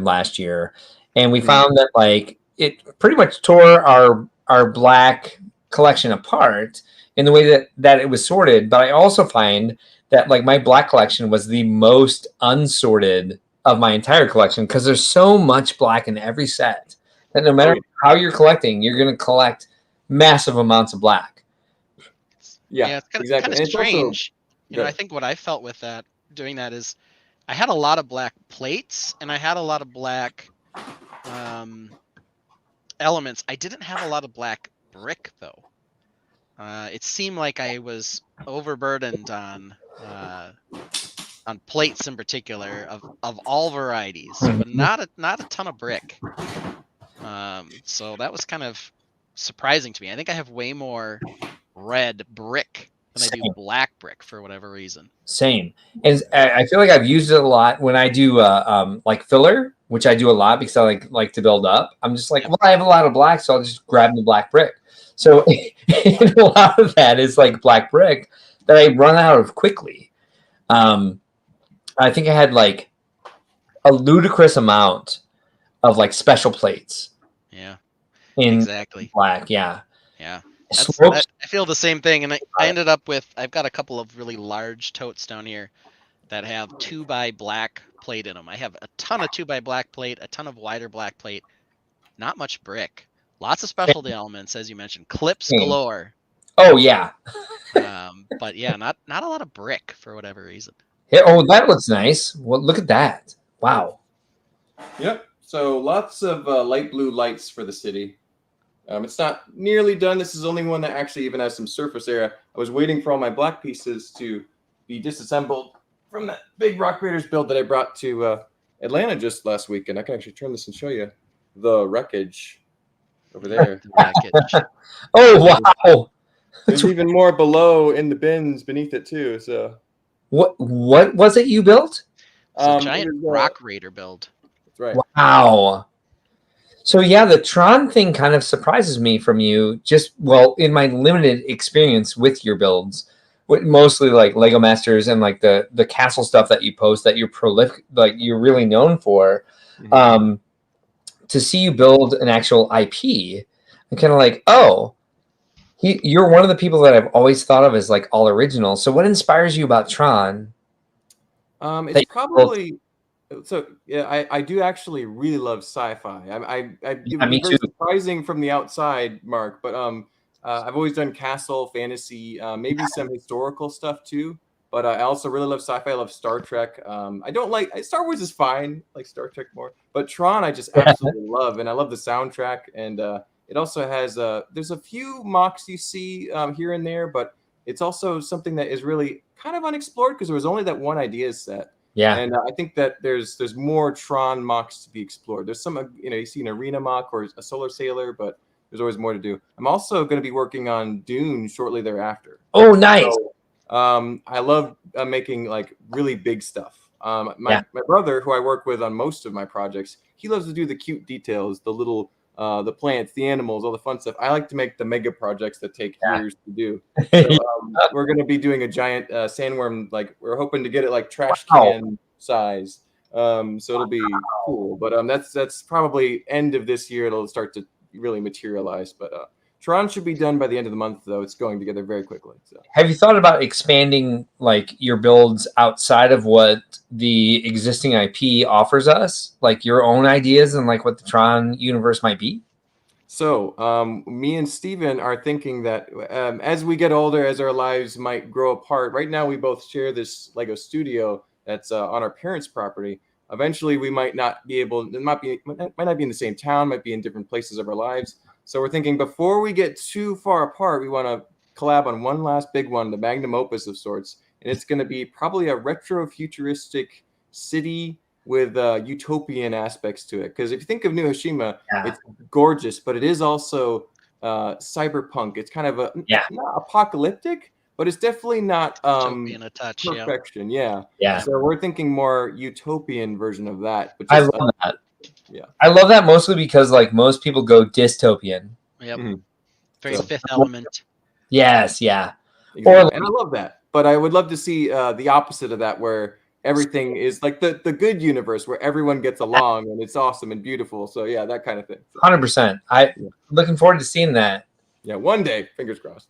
last year, and we found that like it pretty much tore our black collection apart in the way that it was sorted. But I also find that like my black collection was the most unsorted of my entire collection because there's so much black in every set that no matter how you're collecting, you're going to collect massive amounts of black. Yeah, it's kind exactly. of strange. Also, I think what I felt with doing that is I had a lot of black plates and I had a lot of black elements. I didn't have a lot of black brick though. It seemed like I was overburdened on plates in particular of all varieties, but not a ton of brick. So that was kind of surprising to me. I think I have way more red brick than I do black brick for whatever reason. Same. And I feel like I've used it a lot when I do like filler, which I do a lot because I like to build up. I'm just like, well, I have a lot of black, so I'll just grab the black brick. So a lot of that is like black brick that I run out of quickly. I think I had like a ludicrous amount of like special plates. Yeah. Exactly. Black, yeah. Yeah. I feel the same thing, and I ended up with, I've got a couple of really large totes down here that have 2x black plate in them. I have a ton of 2x black plate, a ton of wider black plate, not much brick. Lots of specialty elements, as you mentioned, clips galore. Oh yeah. But yeah, not a lot of brick for whatever reason. Yeah, oh, that looks nice. Well, look at that. Wow. Yep. So lots of light blue lights for the city. It's not nearly done. This is only one that actually even has some surface area. I was waiting for all my black pieces to be disassembled from that big Rock Raiders build that I brought to Atlanta just last week. And I can actually turn this and show you the wreckage over there. Oh, wow. There's even more below in the bins beneath it too. So what was it you built? It's a giant Rock Raider build. That's right. Wow. So yeah, the Tron thing kind of surprises me from you, just in my limited experience with your builds, mostly like Lego Masters and like the castle stuff that you post that you're prolific, like you're really known for. To see you build an actual IP, I'm kind of like, oh, you're one of the people that I've always thought of as like all original. So what inspires you about Tron? It's probably so. Yeah, I do actually really love sci-fi. It Yeah, would be me very too. surprising from the outside, Mark, but I've always done castle fantasy, maybe some historical stuff too. But I also really love sci-fi. I love Star Trek. I don't like Star Wars is fine, like Star Trek more, but Tron I just absolutely love, and I love the soundtrack. And it also has there's a few mocks you see here and there, but it's also something that is really kind of unexplored because there was only that one idea set. Yeah. And I think that there's more Tron mocks to be explored. There's some, you see an arena mock or a solar sailor, but there's always more to do. I'm also going to be working on Dune shortly thereafter. Oh, nice. So, I love making like really big stuff. My brother, who I work with on most of my projects, he loves to do the cute details, the little the plants, the animals, all the fun stuff. I like to make the mega projects that take years to do. So we're going to be doing a giant sandworm. Like we're hoping to get it like trash can size. So it'll be cool. But that's probably end of this year. It'll start to really materialize. But Tron should be done by the end of the month, though. It's going together very quickly. So. Have you thought about expanding like your builds outside of what the existing IP offers us, like your own ideas and like what the Tron universe might be? So me and Steven are thinking that as we get older, as our lives might grow apart, right now we both share this Lego studio that's on our parents' property. Eventually, we might not be able, might not be in the same town, might be in different places of our lives. So we're thinking before we get too far apart, we want to collab on one last big one, the magnum opus of sorts. And it's going to be probably a retro futuristic city with utopian aspects to it. Because if you think of New Hiroshima, it's gorgeous, but it is also cyberpunk. It's kind of not apocalyptic, but it's definitely not utopian a touch, perfection. Yeah. So we're thinking more utopian version of that. But just, I love that. Yeah, I love that mostly because like most people go dystopian. Yep. Very Fifth Element. Yes, yeah. Exactly. And I love that. But I would love to see the opposite of that, where everything is like the good universe where everyone gets along and it's awesome and beautiful. So yeah, that kind of thing. 100%. Looking forward to seeing that. Yeah, one day, fingers crossed.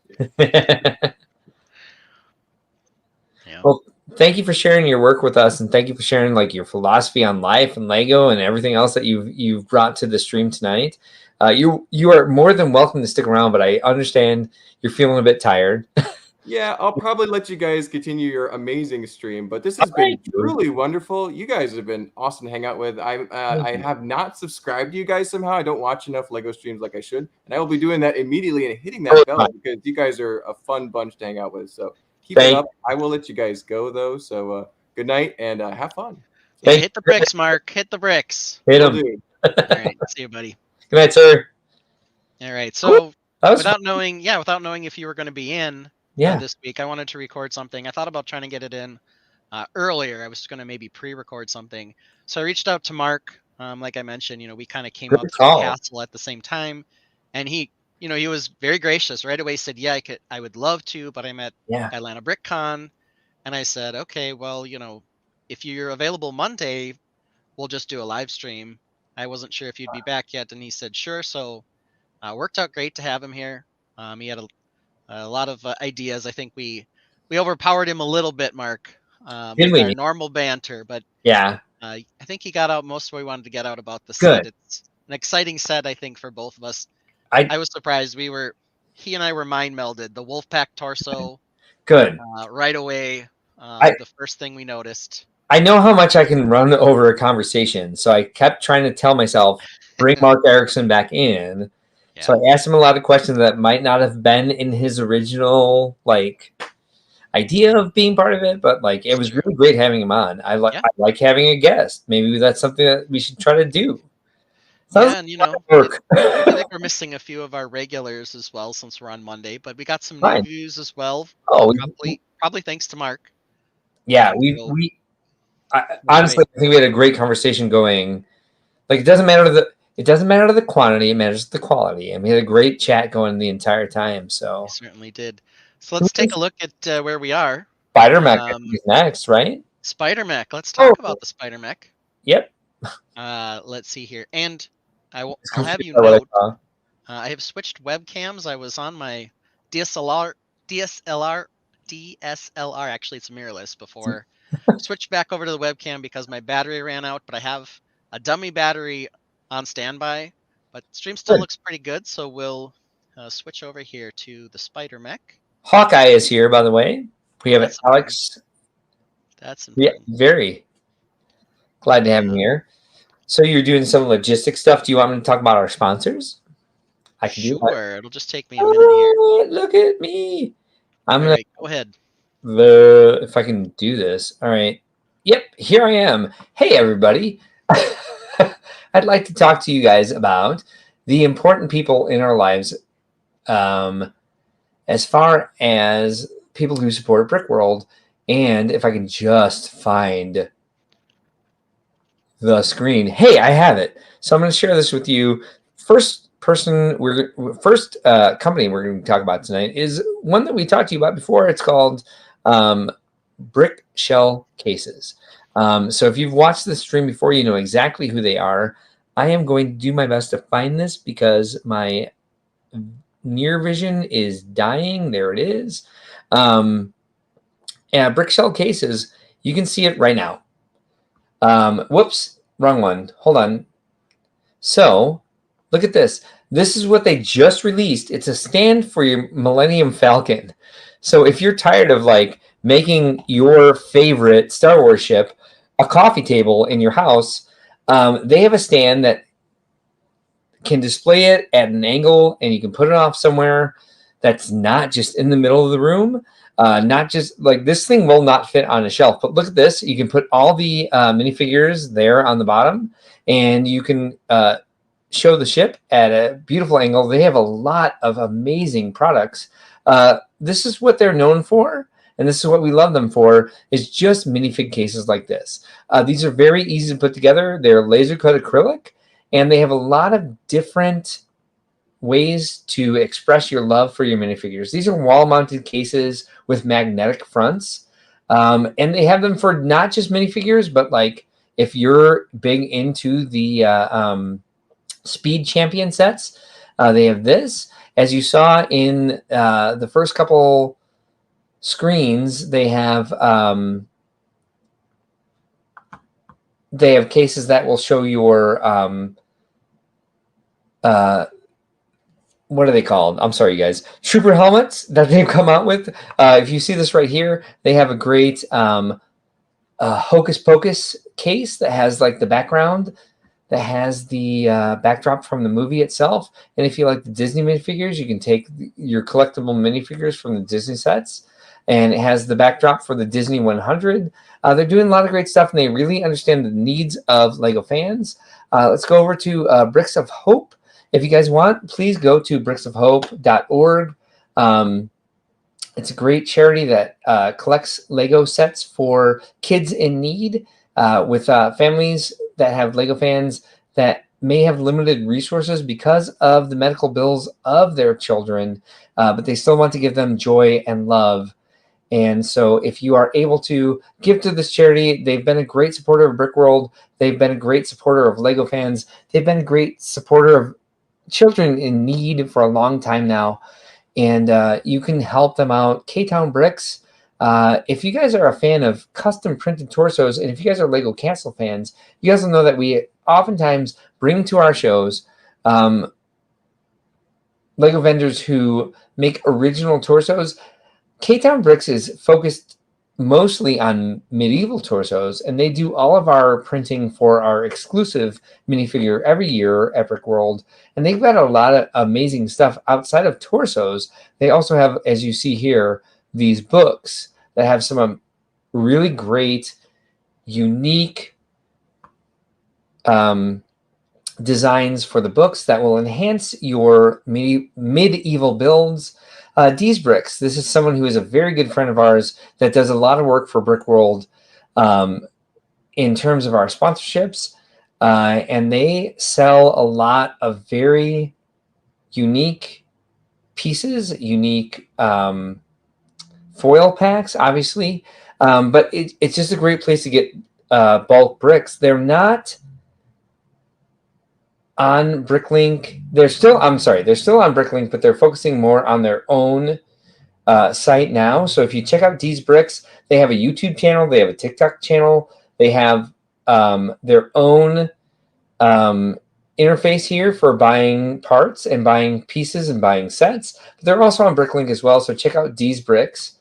Well, thank you for sharing your work with us, and thank you for sharing like your philosophy on life and Lego and everything else that you've brought to the stream tonight. You are more than welcome to stick around, but I understand you're feeling a bit tired. Yeah, I'll probably let you guys continue your amazing stream, but this has been truly wonderful. You guys have been awesome to hang out with. I have not subscribed to you guys somehow. I don't watch enough Lego streams like I should, and I will be doing that immediately and hitting that bell because you guys are a fun bunch to hang out with. So keep it up. I will let you guys go though. So good night and have fun. Yeah, hit the bricks, Mark. Hit the bricks. Hit them. All right, see you, buddy. Good night, sir. All right, so without knowing if you were going to be in. This week I wanted to record something. I thought about trying to get it in earlier. I was going to maybe pre-record something. So I reached out to Mark. Like I mentioned, we kind of came up through Castle at the same time. And he was very gracious. Right away said, yeah, I would love to, but I'm at Atlanta BrickCon. And I said, okay, well, if you're available Monday, we'll just do a live stream. I wasn't sure if you'd be back yet. And he said, sure. So worked out great to have him here. He had a lot of ideas. I think we overpowered him a little bit, Mark, with our normal banter. But I think he got out most of what we wanted to get out about the set. It's an exciting set, I think, for both of us. I was surprised. He and I were mind melded. The Wolfpack torso. Good. Right away. The first thing we noticed. I know how much I can run over a conversation, so I kept trying to tell myself, bring Mark Erickson back in. Yeah. So I asked him a lot of questions that might not have been in his original idea of being part of it, but it was really great having him on. I like having a guest. Maybe that's something that we should try to do. And I think we're missing a few of our regulars as well since we're on Monday, but we got some new views as well. Oh, probably thanks to Mark. Yeah, honestly, I think we had a great conversation going. It doesn't matter the quantity, it matters the quality. And we had a great chat going the entire time. So we certainly did. So let's take a look at where we are. Spider Mech is next, right? Spider Mech. Let's talk about the Spider Mech. Yep. Let's see here, and I'll have you note I have switched webcams. I was on my DSLR. Actually, it's mirrorless before. Switched back over to the webcam because my battery ran out, but I have a dummy battery on standby. But stream still looks pretty good, so we'll switch over here to the Spider Mech. Hawkeye is here, by the way. We have Alex. That's important. Yeah, very glad to have him here. So you're doing some logistic stuff. Do you want me to talk about our sponsors? I can do that. Sure. It'll just take me a minute here. Look at me. I'm gonna go ahead. If I can do this. All right. Yep, here I am. Hey, everybody. I'd like to talk to you guys about the important people in our lives, as far as people who support Brick World. And if I can just find the screen. Hey, I have it. So I'm going to share this with you. First company we're going to talk about tonight is one that we talked to you about before. It's called Brick Shell Cases. So if you've watched the stream before, you know exactly who they are. I am going to do my best to find this because my near vision is dying. There it is. Brick Shell Cases, you can see it right now. Whoops, wrong one. Hold on. So look at this. This is what they just released. It's a stand for your Millennium Falcon. So if you're tired of like making your favorite Star Wars ship a coffee table in your house, they have a stand that can display it at an angle, and you can put it off somewhere that's not just in the middle of the room. Not just like this thing will not fit on a shelf, but look at this. You can put all the minifigures there on the bottom, and you can show the ship at a beautiful angle. They have a lot of amazing products. This is what they're known for, and this is what we love them for, is just minifig cases like this. These are very easy to put together. They're laser cut acrylic, and they have a lot of different ways to express your love for your minifigures. These are wall-mounted cases with magnetic fronts, and they have them for not just minifigures, but like if you're big into the Speed Champion sets, they have this. As you saw in the first couple screens, they have cases that will show your what are they called? I'm sorry, you guys. Trooper helmets that they've come out with. If you see this right here, they have a great Hocus Pocus case that has like the background, that has the backdrop from the movie itself. And if you like the Disney minifigures, you can take your collectible minifigures from the Disney sets. And it has the backdrop for the Disney 100. They're doing a lot of great stuff, and they really understand the needs of LEGO fans. Let's go over to Bricks of Hope. If you guys want, please go to bricksofhope.org. It's a great charity that collects LEGO sets for kids in need, with families that have LEGO fans that may have limited resources because of the medical bills of their children, but they still want to give them joy and love. And so if you are able to give to this charity, they've been a great supporter of Brick World. They've been a great supporter of LEGO fans. They've been a great supporter of children in need for a long time now. And you can help them out. K-Town Bricks. If you guys are a fan of custom printed torsos, and if you guys are LEGO Castle fans, you guys will know that we oftentimes bring to our shows LEGO vendors who make original torsos. K-Town Bricks is focused mostly on medieval torsos, and they do all of our printing for our exclusive minifigure every year at Brick World. And they've got a lot of amazing stuff outside of torsos. They also have, as you see here, these books that have some really great, unique designs for the books that will enhance your medieval builds. Dee's Bricks. This is someone who is a very good friend of ours that does a lot of work for Brick World in terms of our sponsorships. And they sell a lot of very unique pieces, unique foil packs, obviously, but it's just a great place to get bulk bricks. They're not on Bricklink. They're still on Bricklink, but they're focusing more on their own site now. So if you check out D's Bricks, they have a YouTube channel, they have a TikTok channel, they have their own interface here for buying parts and buying pieces and buying sets. But they're also on Bricklink as well. So check out D's Bricks.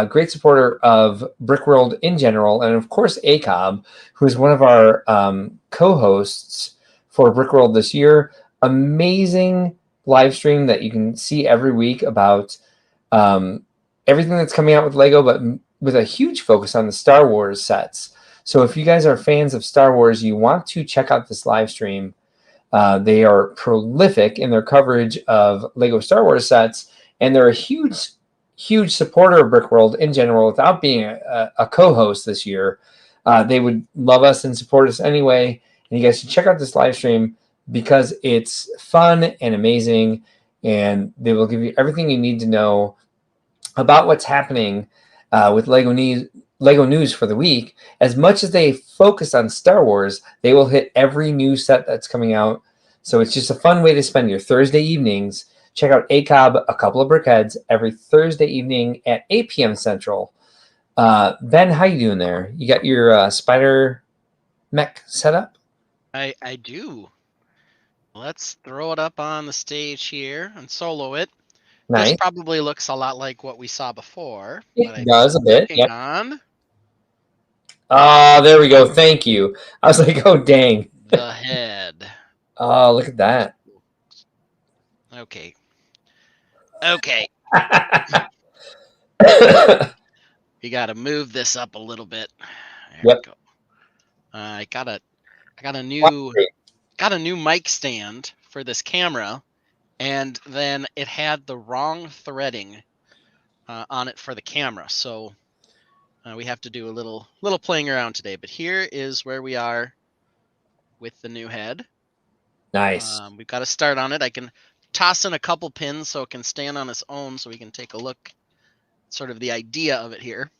Great supporter of Brickworld in general, and of course ACOB, who is one of our co-hosts for Brickworld this year. Amazing live stream that you can see every week about everything that's coming out with Lego, but with a huge focus on the Star Wars sets. So if you guys are fans of Star Wars, you want to check out this live stream. They are prolific in their coverage of Lego Star Wars sets, and they're a huge supporter of Brickworld in general without being a co-host this year. They would love us and support us anyway. And you guys should check out this live stream because it's fun and amazing, and they will give you everything you need to know about what's happening with Lego news for the week. As much as they focus on Star Wars, they will hit every new set that's coming out. So it's just a fun way to spend your Thursday evenings. Check out ACOB, A Couple of Brickheads, every Thursday evening at 8 p.m. Central. Ben, how you doing there? You got your spider mech set up? I do. Let's throw it up on the stage here and solo it. Nice. This probably looks a lot like what we saw before. It does a bit. Yep. On Oh, there we go. Thank you. I was like, oh, dang. the head. Oh, look at that. Okay. You got to move this up a little bit. There we go. I got a new mic stand for this camera, and then it had the wrong threading on it for the camera. So we have to do a little playing around today. But here is where we are with the new head. Nice. We've got to start on it. I can toss in a couple pins so it can stand on its own, so we can take a look at sort of the idea of it here.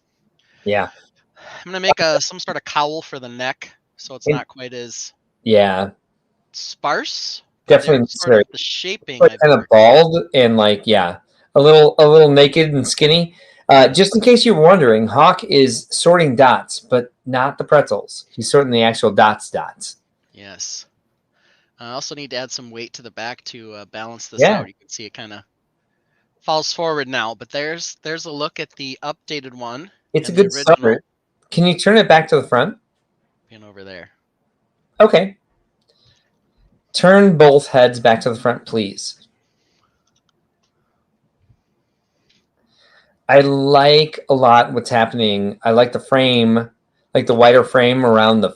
Yeah. I'm gonna make some sort of cowl for the neck, so it's not quite as sparse. Definitely sort of the shaping. Like kind of bald and like a little naked and skinny. Just in case you were wondering, Hawk is sorting dots, but not the pretzels. He's sorting the actual dots. Yes. I also need to add some weight to the back to balance this out. You can see it kind of falls forward now, but there's a look at the updated one. It's a good start. Can you turn it back to the front? And over there. Okay. Turn both heads back to the front, please. I like a lot what's happening. I like the frame, like the wider frame around the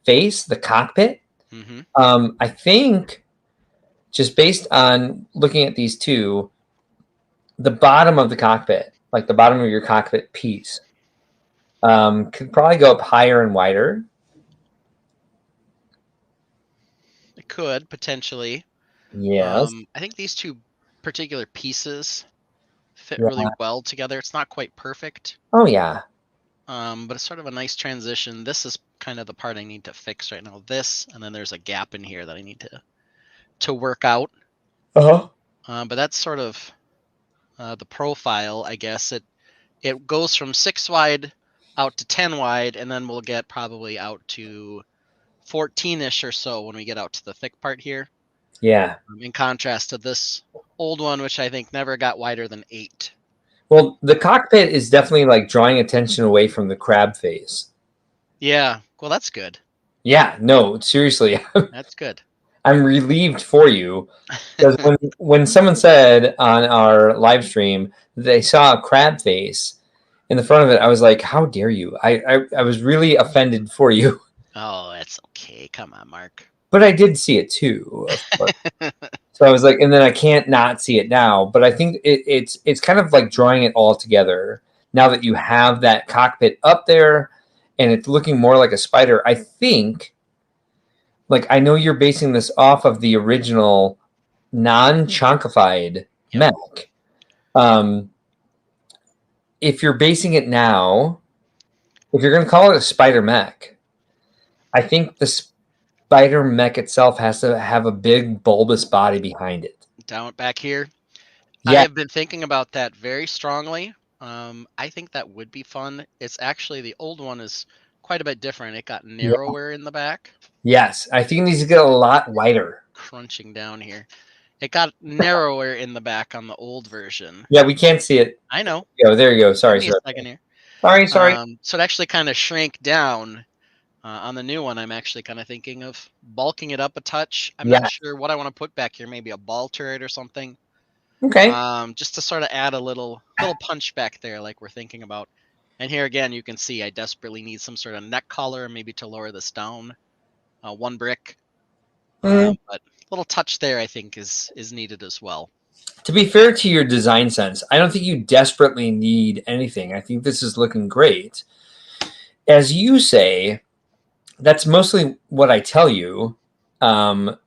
face, the cockpit. Mm-hmm. I think just based on looking at these two, the bottom of the cockpit, like the bottom of your cockpit piece, could probably go up higher and wider. It could potentially. Yes. I think these two particular pieces fit really well together. It's not quite perfect. Oh yeah. But it's sort of a nice transition. This is kind of the part I need to fix right now. This, and then there's a gap in here that I need to work out. But that's sort of the profile, I guess. It goes from 6 wide out to 10 wide, and then we'll get probably out to 14-ish or so when we get out to the thick part here. Yeah. In contrast to this old one, which I think never got wider than 8. Well, the cockpit is definitely like drawing attention away from the crab face. Yeah. Well, that's good. Yeah. No, seriously. That's good. I'm relieved for you because when someone said on our live stream that they saw a crab face in the front of it, I was like, "How dare you!" I was really offended for you. Oh, that's okay. Come on, Mark. But I did see it too, of course. So I was like, and then I can't not see it now. But I think it's kind of like drawing it all together now that you have that cockpit up there and it's looking more like a spider. I think, like, I know you're basing this off of the original non-chunkified mech. if you're basing it now, if you're going to call it a spider mech, I think the spider mech itself has to have a big bulbous body behind it. Down back here. I Yeah, have been thinking about that very strongly. I think that would be fun. It's actually the old one is quite a bit different. It got yeah. narrower in the back. Yes, I think it needs to get a lot wider. Crunching down here. It got narrower in the back on the old version. Yeah, we can't see it. I know. There you go. Give Sorry, me a sorry. second here. Sorry. So it actually kind of shrank down. On the new one, I'm actually kind of thinking of bulking it up a touch. I'm Yeah. not sure what I want to put back here. Maybe a ball turret or something. Okay. Just to sort of add a little punch back there, like we're thinking about. And here again, you can see I desperately need some sort of neck collar, maybe to lower this down. One brick, Mm. but a little touch there, I think, is needed as well. To be fair to your design sense, I don't think you desperately need anything. I think this is looking great. As you say, that's mostly what I tell you. What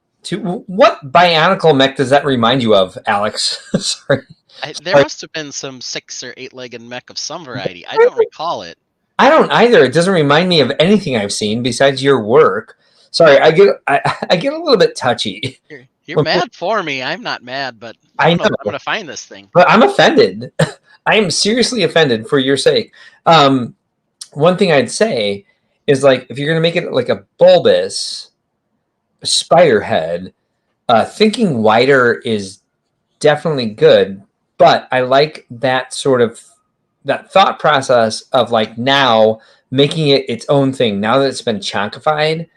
bionicle mech does that remind you of, Alex? Sorry. There must have been some 6 or 8-legged mech of some variety. I don't recall it. I don't either. It doesn't remind me of anything I've seen besides your work. Sorry, I get a little bit touchy. You're mad for me. I'm not mad, but I don't know if I'm going to find this thing. But I'm offended. I am seriously offended for your sake. One thing I'd say is, like, if you're going to make it like a bulbous spider head, thinking wider is definitely good. But I like that sort of that thought process of, like, now making it its own thing now that it's been chunkified.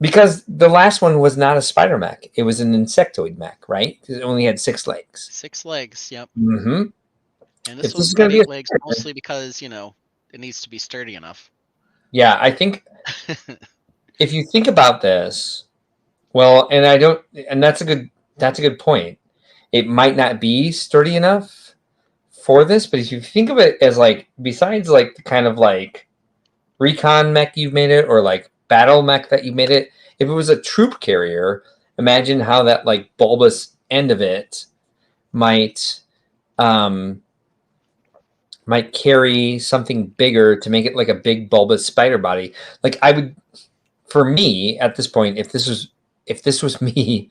Because the last one was not a spider mech. It was an insectoid mech, right? Because it only had 6 legs. 6 legs, yep. Mm-hmm. And this one's got 8 legs, mostly because, it needs to be sturdy enough. Yeah, I think if you think about this, well, and that's a good point. It might not be sturdy enough for this, but if you think of it as, like, besides, like, the kind of, like, recon mech you've made it, or, like, battle mech that you made it, if it was a troop carrier, imagine how that, like, bulbous end of it might carry something bigger to make it like a big bulbous spider body. Like, for me at this point, if this was me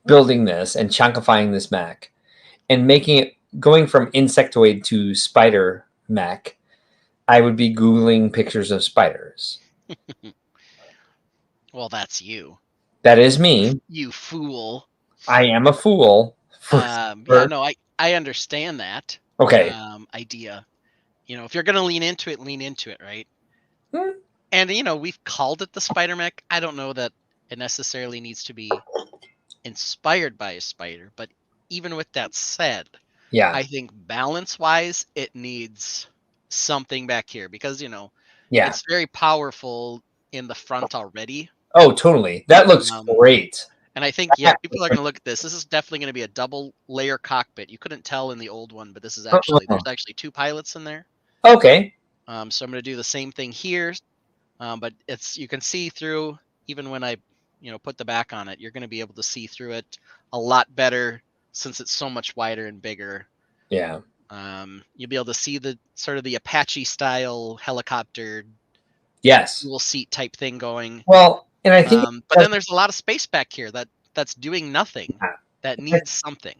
building this and chunkifying this mech and making it going from insectoid to spider mech, I would be Googling pictures of spiders. Well, that's you. That is me. You fool. I am a fool. Yeah, no, I understand that. Okay. Idea. If you're gonna lean into it, right? Hmm. And we've called it the spider mech. I don't know that it necessarily needs to be inspired by a spider, but even with that said, Yeah, I think balance-wise, it needs something back here because yeah, it's very powerful in the front already. Oh, totally. That looks great. And I think, people are going to look at this. This is definitely going to be a double layer cockpit. You couldn't tell in the old one, but this is there's actually 2 pilots in there. Okay. So I'm going to do the same thing here. But you can see through, even when I, put the back on it, you're going to be able to see through it a lot better since it's so much wider and bigger. Yeah. You'll be able to see the sort of the Apache style helicopter. Yes. Dual seat type thing going. Well, and I think, but then there's a lot of space back here that's doing nothing. That needs something.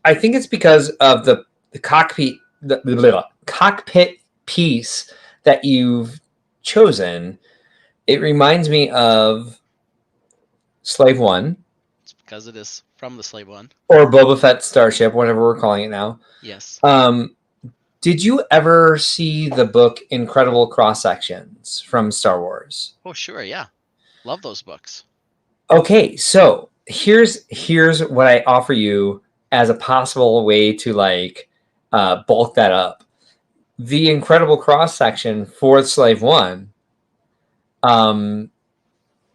I think it's because of the cockpit, the cockpit piece that you've chosen. It reminds me of Slave One. It's because it is from the Slave One. Or Boba Fett Starship, whatever we're calling it now. Yes. Did you ever see the book Incredible Cross Sections from Star Wars? Oh, sure, yeah. Love those books. Okay, so here's what I offer you as a possible way to, like, bulk that up. The Incredible Cross Section for Slave One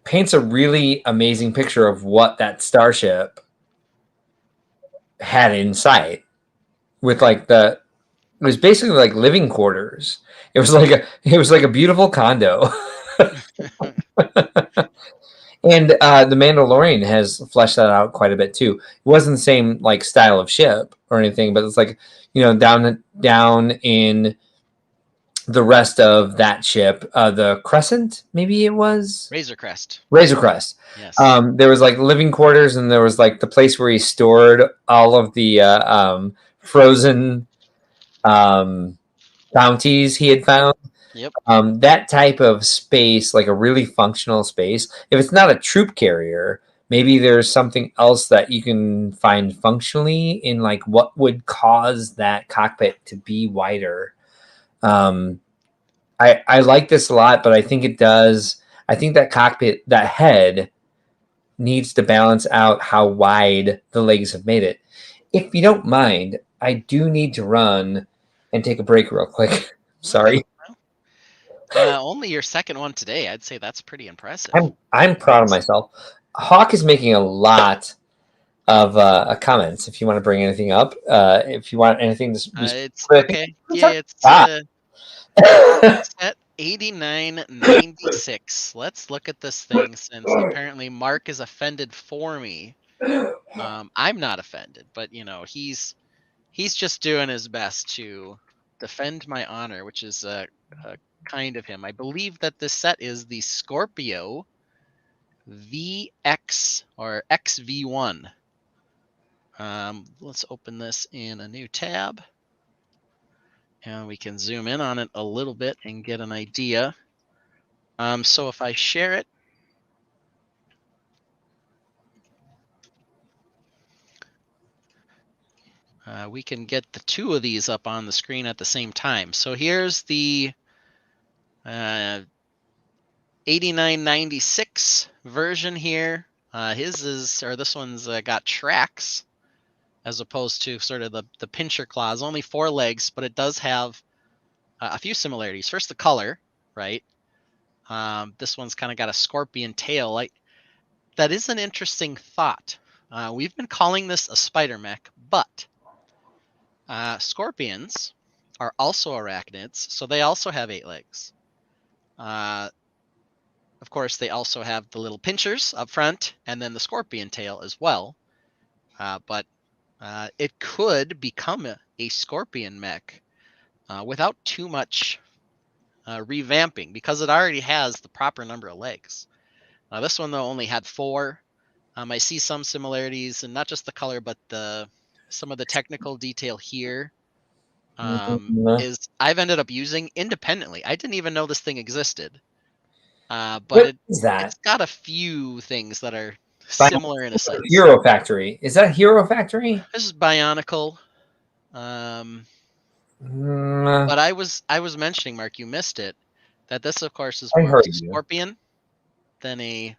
paints a really amazing picture of what that starship had inside, with, like, it was basically like living quarters. It was like a beautiful condo. And the Mandalorian has fleshed that out quite a bit too. It wasn't the same like style of ship or anything, but it's like, you know, down in the rest of that ship, the Crescent, maybe it was Razor Crest. Razor Crest. Yes. There was like living quarters, and there was like the place where he stored all of the frozen bounties he had found. Yep. That type of space, like a really functional space. If it's not a troop carrier, maybe there's something else that you can find functionally in like what would cause that cockpit to be wider. I like this a lot, but I think it does. I think that cockpit, that head, needs to balance out how wide the legs have made it. If you don't mind, I do need to run and take a break real quick. Sorry. Only your second one today. I'd say that's pretty impressive. I'm proud of myself. Hawk is making a lot of comments. If you want to bring anything up, if you want anything to it's okay. Yeah, it's at 89.96. Let's look at this thing, since apparently Mark is offended for me. I'm not offended, but you know, he's just doing his best to defend my honor, which is kind of him. I believe that this set is the Scorpio VX or XV1. Let's open this in a new tab, and we can zoom in on it a little bit and get an idea. So if I share it, we can get the two of these up on the screen at the same time. So here's the 8996 version here. This one's got tracks as opposed to sort of the pincher claws. Only 4 legs, but it does have a few similarities. First, the color, right? This one's kind of got a scorpion tail. That is an interesting thought. We've been calling this a spider mech, but scorpions are also arachnids, so they also have 8 legs. Of course, they also have the little pinchers up front, and then the scorpion tail as well. But it could become a scorpion mech without too much revamping, because it already has the proper number of legs. This one, though, only had 4. I see some similarities, and not just the color, but some of the technical detail here is I've ended up using independently. I didn't even know this thing existed. But it's got a few things that are similar in a sense. Hero Factory. Is that Hero Factory? This is Bionicle. But I was mentioning, Mark, you missed it, that this, of course, is more of a scorpion than a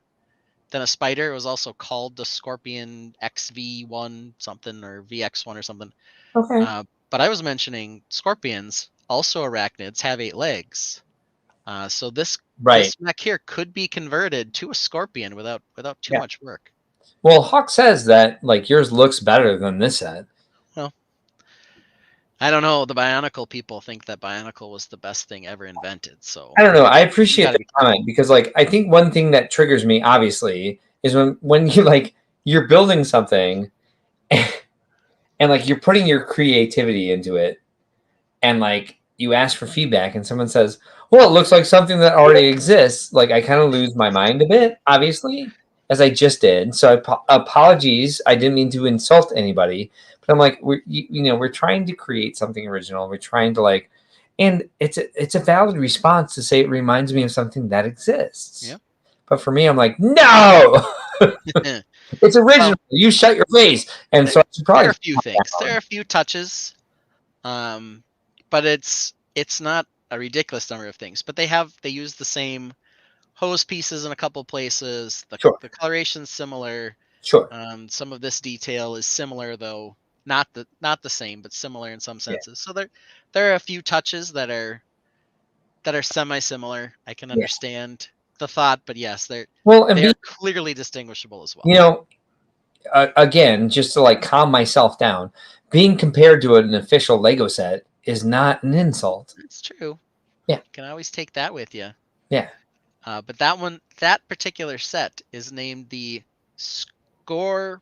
spider. It was also called the Scorpion XV1 something, or VX1 or something. Okay. But I was mentioning scorpions, also arachnids, have 8 legs. So this mech here could be converted to a scorpion without too much work. Well, Hawk says that like yours looks better than this set. Well, I don't know. The Bionicle people think that Bionicle was the best thing ever invented. So I don't know. I appreciate the comment, because like I think one thing that triggers me obviously is when you like you're building something and like you're putting your creativity into it, and like you ask for feedback and someone says, well, it looks like something that already exists. Like I kind of lose my mind a bit, obviously, as I just did. So apologies. I didn't mean to insult anybody, but I'm like, we're trying to create something original. We're trying to like, and it's a valid response to say it reminds me of something that exists. Yeah. But for me, I'm like, no, it's original. Well, you shut your face. And so there are a few things. There are a few touches, but it's not a ridiculous number of things. But they use the same hose pieces in a couple places. The coloration's similar. Sure. Some of this detail is similar, though not the same, but similar in some senses. Yeah. So there are a few touches that are semi-similar. I can understand the thought, but yes, they're clearly distinguishable as well. You know, again, just to like calm myself down, being compared to an official Lego set is not an insult. It's true. Yeah. You can always take that with you. Yeah. But that particular set is named the Scorpio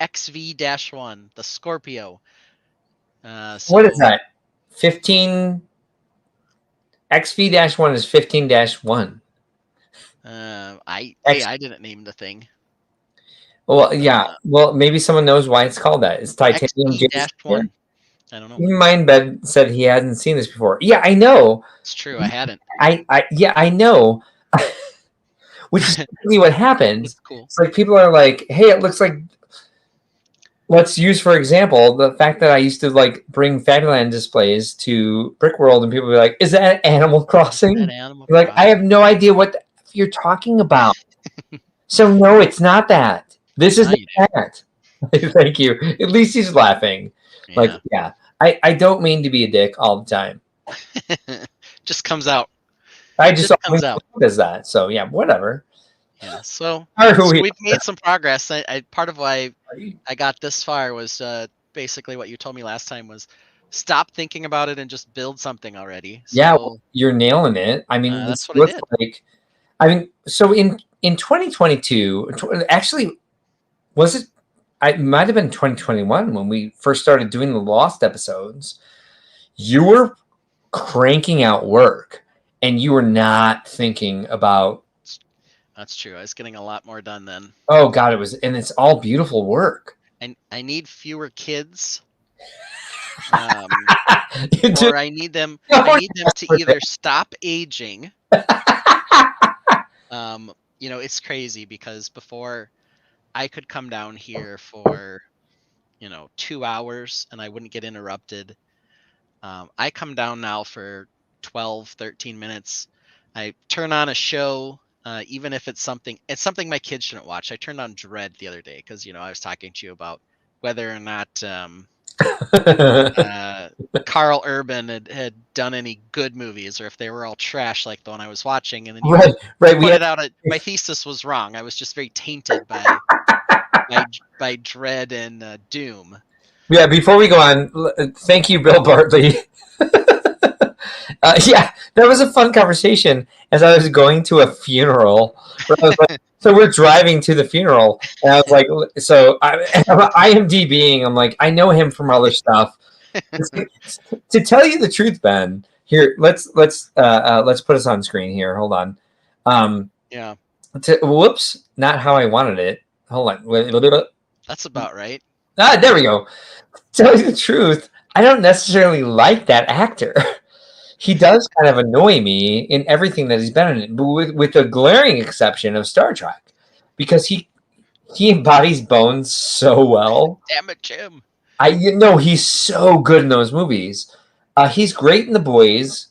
XV-1, the Scorpio. What is that? 15 XV-1 is 15-1. I didn't name the thing. Well, yeah. Well, maybe someone knows why it's called that. It's titanium. XV-1. I don't know. Mine Ben said he hadn't seen this before. Yeah, I know. It's true. I hadn't. I know. Which is really what happens. It's cool. It's like people are like, "Hey, it looks like." Let's use, for example, the fact that I used to like bring Fabulous displays to Brick World, and people be like, "Is that Animal Crossing?" Like, I have no idea what you're talking about. So no, it's not that. This is that. Thank you. At least he's laughing. Yeah. Like, yeah, I don't mean to be a dick all the time. Just comes out. I just comes out. Does that? So yeah, whatever. Yeah. So we've made some progress. I part of why I got this far was basically what you told me last time was stop thinking about it and just build something already. So, yeah, you're nailing it. I mean, that's what I did. Like, I mean, so in 2022, actually, was it? It might have been 2021 when we first started doing the Lost episodes. You were cranking out work, and you were not thinking about. That's true. I was getting a lot more done then. Oh God, and it's all beautiful work. And I need fewer kids. Or I need them to either stop aging. It's crazy because before I could come down here for 2 hours and I wouldn't get interrupted. I come down now for 12, 13 minutes. I turn on a show. Even if it's something my kids shouldn't watch. I turned on Dread the other day because I was talking to you about whether or not Carl Urban had done any good movies or if they were all trash like the one I was watching. And then you pointed out my thesis was wrong. I was just very tainted by Dread and Doom. Yeah. Before we go on, thank you, Bill Bartley. Yeah, that was a fun conversation as I was going to a funeral. I was like, so we're driving to the funeral, and I was like, so IMDbing. I'm like, I know him from other stuff. To tell you the truth, Ben, here, let's put us on screen here. Hold on. Yeah. Whoops, not how I wanted it. Hold on. That's about right. There we go. To tell you the truth, I don't necessarily like that actor. He does kind of annoy me in everything that he's been in, but with the glaring exception of Star Trek, because he embodies Bones so well. Damn it, Jim! He's so good in those movies. He's great in The Boys,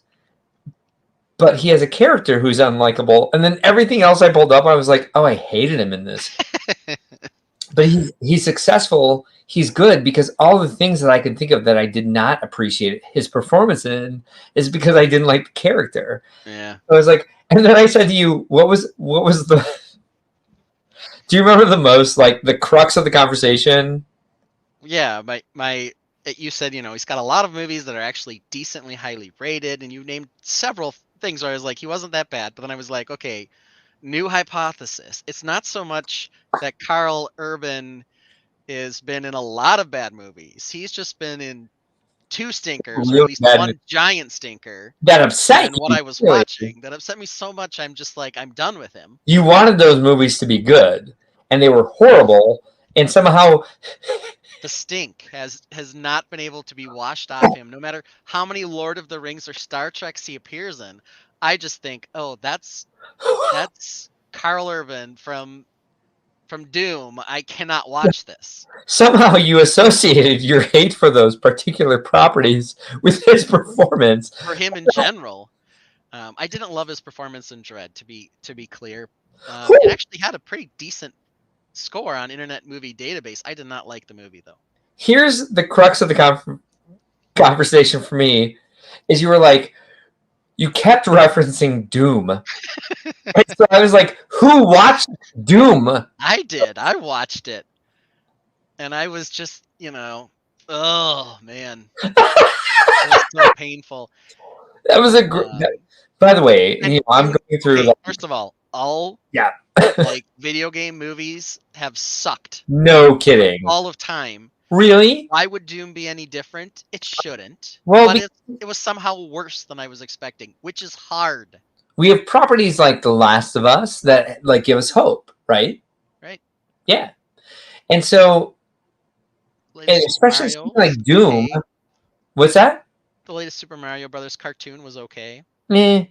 but he has a character who's unlikable. And then everything else I pulled up, I was like, oh, I hated him in this. But he's successful. He's good because all the things that I could think of that I did not appreciate his performance in is because I didn't like the character. Yeah. I was like, and then I said to you, what was the? Do you remember the most, like, the crux of the conversation? Yeah, you said he's got a lot of movies that are actually decently highly rated, and you named several things where I was like, he wasn't that bad, but then I was like, okay. New hypothesis. It's not so much that Carl Urban has been in a lot of bad movies. He's just been in 2 stinkers, or at least one giant stinker. That upset me. What I was watching. That upset me so much, I'm just like, I'm done with him. You wanted those movies to be good, and they were horrible, and somehow... The stink has not been able to be washed off him, no matter how many Lord of the Rings or Star Treks he appears in. I just think, oh, that's Carl Urban from Doom. I cannot watch this. Somehow you associated your hate for those particular properties with his performance. For him in general. I didn't love his performance in Dread, to be clear. It actually had a pretty decent score on Internet Movie Database. I did not like the movie, though. Here's the crux of the conversation for me, is you were like, you kept referencing Doom. And so I was like, who watched Doom? I did. I watched it. And I was just, oh, man. It was so painful. That was a great. By the way, I'm going through. Okay, Like, first of all yeah, like video game movies have sucked no for kidding. all of time. Really? Why would Doom be any different? It shouldn't. Well, But it was somehow worse than I was expecting, which is hard. we have properties like The Last of Us that like give us hope, right? Right? Yeah, and so, and Latest Super especially Mario something like was Doom. okay. What's that? The latest Super Mario Brothers cartoon was okay. Eh, It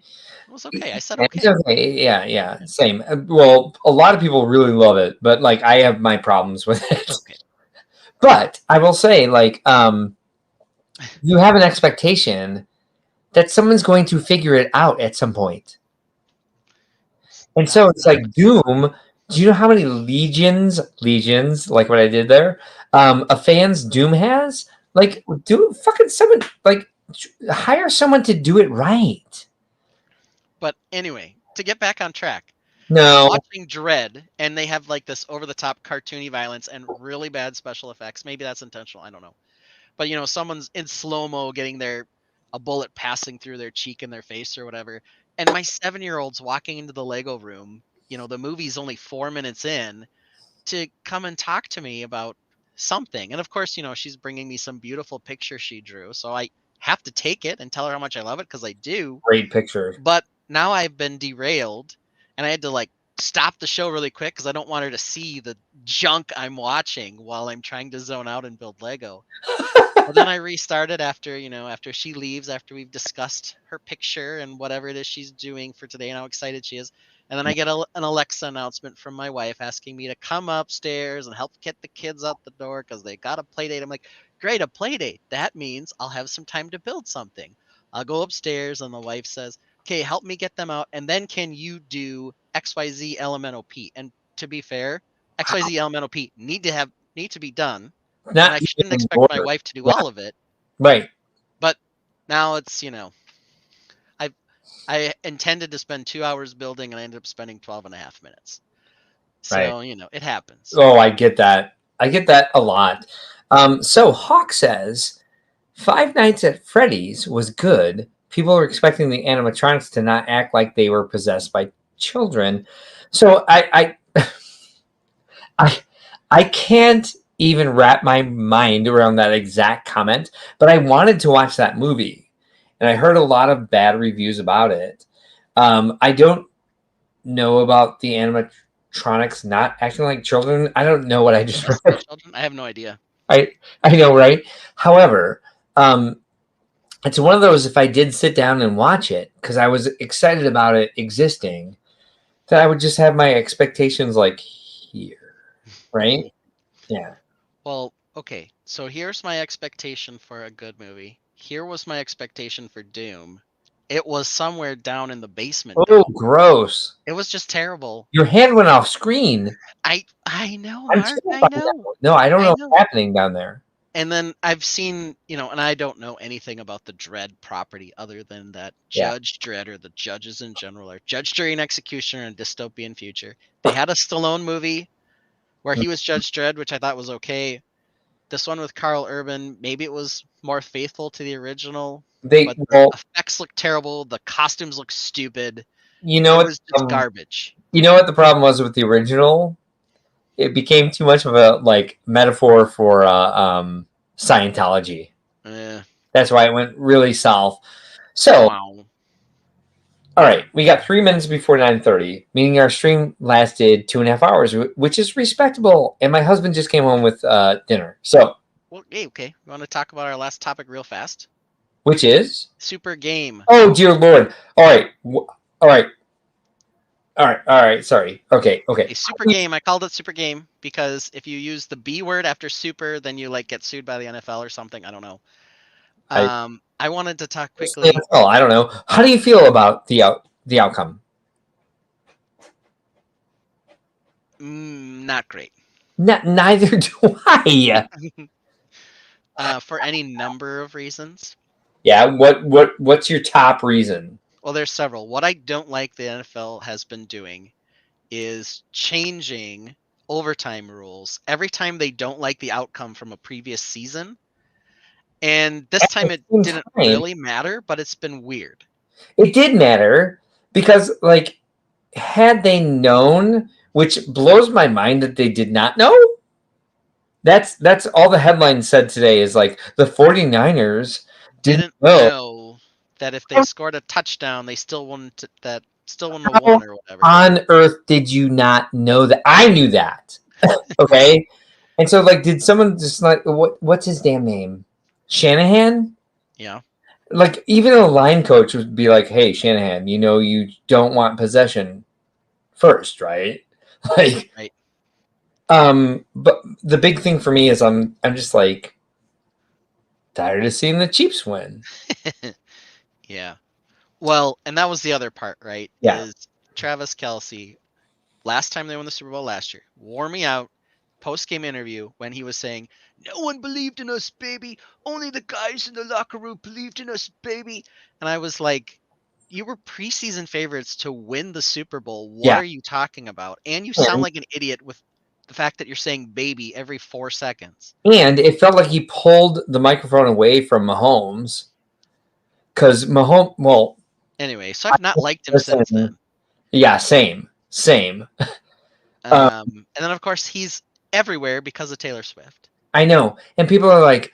was okay. I said it's okay. okay. Yeah, same. Well, a lot of people really love it, but like I have my problems with it. Okay. But I will say, like, you have an expectation that someone's going to figure it out at some point. And so it's like Doom. Do you know how many legions, like what I did there, of fans Doom has? Like, do fucking someone, like, hire someone to do it right. But anyway, to get back on track, No. watching Dread, and they have like this over-the-top cartoony violence and really bad special effects. Maybe that's intentional. I don't know. But someone's in slow-mo getting a bullet passing through their cheek and their face or whatever. And my 7-year-old's walking into the Lego room. The movie's only 4 minutes in to come and talk to me about something. And of course, she's bringing me some beautiful picture she drew. So I have to take it and tell her how much I love it because I do. Great picture. But now I've been derailed and I had to like stop the show really quick because I don't want her to see the junk I'm watching while I'm trying to zone out and build Lego. But then I restarted after she leaves, after we've discussed her picture and whatever it is she's doing for today and how excited she is. And then I get an Alexa announcement from my wife asking me to come upstairs and help get the kids out the door because they got a play date. I'm like, great, a play date. That means I'll have some time to build something. I'll go upstairs and the wife says, okay, help me get them out. And then can you do XYZ Elemental P? And to be fair, XYZ Elemental P need to be done. And Not I shouldn't even expect my more. wife to do Yeah. all of it. Right. But now it's, I intended to spend 2 hours building and I ended up spending 12 and a half minutes. So, Right. it happens. Oh, I get that. I get that a lot. So Hawk says Five Nights at Freddy's was good. People were expecting the animatronics to not act like they were possessed by children. So I can't even wrap my mind around that exact comment, but I wanted to watch that movie. And I heard a lot of bad reviews about it. I don't know about the animatronics not acting like children. I don't know what I just read. Children? I have no idea. I know, right? However, it's one of those, if I did sit down and watch it, because I was excited about it existing, that I would just have my expectations like here, right? Yeah. Well, okay. So here's my expectation for a good movie. Here was my expectation for Doom. It was somewhere down in the basement. Oh, gross. It was just terrible. Your hand went off screen. I know, Mark. I know. No, I don't know what's happening down there. And then I've seen, and I don't know anything about the Dredd property other than that Judge Dredd, or the judges in general, are Judge, Jury, and Executioner in a dystopian future. They had a Stallone movie where he was Judge Dredd, which I thought was okay. This one with Carl Urban, maybe it was more faithful to the original. But the effects look terrible. The costumes look stupid. It was just garbage. You know what the problem was with the original? It became too much of a metaphor for Scientology. That's why it went really south. So, all right, we got 3 minutes before 9:30, meaning our stream lasted 2.5 hours, which is respectable. And my husband just came home with dinner. So, well, hey, okay, you want to talk about our last topic real fast? Which is Super Game. Oh dear Lord! All right. Sorry. Okay. A Super Game. I called it Super Game because if you use the B word after super, then you get sued by the NFL or something. I don't know. I wanted to talk quickly. Oh, I don't know. How do you feel about the outcome? Not great. Neither do I. For any number of reasons. Yeah. What's your top reason? Well, there's several. What I don't like the NFL has been doing is changing overtime rules every time they don't like the outcome from a previous season. And this time it same didn't time- really matter, but it's been weird. It did matter because, like, had they known, which blows my mind that they did not know. That's all the headline said today is like the 49ers Didn't know that if they scored a touchdown, they still wouldn't have won or whatever. On earth did you not know that? I knew that. Okay. And so, like, did someone just like what's his damn name? Shanahan? Yeah. Like, even a line coach would be like, "Hey, Shanahan, you know you don't want possession first, right?" Like, Right. but the big thing for me is I'm just like tired of seeing the Chiefs win. Yeah. Well, and that was the other part, right? Yeah. Is Travis Kelce, last time they won the Super Bowl last year, wore me out post-game interview when he was saying, "No one believed in us, baby. Only the guys in the locker room believed in us, baby." And I was like, you were preseason favorites to win the Super Bowl. What are you talking about? And you sound like an idiot with the fact that you're saying baby every 4 seconds. And it felt like he pulled the microphone away from Mahomes because Mahomes, well, anyway, so I've not liked him since then. Yeah, same. And then, of course, he's everywhere because of Taylor Swift. I know. And people are like,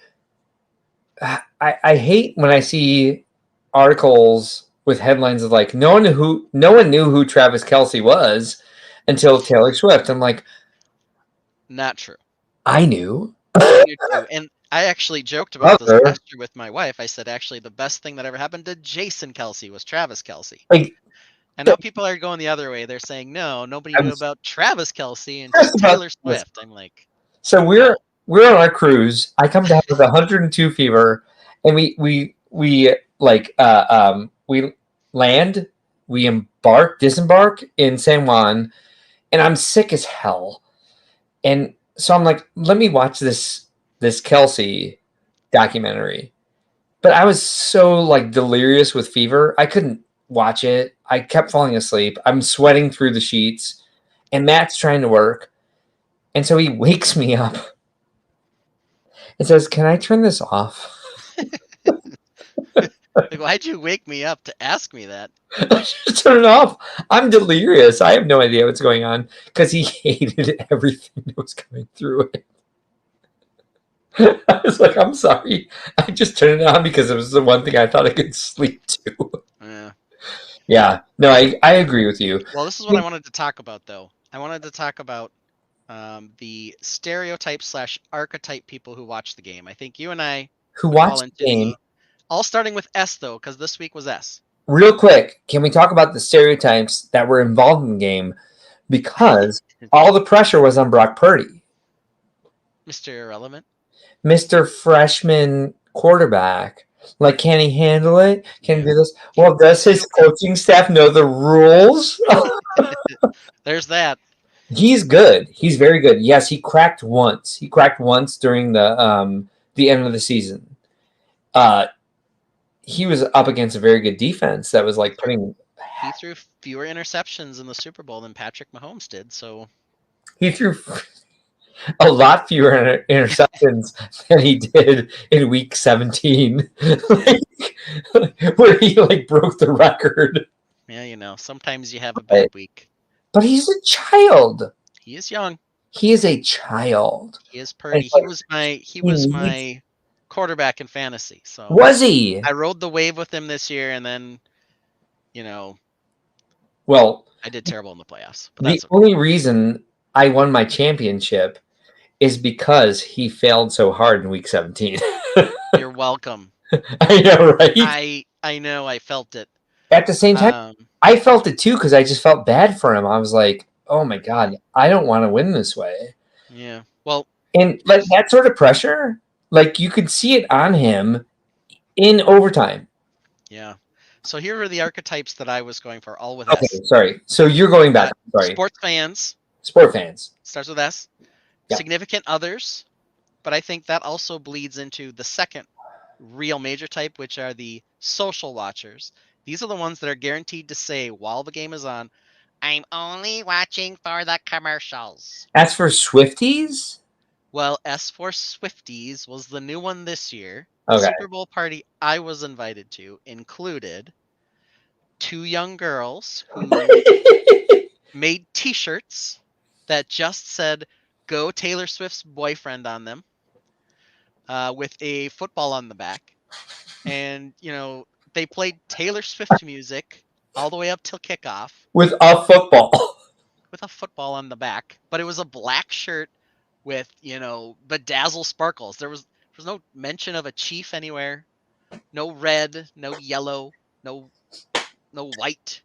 I hate when I see articles with headlines of like, no one knew who Travis Kelce was until Taylor Swift. I'm like, not true. I knew. I knew too. And I actually joked about this last year with my wife. I said, actually, the best thing that ever happened to Jason Kelce was Travis Kelce. Like, and now people are going the other way. They're saying, no, nobody knew about Travis Kelce and just Taylor Swift. I'm like, so we're on our cruise. I come down with 102 fever, and we land, we disembark in San Juan, and I'm sick as hell. And so I'm like, let me watch this Kelce documentary. But I was so like delirious with fever, I couldn't watch it. I kept falling asleep. I'm sweating through the sheets, and Matt's trying to work. And so he wakes me up and says, "Can I turn this off?" Like, why'd you wake me up to ask me that? Just turn it off. I'm delirious. I have no idea what's going on because he hated everything that was coming through it. I was like, I'm sorry. I just turned it on because it was the one thing I thought I could sleep to. Yeah. Yeah. No, I agree with you. Well, this is what I wanted to talk about, though. I wanted to talk about the stereotype / archetype people who watch the game. I think you and I who watch the game. All starting with S, though, because this week was S. Real quick, can we talk about the stereotypes that were involved in the game? Because all the pressure was on Brock Purdy. Mr. Irrelevant. Mr. Freshman quarterback. Like, can he handle it? Can he do this? Well, does his coaching staff know the rules? There's that. He's good. He's very good. Yes, he cracked once. He cracked once during the end of the season. He was up against a very good defense that was like putting. He threw fewer interceptions in the Super Bowl than Patrick Mahomes did. So he threw a lot fewer interceptions than he did in Week 17, where he like broke the record. Yeah, sometimes you have a bad week. But he's a child. He is young. He is a child. He is Purdy. He was my quarterback in fantasy. So was he? I rode the wave with him this year, and then, well, I did terrible in the playoffs. But the only reason I won my championship is because he failed so hard in Week 17. You're welcome. I know, right? I know. I felt it. At the same time, I felt it too because I just felt bad for him. I was like, oh my God, I don't want to win this way. Yeah. Well, and like that sort of pressure, like you could see it on him in overtime. Yeah. So here are the archetypes that I was going for, all with S. Sorry. So you're going back. Sorry. Sport fans. Starts with S. Yeah. Significant others. But I think that also bleeds into the second real major type, which are the social watchers. These are the ones that are guaranteed to say while the game is on, "I'm only watching for the commercials." As for Swifties? Well, S for Swifties was the new one this year. The Okay. Super Bowl party I was invited to included 2 young girls who made T-shirts that just said "Go Taylor Swift's boyfriend" on them, with a football on the back, and they played Taylor Swift music all the way up till kickoff With a football. with a football on the back, but it was a black shirt with bedazzle sparkles. There was no mention of a chief anywhere. No red, no yellow, no white.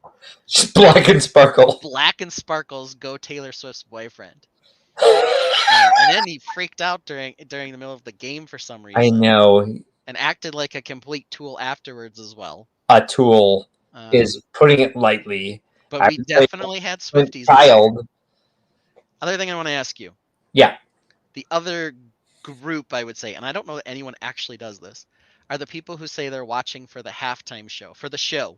Just black and sparkle. Black and sparkles. Go Taylor Swift's boyfriend. And then he freaked out during the middle of the game for some reason. I know. And acted like a complete tool afterwards as well. A tool is putting it lightly. But we definitely had Swifties. Child. Other thing I want to ask you. Yeah. The other group, I would say, and I don't know that anyone actually does this, are the people who say they're watching for the halftime show, for the show.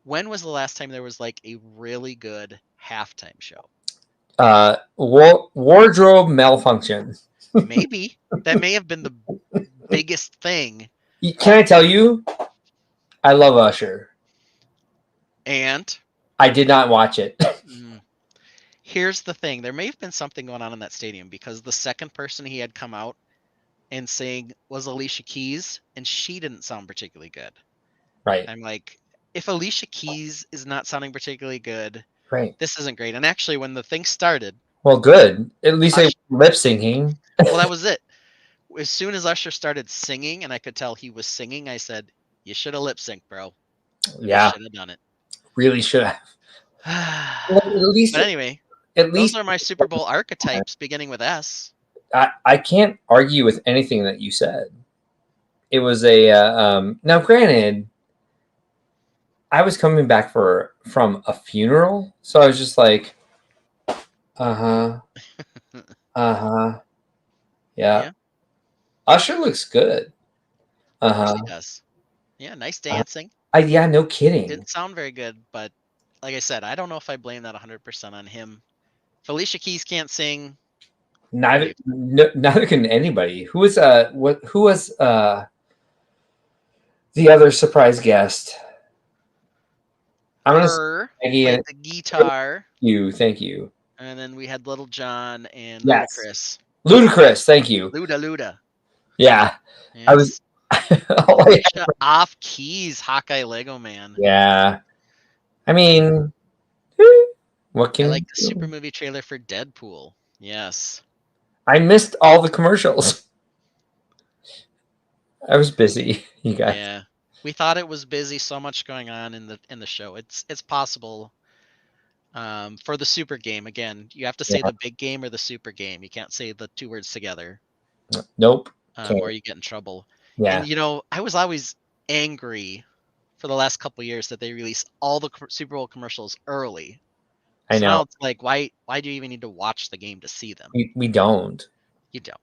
When was the last time there was like a really good halftime show? Wardrobe malfunction. Maybe. That may have been the biggest thing. Can I tell you? I love Usher. And? I did not watch it. Here's the thing. There may have been something going on in that stadium because the second person he had come out and sing was Alicia Keys, and she didn't sound particularly good. Right. I'm like, if Alicia Keys is not sounding particularly good, right, this isn't great. And actually, when the thing started... Well, good. At least they were lip syncing. Well, that was it. As soon as Usher started singing, and I could tell he was singing, I said, you should have lip synced, bro. Yeah. You should have done it. Really should have. Well, but anyway, those are my Super Bowl archetypes, beginning with S. I can't argue with anything that you said. It was a now. Granted, I was coming back from a funeral, so I was just like, yeah. Usher looks good. Of course he does. Yeah, nice dancing. Yeah, no kidding. Didn't sound very good, but like I said, I don't know if I blame that 100% on him. If Alicia Keys can't sing, neither can anybody. Who was the other surprise guest? I'm gonna played the guitar. Thank you. And then we had Little John and Ludacris. Ludacris, thank you. Luda. Yeah. Yes. I was off keys, Hawkeye Lego Man. Yeah. I mean, what can I like the super movie trailer for Deadpool. Yes. I missed all the commercials. I was busy, you guys. Yeah. We thought it was busy, so much going on in the show. It's possible. For the super game, again, you have to say the big game or the super game. You can't say the two words together. Nope. Or you get in trouble. Yeah. And I was always angry for the last couple of years that they release all the Super Bowl commercials early. I know. Now it's like, why do you even need to watch the game to see them? We don't. You don't.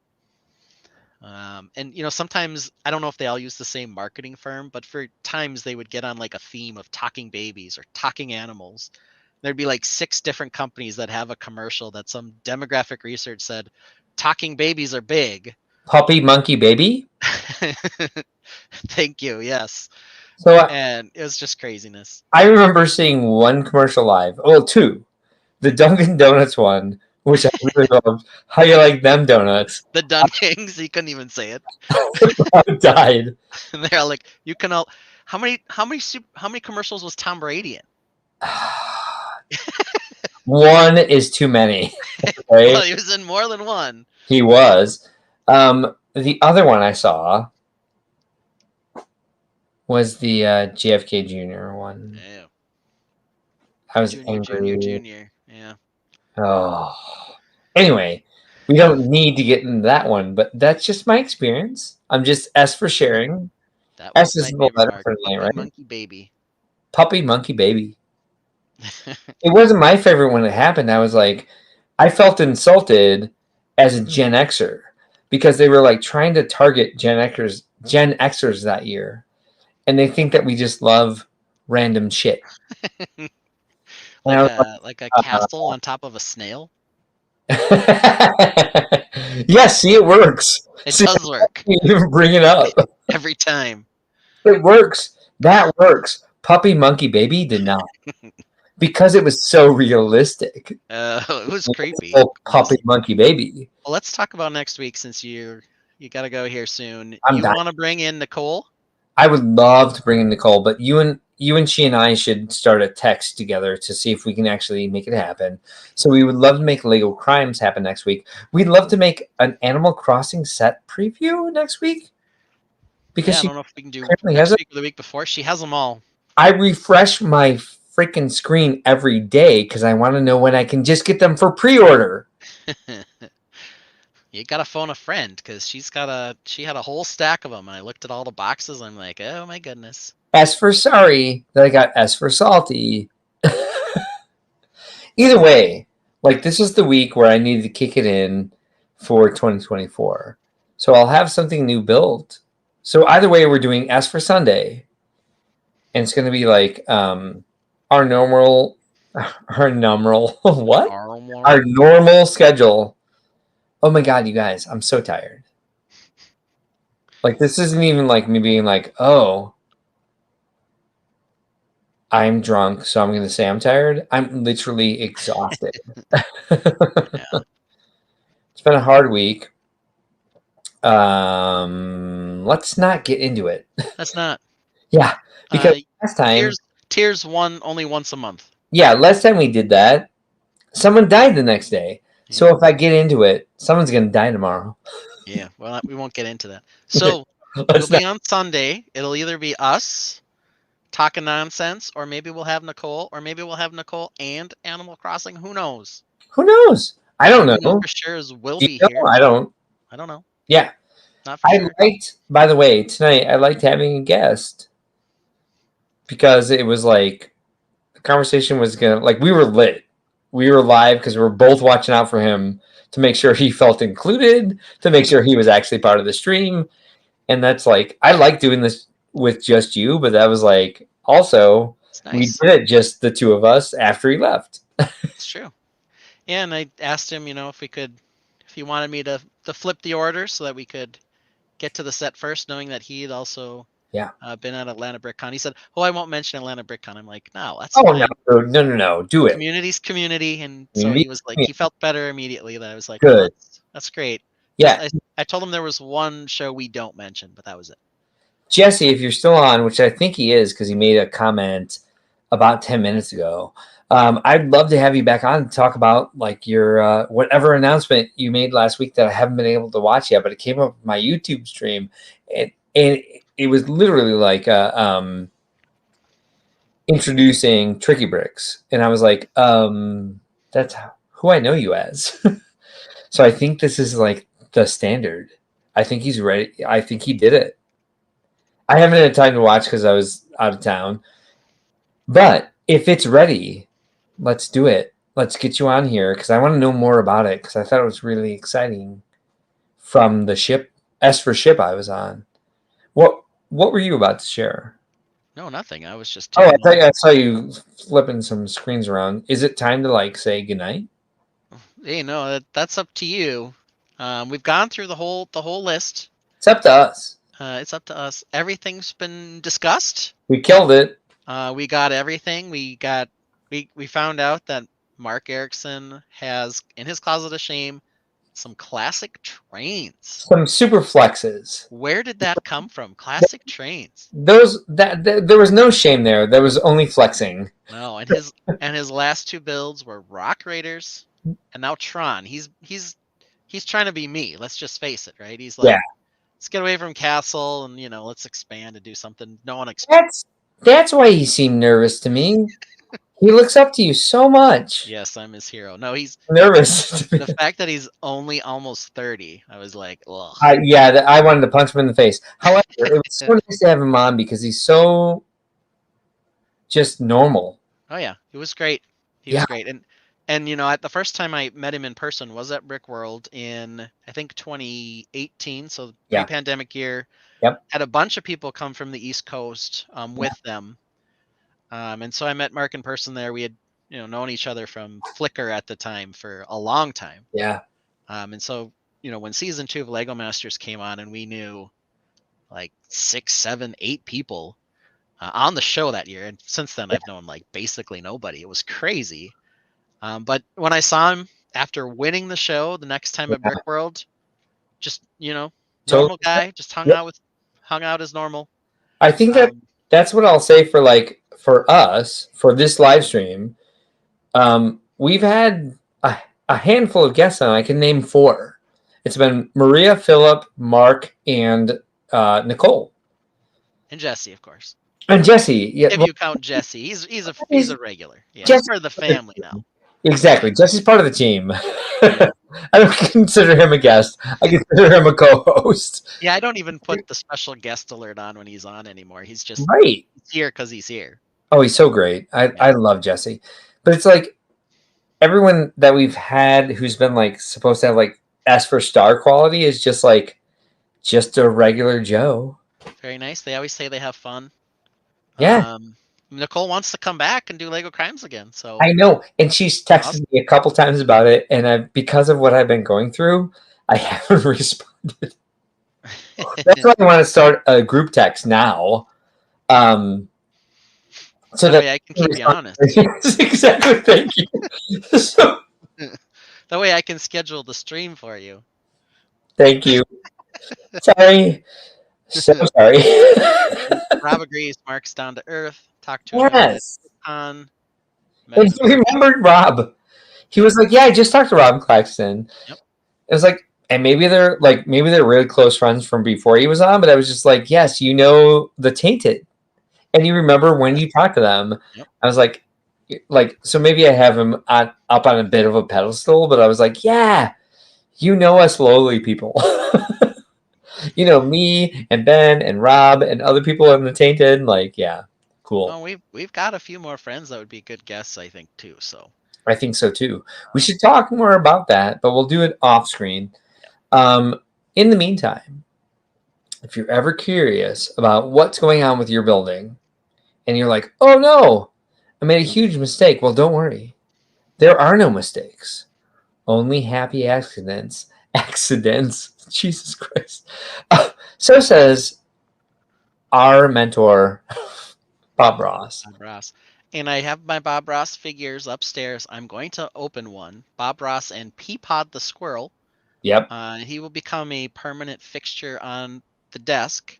And sometimes I don't know if they all use the same marketing firm, but for times they would get on like a theme of talking babies or talking animals. There'd be like 6 different companies that have a commercial that some demographic research said talking babies are big. Puppy Monkey Baby? Thank you. Yes. And it was just craziness. I remember seeing one commercial live. Well, 2. The Dunkin' Donuts one, which I really loved. How you like them donuts? The Dunkings. He couldn't even say it. I died. And they're all like, you can all. How many commercials was Tom Brady in? One is too many. Right? Well, he was in more than one. He was. The other one I saw was the JFK Jr. one. Yeah. I was angry. Junior. Yeah. Oh. Anyway, we don't need to get into that one, but that's just my experience. I'm just S for sharing. That was S is the letter for tonight, right? Monkey Baby. Puppy Monkey Baby. It wasn't my favorite when it happened. I was like, I felt insulted as a Gen Xer because they were like trying to target Gen Xers that year. And they think that we just love random shit. Like a castle on top of a snail? Yes, see, it works. It See, does work you even bring it up. every time. It works. That works. Puppy Monkey Baby did not because it was so realistic. It was creepy. Oh, Puppy Monkey Baby. Well, let's talk about next week since you got to go here soon. I'm You dying. want to bring in Nicole? I would love to bring in Nicole, but you and she and I should start a text together to see if we can actually make it happen. So we would love to make Lego Crimes happen next week. We'd love to make an Animal Crossing set preview next week because Yeah, I she don't know if we can do apparently has next it. week or the week before. She has them all. I refresh my freaking screen every day because I want to know when I can just get them for pre-order. You got to phone a friend because she had a whole stack of them, and I looked at all the boxes. I'm like, oh my goodness. S for sorry, then I got S for salty. Either way, like this is the week where I need to kick it in for 2024. So I'll have something new built. So either way, we're doing S for Sunday, and it's going to be like our normal, our normal what? Our normal schedule. Oh my god, you guys, I'm so tired. Like this isn't even like me being like, oh, I'm drunk, so I'm going to say I'm tired. I'm literally exhausted. Yeah. It's been a hard week. Let's not get into it. That's not. Yeah, because last time, Tears one only once a month. yeah, last time we did that, someone died the next day. Yeah. So if I get into it, someone's gonna die tomorrow. Yeah, well, we won't get into that. So it'll be on Sunday. It'll either be us talking nonsense, or maybe we'll have Nicole, or maybe we'll have Nicole and Animal Crossing. Who knows? Who knows? I don't know. Who knows for sure is we'll be know? here. I don't. I don't know. Yeah. Not for sure. By the way, tonight I liked having a guest because it was like the conversation was gonna like we were lit. We were live because we were both watching out for him to make sure he felt included, to make sure he was actually part of the stream. And that's like I like doing this with just you, but that was like also Nice. We did it just the two of us after he left. It's true. Yeah, and I asked him, if he wanted me to flip the order so that we could get to the set first, knowing that he had also been at Atlanta BrickCon. He said, "Oh, I won't mention Atlanta BrickCon." I'm like, "No, that's fine. No, do it. Community's community." And so he was like, he felt better immediately. That I was like, good. Well, that's great. Yeah, I told him there was one show we don't mention, but that was it. Jesse, if you're still on, which I think he is because he made a comment about 10 minutes ago. I'd love to have you back on to talk about like your whatever announcement you made last week that I haven't been able to watch yet, but it came up with my YouTube stream, and it was literally like introducing Tricky Bricks, and I was like, that's who I know you as. So I think this is like the standard. I think he's ready. I think he did it. I haven't had time to watch because I was out of town, but if it's ready, let's do it. Let's get you on here because I want to know more about it because I thought it was really exciting from the ship, S for ship I was on. What were you about to share? No, nothing. I was just. Oh, I saw you flipping some screens around. Is it time to like say goodnight? Hey, no, that's up to you. We've gone through the whole list. It's up to us. It's up to us. Everything's been discussed. We killed it. We got everything. We found out that Mark Erickson has in his closet of shame some classic trains. Some super flexes. Where did that come from? Classic trains. There was no shame there. There was only flexing. No, and his last two builds were Rock Raiders and now Tron. He's trying to be me. Let's just face it, right? He's like, let's get away from Castle and let's expand and do something no one expects. That's why he seemed nervous to me. He looks up to you so much. Yes, I'm his hero. No, he's nervous. The fact that he's only almost 30, I was like, ugh. I wanted to punch him in the face. However, it was so nice to have him on because he's so just normal. Oh yeah, he was great. He was great, and at the first time I met him in person was at Brick World in I think 2018, so pre-pandemic year. Yep. Had a bunch of people come from the East Coast with them. And so I met Mark in person there. We had known each other from Flickr at the time for a long time. Yeah. And so, when season 2 of Lego Masters came on and we knew like 6, 7, 8 people on the show that year. And since then I've known like basically nobody. It was crazy. But when I saw him after winning the show the next time at Brick World, just, normal guy, just hung out as normal. I think that's what I'll say for us, for this live stream. We've had a handful of guests on. I can name 4. It's been Maria, Philip, Mark, and Nicole. And Jesse, of course. And Jesse. Yeah, if you count Jesse, he's a regular. Yeah, he's part of the family now. Exactly. Jesse's part of the team. Yeah. I don't consider him a guest. I consider him a co-host. Yeah, I don't even put the special guest alert on when he's on anymore. He's just here because he's here. Oh, he's so great. I love Jesse. But it's like everyone that we've had who's been like supposed to have like S for star quality is just a regular Joe. Very nice. They always say they have fun. Yeah. Nicole wants to come back and do Lego Crimes again. So I know, and she's texted me a couple times about it, and because of what I've been going through, I haven't responded. That's why I want to start a group text now. So that way I can keep you honest. Exactly. Thank you. That way I can schedule the stream for you. Thank you. Sorry. So sorry. Rob agrees. Mark's down to earth. Talk to him. On. And he remembered Rob. He was like, "Yeah, I just talked to Rob Claxton." Yep. It was like, and maybe they're really close friends from before he was on. But I was just like, "Yes, the Tainted," and you remember when you talked to them. Yep. I was like, so maybe I have him up on a bit of a pedestal, but I was like, "Yeah, us lowly people." Me and Ben and Rob and other people in the Tainted, yeah, cool. Well, we've got a few more friends that would be good guests, I think, too. So I think so too. We should talk more about that, but we'll do it off screen. In the meantime, if you're ever curious about what's going on with your building, and you're like, "Oh no, I made a huge mistake," well, don't worry. There are no mistakes, only happy accidents. Jesus Christ. So says our mentor, Bob Ross. And I have my Bob Ross figures upstairs. I'm going to open one. Bob Ross and Peapod the squirrel. Yep. He will become a permanent fixture on the desk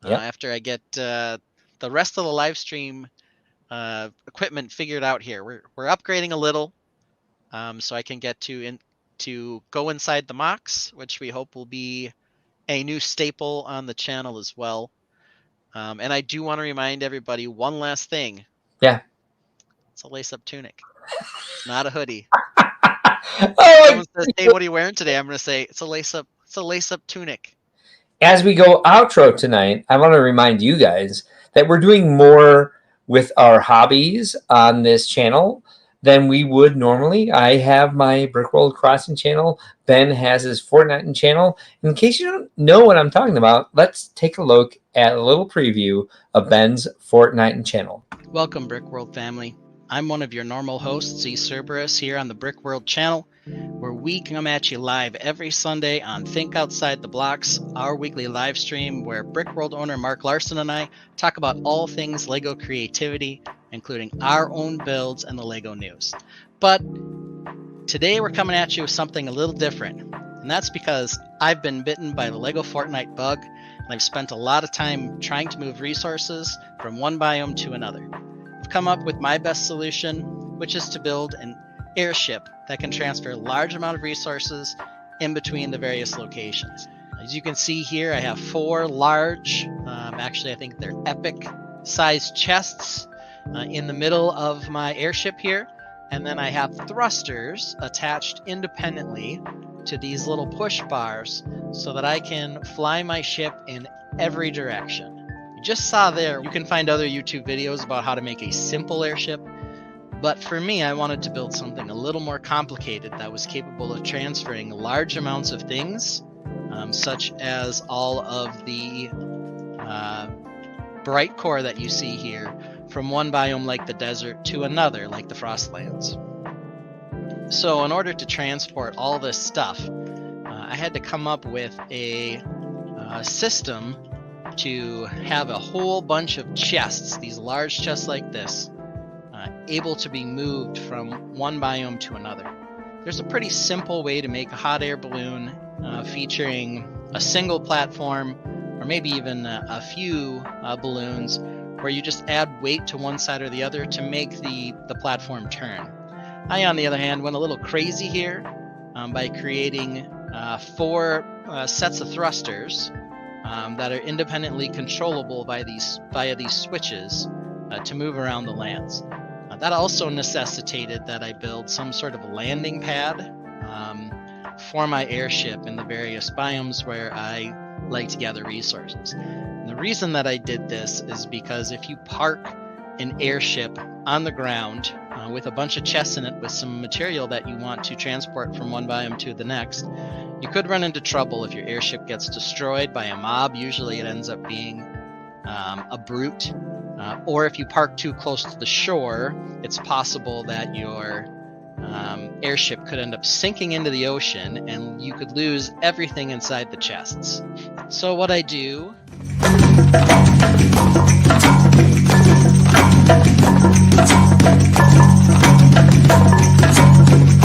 after I get the rest of the live stream equipment figured out here. We're upgrading a little so I can get to go inside the mocks, which we hope will be a new staple on the channel as well. And I do want to remind everybody one last thing. Yeah. It's a lace-up tunic. It's not a hoodie. Someone says, "Hey, what are you wearing today?" I'm going to say it's a lace-up tunic. As we go outro tonight, I want to remind you guys that we're doing more with our hobbies on this channel than we would normally. I have my Brickworld Crossing channel. Ben has his Fortnite channel. In case you don't know what I'm talking about, let's take a look at a little preview of Ben's Fortnite channel. Welcome, Brickworld family. I'm one of your normal hosts, E. Cerberus, here on the Brickworld channel, where we come at you live every Sunday on Think Outside the Blocks, our weekly live stream where Brickworld owner Mark Larson and I talk about all things Lego creativity, including our own builds and the Lego news. But today we're coming at you with something a little different, and that's because I've been bitten by the Lego Fortnite bug, and I've spent a lot of time trying to move resources from one biome to another. I've come up with my best solution, which is to build an airship that can transfer a large amount of resources in between the various locations. As you can see here, I have 4 large, actually I think they're epic sized chests in the middle of my airship here, and then I have thrusters attached independently to these little push bars so that I can fly my ship in every direction. You just saw there, you can find other YouTube videos about how to make a simple airship, but for me, I wanted to build something a little more complicated that was capable of transferring large amounts of things, such as all of the bright core that you see here, from one biome like the desert to another like the frostlands. So in order to transport all this stuff, I had to come up with a system to have a whole bunch of chests, these large chests like this, able to be moved from one biome to another. There's a pretty simple way to make a hot air balloon featuring a single platform, or maybe even a few balloons, where you just add weight to one side or the other to make the platform turn. I, on the other hand, went a little crazy here by creating 4 sets of thrusters that are independently controllable via these switches to move around the lands. That also necessitated that I build some sort of landing pad for my airship in the various biomes where I like to gather resources. And the reason that I did this is because if you park an airship on the ground with a bunch of chests in it with some material that you want to transport from one biome to the next, you could run into trouble if your airship gets destroyed by a mob. Usually it ends up being a brute. Or if you park too close to the shore, it's possible that your airship could end up sinking into the ocean and you could lose everything inside the chests. So what I do